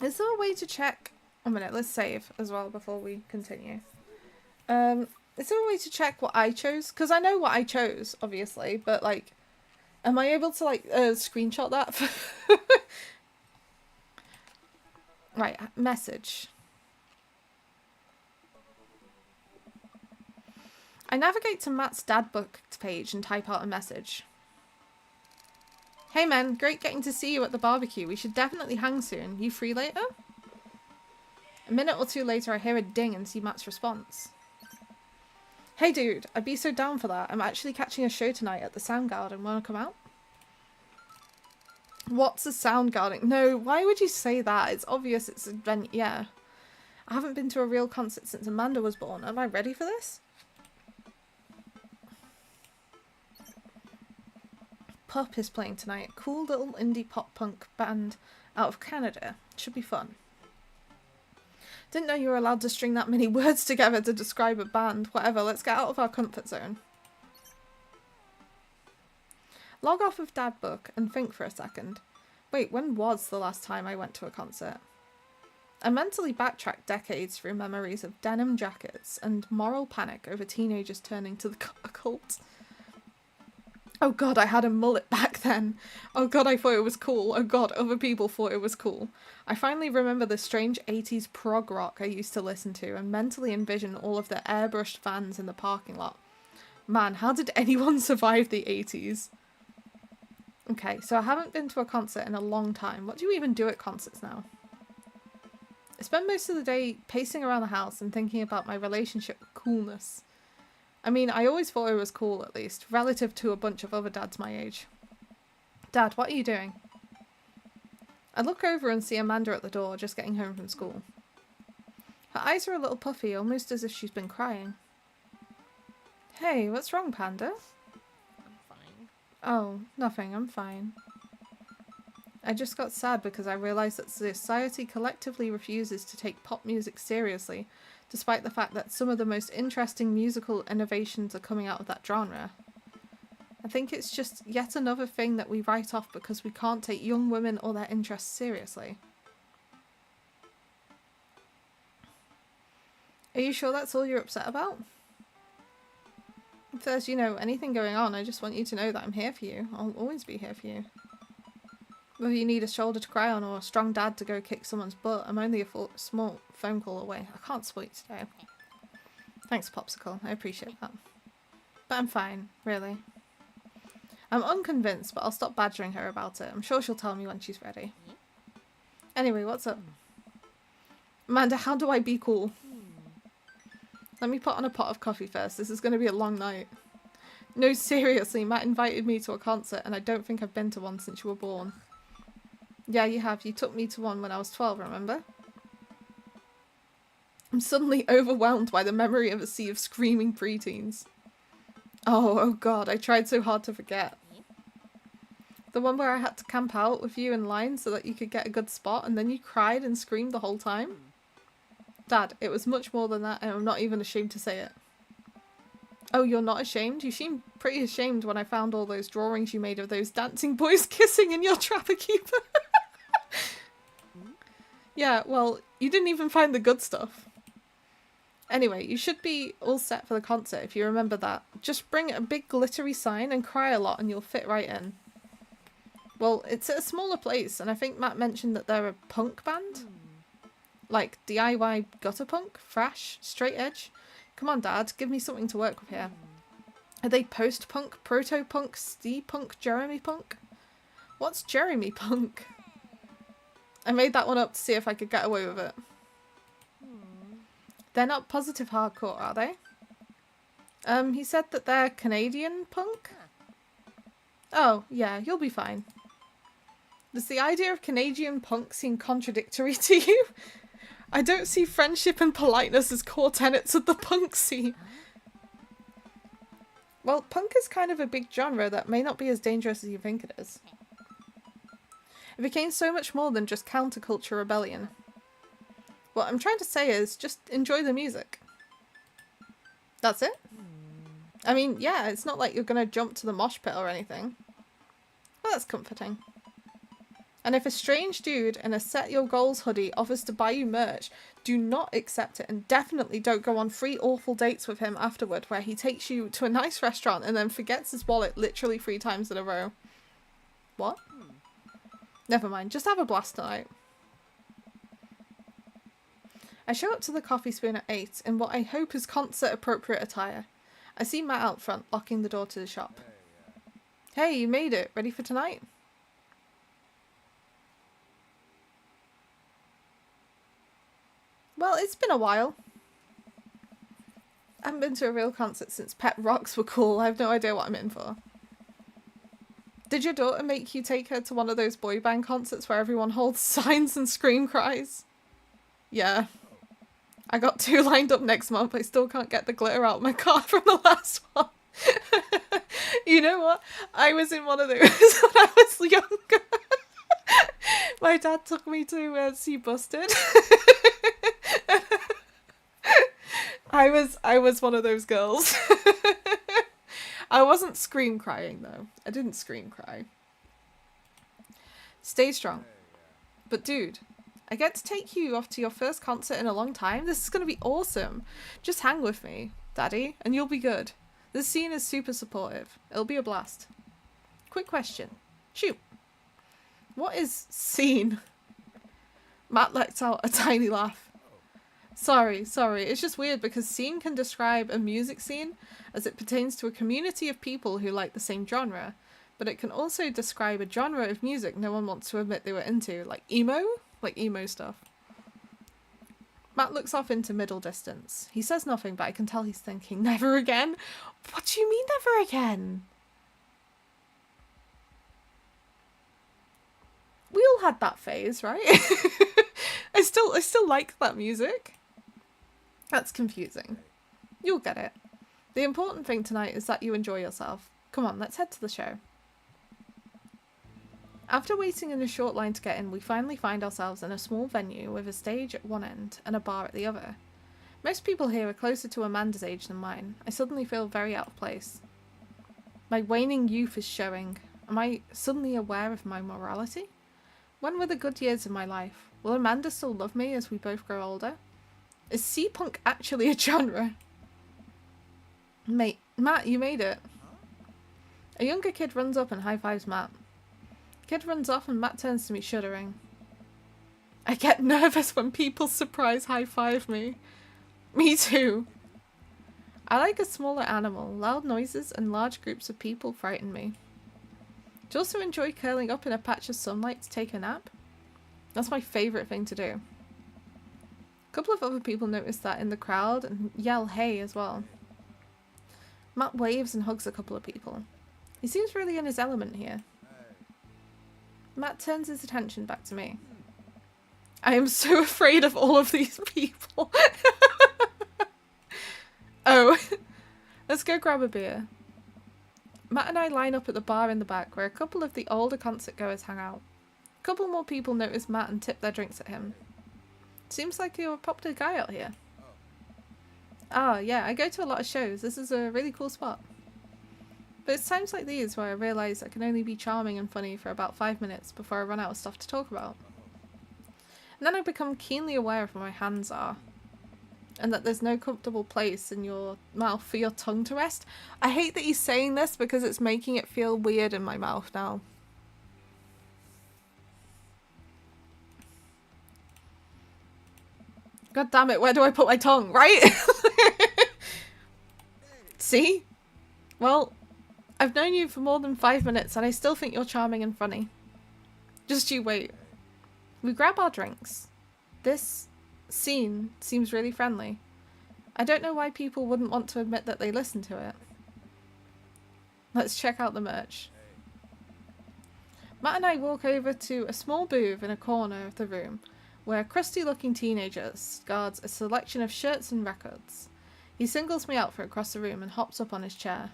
Is there a way to check... A minute, let's save as well before we continue. Is there a way to check what I chose? Because I know what I chose, obviously, but like, am I able to like screenshot that? Right, message. I navigate to Matt's dad book page and type out a message. Hey man, great getting to see you at the barbecue. We should definitely hang soon. You free later? A minute or two later, I hear a ding and see Matt's response. Hey dude, I'd be so down for that. I'm actually catching a show tonight at the Soundgarden. Wanna come out? What's a Soundgarden? No, why would you say that? It's obvious it's a venue. Yeah. I haven't been to a real concert since Amanda was born. Am I ready for this? Pup is playing tonight. Cool little indie pop punk band out of Canada. Should be fun. Didn't know you were allowed to string that many words together to describe a band. Whatever, let's get out of our comfort zone. Log off of Dad Book and think for a second. Wait, when was the last time I went to a concert? I mentally backtracked decades through memories of denim jackets and moral panic over teenagers turning to the occult. Oh god, I had a mullet back then. Oh god, I thought it was cool. Oh god, other people thought it was cool. I finally remember the strange 80s prog rock I used to listen to and mentally envision all of the airbrushed vans in the parking lot. Man, how did anyone survive the 80s? Okay, so I haven't been to a concert in a long time. What do you even do at concerts now? I spend most of the day pacing around the house and thinking about my relationship with coolness. I mean, I always thought it was cool, at least, relative to a bunch of other dads my age. Dad, what are you doing? I look over and see Amanda at the door, just getting home from school. Her eyes are a little puffy, almost as if she's been crying. Hey, what's wrong, Panda? I'm fine. Oh, nothing, I'm fine. I just got sad because I realised that society collectively refuses to take pop music seriously, despite the fact that some of the most interesting musical innovations are coming out of that genre. I think it's just yet another thing that we write off because we can't take young women or their interests seriously. Are you sure that's all you're upset about? If there's, anything going on, I just want you to know that I'm here for you. I'll always be here for you. Whether you need a shoulder to cry on or a strong dad to go kick someone's butt, I'm only a small phone call away. I can't spoil today. Thanks, Popsicle. I appreciate that. But I'm fine, really. I'm unconvinced, but I'll stop badgering her about it. I'm sure she'll tell me when she's ready. Anyway, what's up? Amanda, how do I be cool? Let me put on a pot of coffee first. This is going to be a long night. No, seriously, Matt invited me to a concert and I don't think I've been to one since you were born. Yeah, you have. You took me to one when I was 12, remember? I'm suddenly overwhelmed by the memory of a sea of screaming preteens. Oh god, I tried so hard to forget. The one where I had to camp out with you in line so that you could get a good spot and then you cried and screamed the whole time? Dad, it was much more than that and I'm not even ashamed to say it. Oh, you're not ashamed? You seemed pretty ashamed when I found all those drawings you made of those dancing boys kissing in your Trapper Keeper. Yeah, well, you didn't even find the good stuff. Anyway, you should be all set for the concert if you remember that. Just bring a big glittery sign and cry a lot and you'll fit right in. Well, it's at a smaller place and I think Matt mentioned that they're a punk band. Like DIY gutter punk, thrash, straight edge. Come on, Dad, give me something to work with here. Are they post-punk, proto-punk, steampunk, Jeremy punk? What's Jeremy punk? I made that one up to see if I could get away with it. They're not positive hardcore, are they? He said that they're Canadian punk? Oh, yeah, you'll be fine. Does the idea of Canadian punk seem contradictory to you? I don't see friendship and politeness as core tenets of the punk scene. Well, punk is kind of a big genre that may not be as dangerous as you think it is. It became so much more than just counterculture rebellion. What I'm trying to say is, just enjoy the music. That's it? I mean, yeah, it's not like you're gonna jump to the mosh pit or anything. Well, that's comforting. And if a strange dude in a Set Your Goals hoodie offers to buy you merch, do not accept it and definitely don't go on 3 awful dates with him afterward where he takes you to a nice restaurant and then forgets his wallet literally 3 times in a row. What? Never mind, just have a blast tonight. I show up to the Coffee Spoon at 8 in what I hope is concert-appropriate attire. I see Matt out front, locking the door to the shop. Hey, you made it. Ready for tonight? Well, it's been a while. I haven't been to a real concert since Pet Rocks were cool. I have no idea what I'm in for. Did your daughter make you take her to one of those boy band concerts where everyone holds signs and scream cries? Yeah. I got 2 lined up next month. I still can't get the glitter out of my car from the last one. You know what? I was in one of those when I was younger. My dad took me to see Busted. I was one of those girls. I wasn't scream crying though. I didn't scream cry. Stay strong. But dude, I get to take you off to your first concert in a long time. This is going to be awesome. Just hang with me, Daddy, and you'll be good. This scene is super supportive. It'll be a blast. Quick question. Shoot. What is scene? Matt lets out a tiny laugh. Sorry. It's just weird because scene can describe a music scene as it pertains to a community of people who like the same genre, but it can also describe a genre of music no one wants to admit they were into, like emo? Like emo stuff. Matt looks off into middle distance. He says nothing, but I can tell he's thinking, never again? What do you mean never again? We all had that phase, right? I still like that music. That's confusing. You'll get it. The important thing tonight is that you enjoy yourself. Come on, let's head to the show. After waiting in a short line to get in, we finally find ourselves in a small venue with a stage at one end and a bar at the other. Most people here are closer to Amanda's age than mine. I suddenly feel very out of place. My waning youth is showing. Am I suddenly aware of my morality? When were the good years of my life? Will Amanda still love me as we both grow older? Is sea-punk actually a genre? Matt, you made it. A younger kid runs up and high-fives Matt. Kid runs off and Matt turns to me shuddering. I get nervous when people surprise high-five me. Me too. I like a smaller animal. Loud noises and large groups of people frighten me. Do you also enjoy curling up in a patch of sunlight to take a nap? That's my favourite thing to do. A couple of other people notice that in the crowd and yell hey as well. Matt waves and hugs a couple of people. He seems really in his element here. Matt turns his attention back to me. I am so afraid of all of these people. Oh, let's go grab a beer. Matt and I line up at the bar in the back where a couple of the older concert goers hang out. A couple more people notice Matt and tip their drinks at him. Seems like you're a popular guy out here. Ah, yeah, I go to a lot of shows. This is a really cool spot. But it's times like these where I realise I can only be charming and funny for about 5 minutes before I run out of stuff to talk about. And then I become keenly aware of where my hands are. And that there's no comfortable place in your mouth for your tongue to rest. I hate that he's saying this because it's making it feel weird in my mouth now. God damn it, where do I put my tongue, right? See? Well, I've known you for more than 5 minutes and I still think you're charming and funny. Just you wait. We grab our drinks. This scene seems really friendly. I don't know why people wouldn't want to admit that they listen to it. Let's check out the merch. Matt and I walk over to a small booth in a corner of the room where a crusty-looking teenager guards a selection of shirts and records. He singles me out for across the room and hops up on his chair.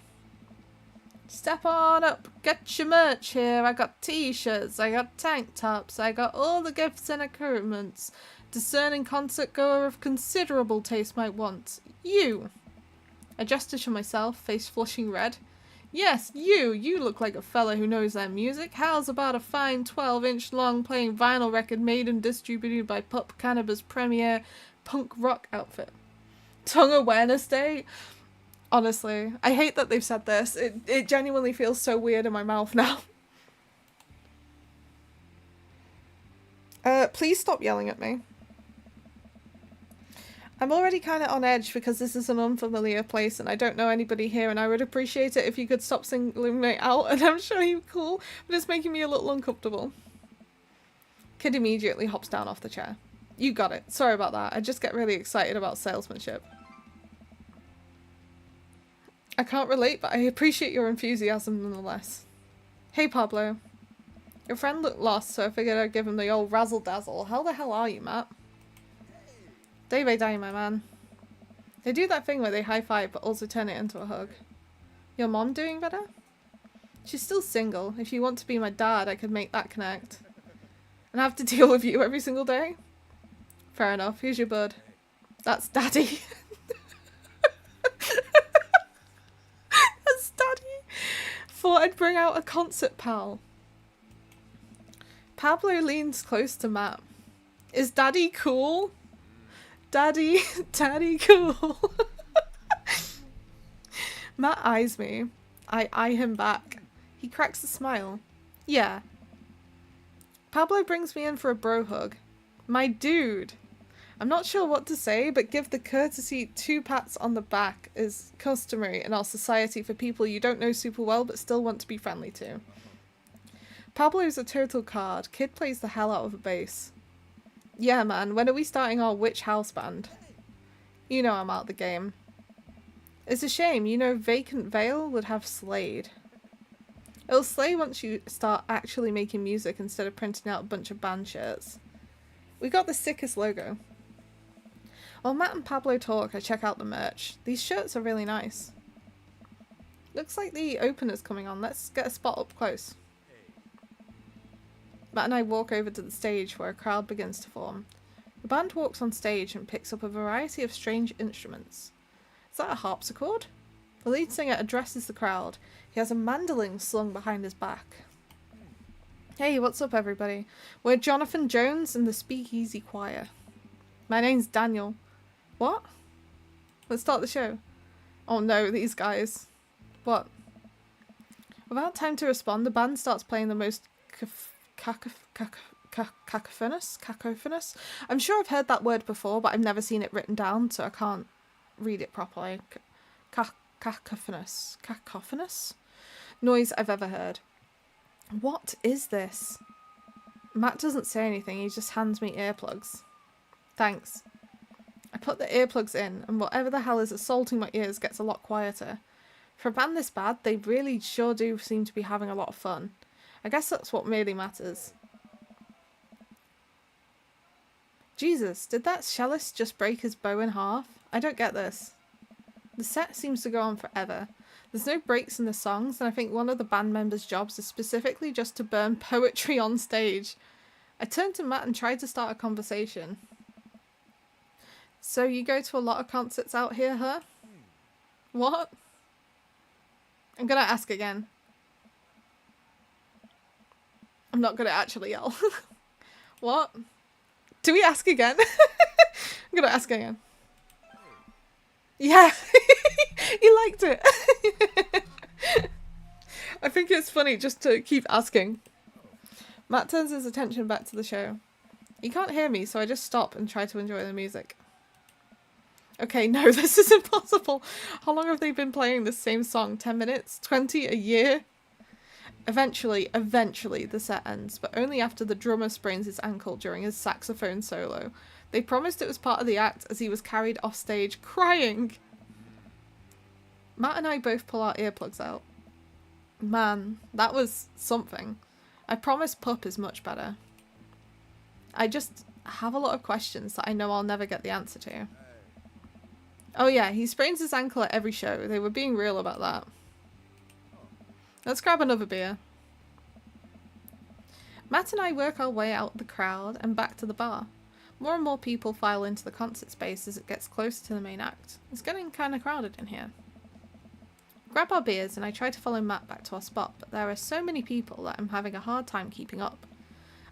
Step on up, get your merch here. I got t-shirts, I got tank tops, I got all the gifts and equipments discerning concert goer of considerable taste might want. You! I gesture to myself, face flushing red. Yes, you look like a fella who knows their music. How's about a fine 12-inch long playing vinyl record made and distributed by Pup Canada's premier punk rock outfit? Tongue Awareness Day? Honestly, I hate that they've said this. It genuinely feels so weird in my mouth now. Please stop yelling at me. I'm already kind of on edge because this is an unfamiliar place and I don't know anybody here, and I would appreciate it if you could stop singling me out, and I'm sure you're cool, but it's making me a little uncomfortable. Kid immediately hops down off the chair. You got it. Sorry about that. I just get really excited about salesmanship. I can't relate, but I appreciate your enthusiasm nonetheless. Hey Pablo. Your friend looked lost, so I figured I'd give him the old razzle-dazzle. How the hell are you, Matt? Day by day, my man. They do that thing where they high-five but also turn it into a hug. Your mom doing better? She's still single. If you want to be my dad, I could make that connect. And have to deal with you every single day? Fair enough. Who's your bud? That's Daddy. That's Daddy. Thought I'd bring out a concert pal. Pablo leans close to Matt. Is Daddy cool? Daddy cool. Matt eyes me. I eye him back. He cracks a smile. Yeah. Pablo brings me in for a bro hug. My dude. I'm not sure what to say, but give the courtesy 2 pats on the back is customary in our society for people you don't know super well but still want to be friendly to. Pablo's a total card. Kid plays the hell out of a bass. Yeah, man, when are we starting our witch house band? You know I'm out the game. It's a shame, you know Vacant Veil would have slayed. It'll slay once you start actually making music instead of printing out a bunch of band shirts. We got the sickest logo. While Matt and Pablo talk, I check out the merch. These shirts are really nice. Looks like the opener's coming on. Let's get a spot up close. Matt and I walk over to the stage where a crowd begins to form. The band walks on stage and picks up a variety of strange instruments. Is that a harpsichord? The lead singer addresses the crowd. He has a mandolin slung behind his back. Hey, what's up everybody? We're Jonathan Jones and the Speakeasy Choir. My name's Daniel. What? Let's start the show. Oh no, these guys. What? Without time to respond, the band starts playing the most cacophonous? I'm sure I've heard that word before, but I've never seen it written down, so I can't read it properly. Cacophonous noise I've ever heard. What is this? Matt doesn't say anything, he just hands me earplugs. Thanks. I put the earplugs in, and whatever the hell is assaulting my ears gets a lot quieter. For a band this bad, they really sure do seem to be having a lot of fun. I guess that's what really matters. Jesus, did that cellist just break his bow in half? I don't get this. The set seems to go on forever. There's no breaks in the songs, and I think one of the band members' jobs is specifically just to burn poetry on stage. I turned to Matt and tried to start a conversation. So you go to a lot of concerts out here, huh? What? I'm gonna ask again. I'm not gonna actually yell. What? Do we ask again? I'm gonna ask again. Yeah, he liked it. I think it's funny just to keep asking. Matt turns his attention back to the show. He can't hear me, so I just stop and try to enjoy the music. Okay, no, this is impossible. How long have they been playing this same song? 10 minutes? 20? A year? Eventually, the set ends, but only after the drummer sprains his ankle during his saxophone solo. They promised it was part of the act as he was carried off stage crying. Matt and I both pull our earplugs out. Man, that was something. I promise Pup is much better. I just have a lot of questions that I know I'll never get the answer to. Oh yeah, he sprains his ankle at every show. They were being real about that. Let's grab another beer. Matt and I work our way out the crowd and back to the bar. More and more people file into the concert space as it gets closer to the main act. It's getting kind of crowded in here. Grab our beers and I try to follow Matt back to our spot, but there are so many people that I'm having a hard time keeping up.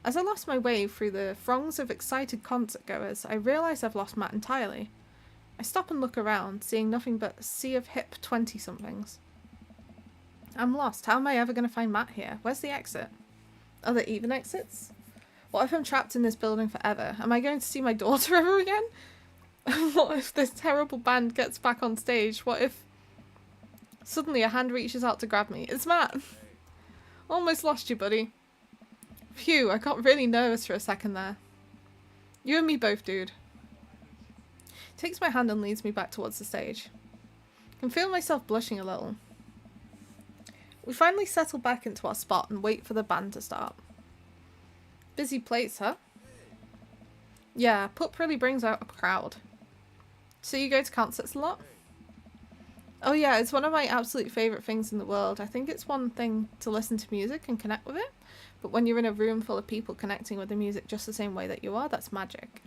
As I lost my way through the throngs of excited concert goers, I realise I've lost Matt entirely. I stop and look around, seeing nothing but a sea of hip 20-somethings. I'm lost. How am I ever going to find Matt here? Where's the exit? Are there even exits? What if I'm trapped in this building forever? Am I going to see my daughter ever again? What if this terrible band gets back on stage? What if suddenly a hand reaches out to grab me? It's Matt! Almost lost you, buddy. Phew, I got really nervous for a second there. You and me both, dude. Takes my hand and leads me back towards the stage. I can feel myself blushing a little. We finally settle back into our spot and wait for the band to start. Busy place, huh? Yeah, Pup really brings out a crowd. So you go to concerts a lot? Oh yeah, it's one of my absolute favourite things in the world. I think it's one thing to listen to music and connect with it, but when you're in a room full of people connecting with the music just the same way that you are, that's magic.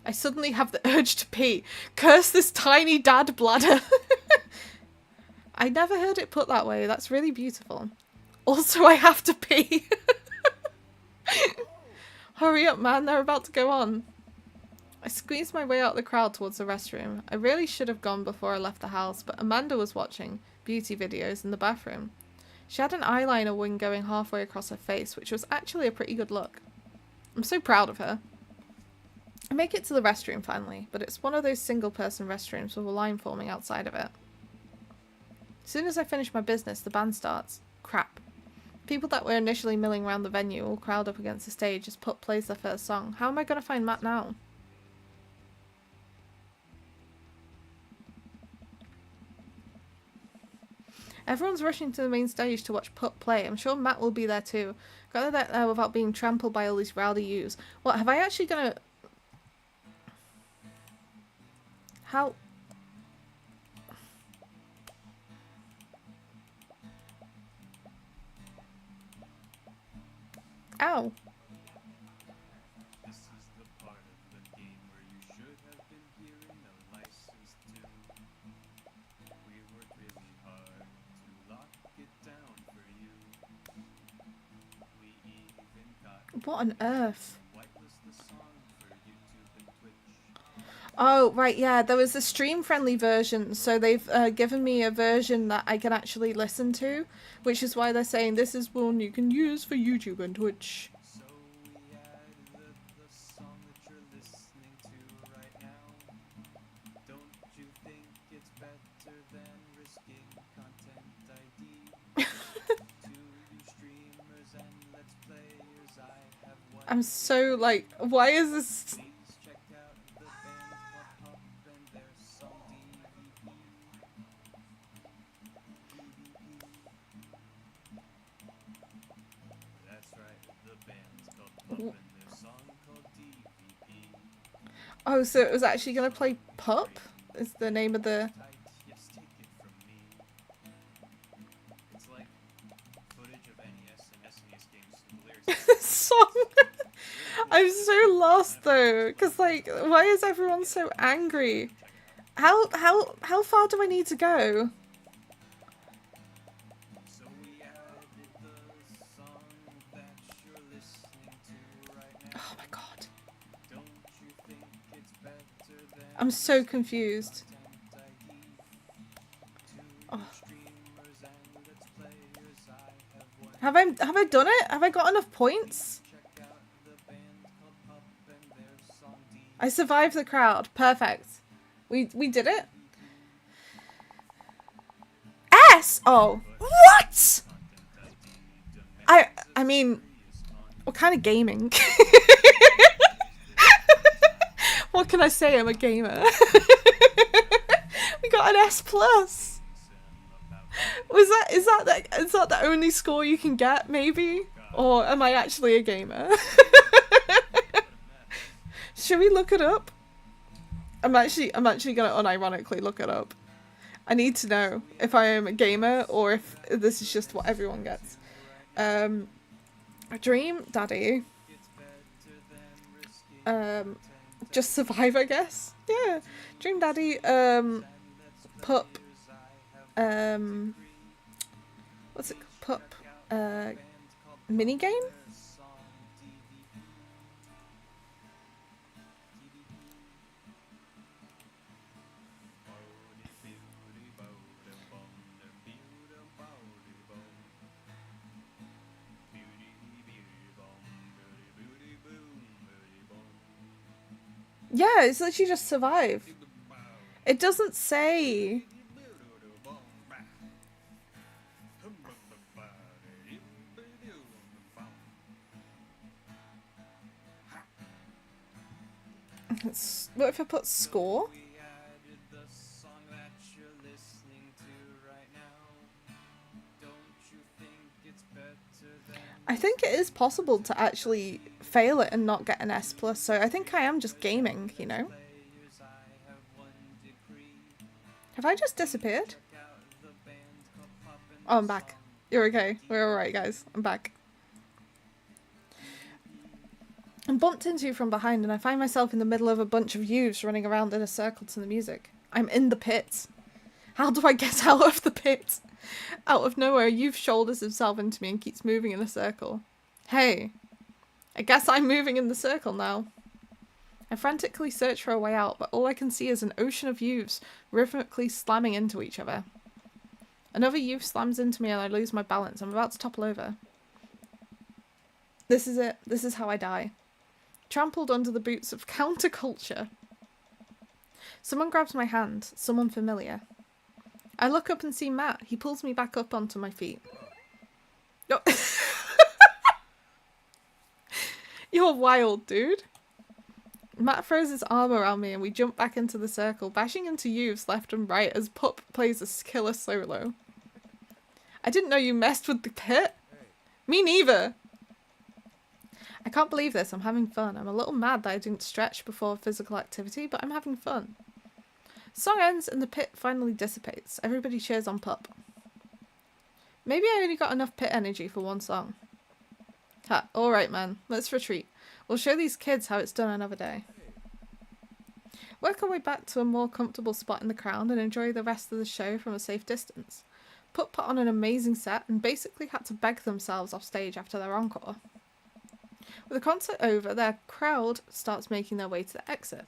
I suddenly have the urge to pee. Curse this tiny dad bladder. I never heard it put that way. That's really beautiful. Also, I have to pee. Hurry up, man. They're about to go on. I squeezed my way out the crowd towards the restroom. I really should have gone before I left the house, but Amanda was watching beauty videos in the bathroom. She had an eyeliner wing going halfway across her face, which was actually a pretty good look. I'm so proud of her. I make it to the restroom finally, but it's one of those single-person restrooms with a line forming outside of it. As soon as I finish my business, the band starts. Crap. People that were initially milling around the venue all crowd up against the stage as Pup plays their first song. How am I going to find Matt now? Everyone's rushing to the main stage to watch Pup play. I'm sure Matt will be there too. Gotta get there without being trampled by all these rowdy youths. What, have I actually gonna... How... Ow. This is the part of the game where you should have been hearing a license to. We worked really hard to lock it down for you. We even got What on earth? whitelist the song for YouTube and Twitch. Oh, right, yeah, there was a stream-friendly version, so they've given me a version that I can actually listen to, which is why they're saying this is one you can use for YouTube and Twitch. So we added the song that you're listening to right now. Don't you think it's better than risking content ID? To you streamers and let's players, I have one. I'm so, like, why is this... Please check out the band called Pup and their song DVP. That's right, the band's called Pup and their song called DVP. Oh, so it was actually going to play Pup? Is the name of the... Tight, yes, take it from me. This song. I'm so lost though, because like, why is everyone so angry? How far do I need to go? So we added the song that you're listening to right now. Oh my god. Don't you think it's better than I'm so confused. content ID? To Oh. streamers and let's players, I have one. Have I done it? Have I got enough points? Check out the band called Pup and their song D. I survived the crowd. Perfect. We did it. S. Oh. What? I mean, what kind of gaming? What can I say? I'm a gamer. We got an S plus. Is that the only score you can get? Maybe, or am I actually a gamer? Should we look it up? I'm actually gonna unironically look it up. I need to know if I am a gamer or if this is just what everyone gets. Dream Daddy. Just survive, I guess. Yeah. Dream Daddy. Pup. What's it called? Pup. Minigame? Yeah, it's literally just survive. It doesn't say. What if I put score? We added the song that you're listening to right now. Don't you think it's better than I think it is possible to actually fail it and not get an S plus, so I think I am just gaming, you know? players? I have one decree. Have I just disappeared? Check out the band called Pup and Oh, I'm back. You're okay. We're alright, guys. I'm back. I'm bumped into from behind and I find myself in the middle of a bunch of youths running around in a circle to the music. I'm in the pit. How do I get out of the pit? Out of nowhere, a youth shoulders himself into me and keeps moving in a circle. Hey, I guess I'm moving in the circle now. I frantically search for a way out, but all I can see is an ocean of youths rhythmically slamming into each other. Another youth slams into me and I lose my balance. I'm about to topple over. This is it. This is how I die. Trampled under the boots of counterculture. Someone grabs my hand. Someone familiar. I look up and see Matt. He pulls me back up onto my feet. Oh. You're wild, dude. Matt throws his arm around me and we jump back into the circle, bashing into youths left and right as Pup plays a killer solo. I didn't know you messed with the pit. Me neither. I can't believe this. I'm having fun. I'm a little mad that I didn't stretch before physical activity, but I'm having fun. Song ends and the pit finally dissipates. Everybody cheers on Pup. Maybe I only got enough pit energy for one song. Ha, alright man, let's retreat. We'll show these kids how it's done another day. Work our way back to a more comfortable spot in the crowd and enjoy the rest of the show from a safe distance. Pup put on an amazing set and basically had to beg themselves off stage after their encore. With the concert over, their crowd starts making their way to the exit.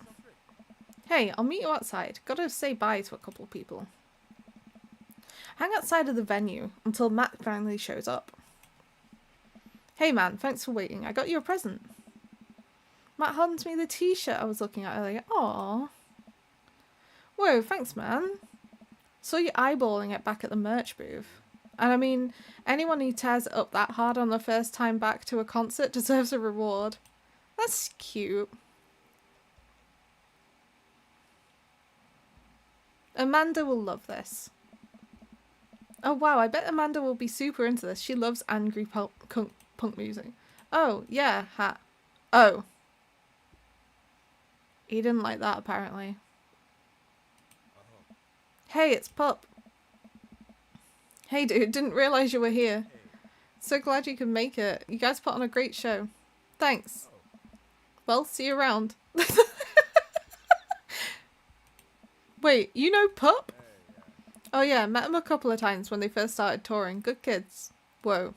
Hey, I'll meet you outside. Gotta say bye to a couple of people. Hang outside of the venue until Matt finally shows up. Hey man, thanks for waiting. I got you a present. Matt hands me the t-shirt I was looking at earlier. Aww. Whoa, thanks man. Saw you eyeballing it back at the merch booth. And I mean, anyone who tears it up that hard on the first time back to a concert deserves a reward. That's cute. Amanda will love this. Oh wow, I bet Amanda will be super into this. She loves angry punk music. Oh, yeah, hat. Oh. He didn't like that, apparently. Hey, it's Pup. Hey dude, didn't realise you were here. So glad you could make it. You guys put on a great show. Thanks. Well, see you around. Wait, you know Pup? Oh yeah, met him a couple of times when they first started touring. Good kids. Whoa.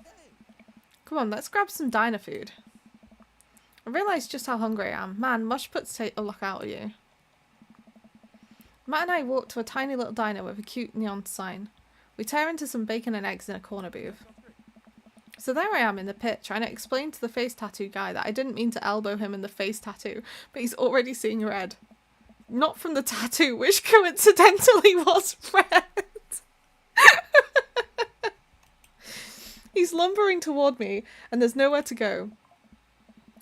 Come on, let's grab some diner food. I realised just how hungry I am. Man, mush puts take a look out of you. Matt and I walked to a tiny little diner with a cute neon sign. We tear into some bacon and eggs in a corner booth. So there I am in the pit, trying to explain to the face tattoo guy that I didn't mean to elbow him in the face tattoo, but he's already seeing red. Not from the tattoo, which coincidentally was red. He's lumbering toward me, and there's nowhere to go.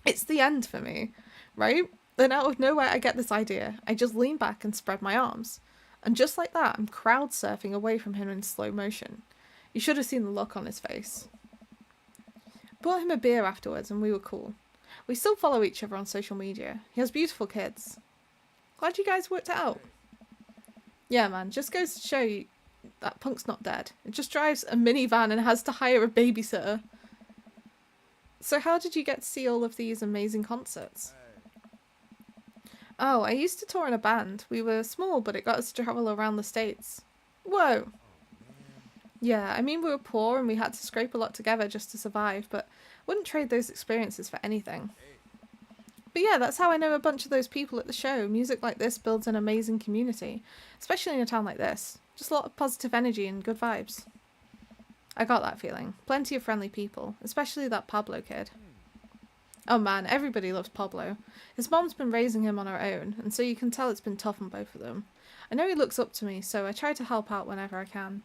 It's the end for me, right? Then out of nowhere I get this idea. I just lean back and spread my arms. And just like that, I'm crowd surfing away from him in slow motion. You should have seen the look on his face. Bought him a beer afterwards and we were cool. We still follow each other on social media. He has beautiful kids. Glad you guys worked it out. Yeah man, just goes to show you that punk's not dead. It just drives a minivan and has to hire a babysitter. So how did you get to see all of these amazing concerts? Oh, I used to tour in a band. We were small, but it got us to travel around the States. Whoa! Yeah, I mean we were poor and we had to scrape a lot together just to survive, but wouldn't trade those experiences for anything. But yeah, that's how I know a bunch of those people at the show. Music like this builds an amazing community, especially in a town like this. Just a lot of positive energy and good vibes. I got that feeling. Plenty of friendly people, especially that Pablo kid. Oh man, everybody loves Pablo. His mom's been raising him on her own, and so you can tell it's been tough on both of them. I know he looks up to me, so I try to help out whenever I can.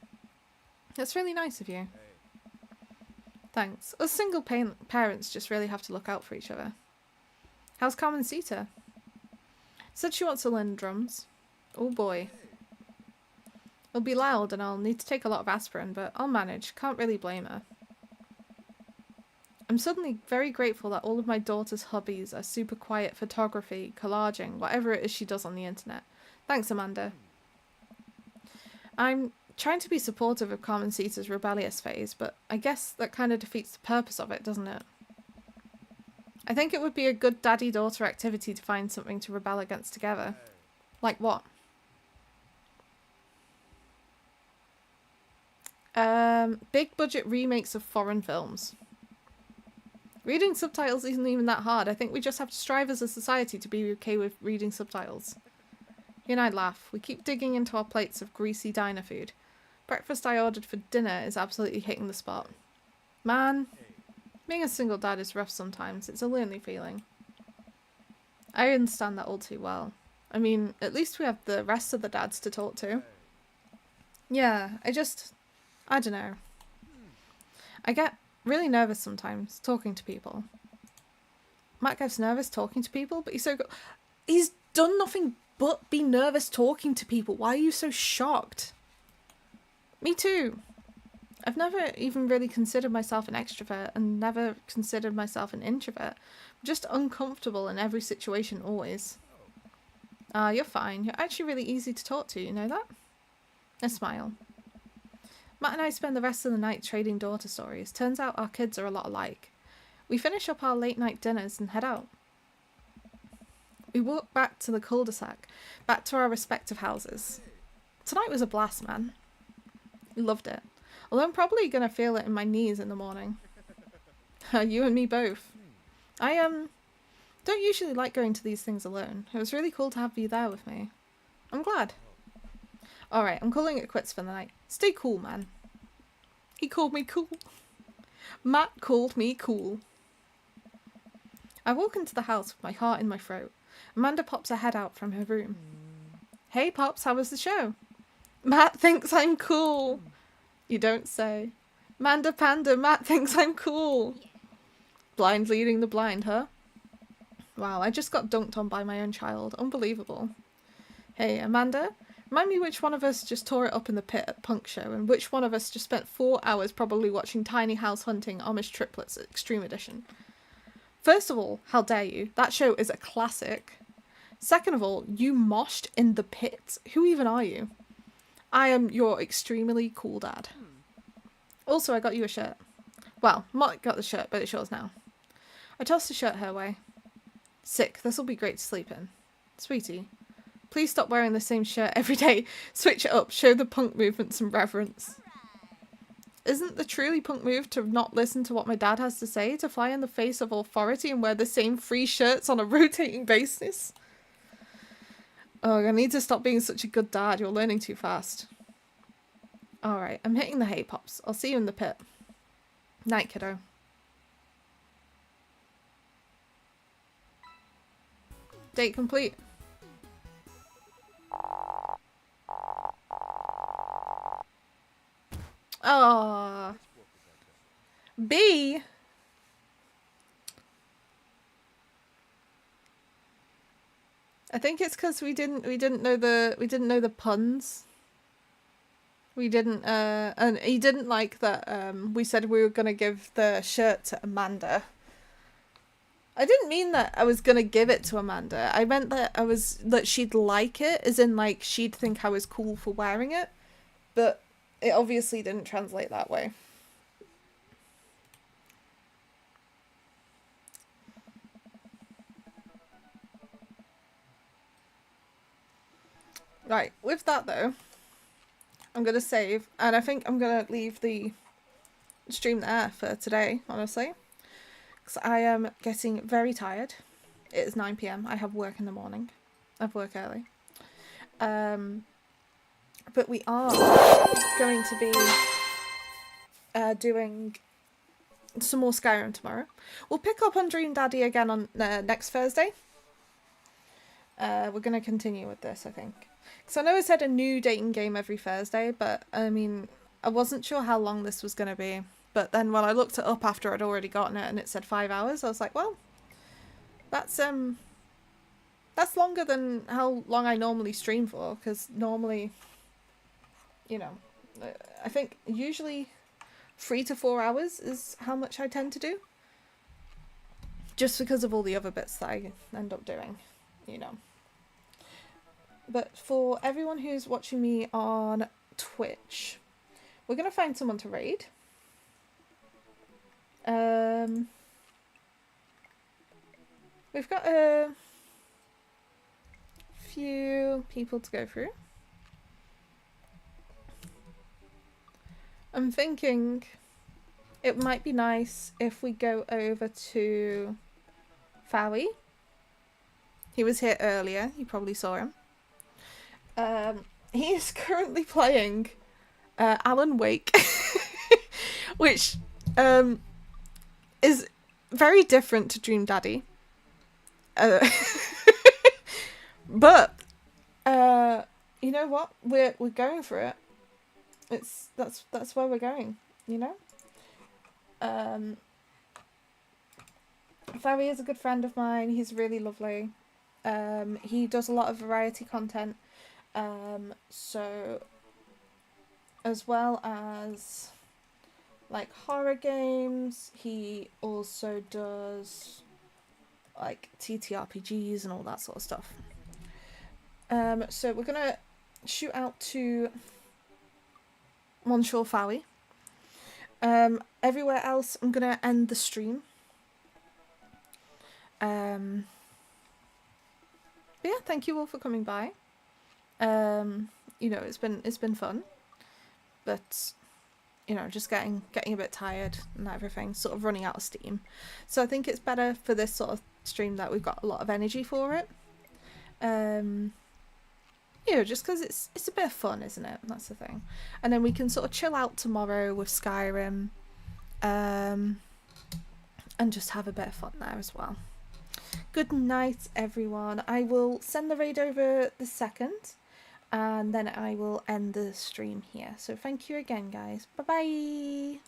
That's really nice of you. Thanks. Us single parents just really have to look out for each other. How's Carmencita? Said she wants to learn drums. Oh boy. It'll be loud and I'll need to take a lot of aspirin, but I'll manage. Can't really blame her. I'm suddenly very grateful that all of my daughter's hobbies are super quiet photography, collaging, whatever it is she does on the internet. Thanks, Amanda. I'm trying to be supportive of Carmencita's rebellious phase, but I guess that kind of defeats the purpose of it, doesn't it? I think it would be a good daddy-daughter activity to find something to rebel against together. Like what? Big budget remakes of foreign films. Reading subtitles isn't even that hard. I think we just have to strive as a society to be okay with reading subtitles. He and I laugh. We keep digging into our plates of greasy diner food. Breakfast I ordered for dinner is absolutely hitting the spot. Man, being a single dad is rough sometimes. It's a lonely feeling. I understand that all too well. I mean, at least we have the rest of the dads to talk to. Yeah, I don't know. I get really nervous sometimes talking to people. Matt gets nervous talking to people, but he's done nothing but be nervous talking to people. Why are you so shocked? Me too. I've never even really considered myself an extrovert and never considered myself an introvert. I'm just uncomfortable in every situation always. You're fine. You're actually really easy to talk to, you know that? I smile. Matt and I spend the rest of the night trading daughter stories. Turns out our kids are a lot alike. We finish up our late night dinners and head out. We walk back to the cul-de-sac, back to our respective houses. Tonight was a blast, man. Loved it. Although I'm probably going to feel it in my knees in the morning. You and me both. I don't usually like going to these things alone. It was really cool to have you there with me. I'm glad. Alright, I'm calling it quits for the night. Stay cool, man. He called me cool. Matt called me cool. I walk into the house with my heart in my throat. Amanda pops her head out from her room. Hey, Pops, how was the show? Matt thinks I'm cool. You don't say. Manda Panda, Matt thinks I'm cool. Blind leading the blind, huh? Wow, I just got dunked on by my own child. Unbelievable. Hey, Amanda, remind me which one of us just tore it up in the pit at Punk Show and which one of us just spent 4 hours probably watching Tiny House Hunting Amish Triplets Extreme Edition. First of all, how dare you? That show is a classic. Second of all, you moshed in the pit. Who even are you? I am your extremely cool dad. Also, I got you a shirt. Well, Mott got the shirt, but it's yours now. I tossed the shirt her way. Sick, this'll be great to sleep in. Sweetie, please stop wearing the same shirt every day. Switch it up, show the punk movement some reverence. Isn't the truly punk move to not listen to what my dad has to say, to fly in the face of authority and wear the same 3 shirts on a rotating basis? Oh, I need to stop being such a good dad. You're learning too fast. Alright, I'm hitting the hay pops. I'll see you in the pit. Night, kiddo. Date complete. Oh, B. I think it's because we didn't know the puns. We didn't and he didn't like that we said we were gonna give the shirt to Amanda. I didn't mean that I was gonna give it to Amanda. I meant that she'd like it, as in like she'd think I was cool for wearing it. But it obviously didn't translate that way. Right, with that though, I'm gonna save, and I think I'm gonna leave the stream there for today, honestly. Because I am getting very tired. It is 9 PM. I have work in the morning. I have work early. But we are going to be doing some more Skyrim tomorrow. We'll pick up on Dream Daddy again on next Thursday. We're going to continue with this, I think. Because I know I said a new dating game every Thursday, but I mean, I wasn't sure how long this was going to be. But then when I looked it up after I'd already gotten it and it said 5 hours, I was like, well, that's longer than how long I normally stream for, because normally, you know, I think usually 3 to 4 hours is how much I tend to do. Just because of all the other bits that I end up doing, you know. But for everyone who's watching me on Twitch, we're going to find someone to raid. We've got a few people to go through. I'm thinking it might be nice if we go over to Fowie. He was here earlier, you probably saw him. He is currently playing Alan Wake, which is very different to Dream Daddy. But you know what? We're going for it. That's where we're going, you know? Fowie is a good friend of mine. He's really lovely. He does a lot of variety content. So as well as like horror games, he also does like TTRPGs and all that sort of stuff. So we're gonna shoot out to Monsieur Fowie. Everywhere else, I'm gonna end the stream. But yeah, thank you all for coming by. You know, it's been fun, but you know, just getting a bit tired and everything, sort of running out of steam. So I think it's better for this sort of stream that we've got a lot of energy for it. You know, just because it's a bit of fun, isn't it? That's the thing. And then we can sort of chill out tomorrow with Skyrim, and just have a bit of fun there as well. Good night, everyone. I will send the raid over the second, and then I will end the stream here. So thank you again, guys. Bye bye.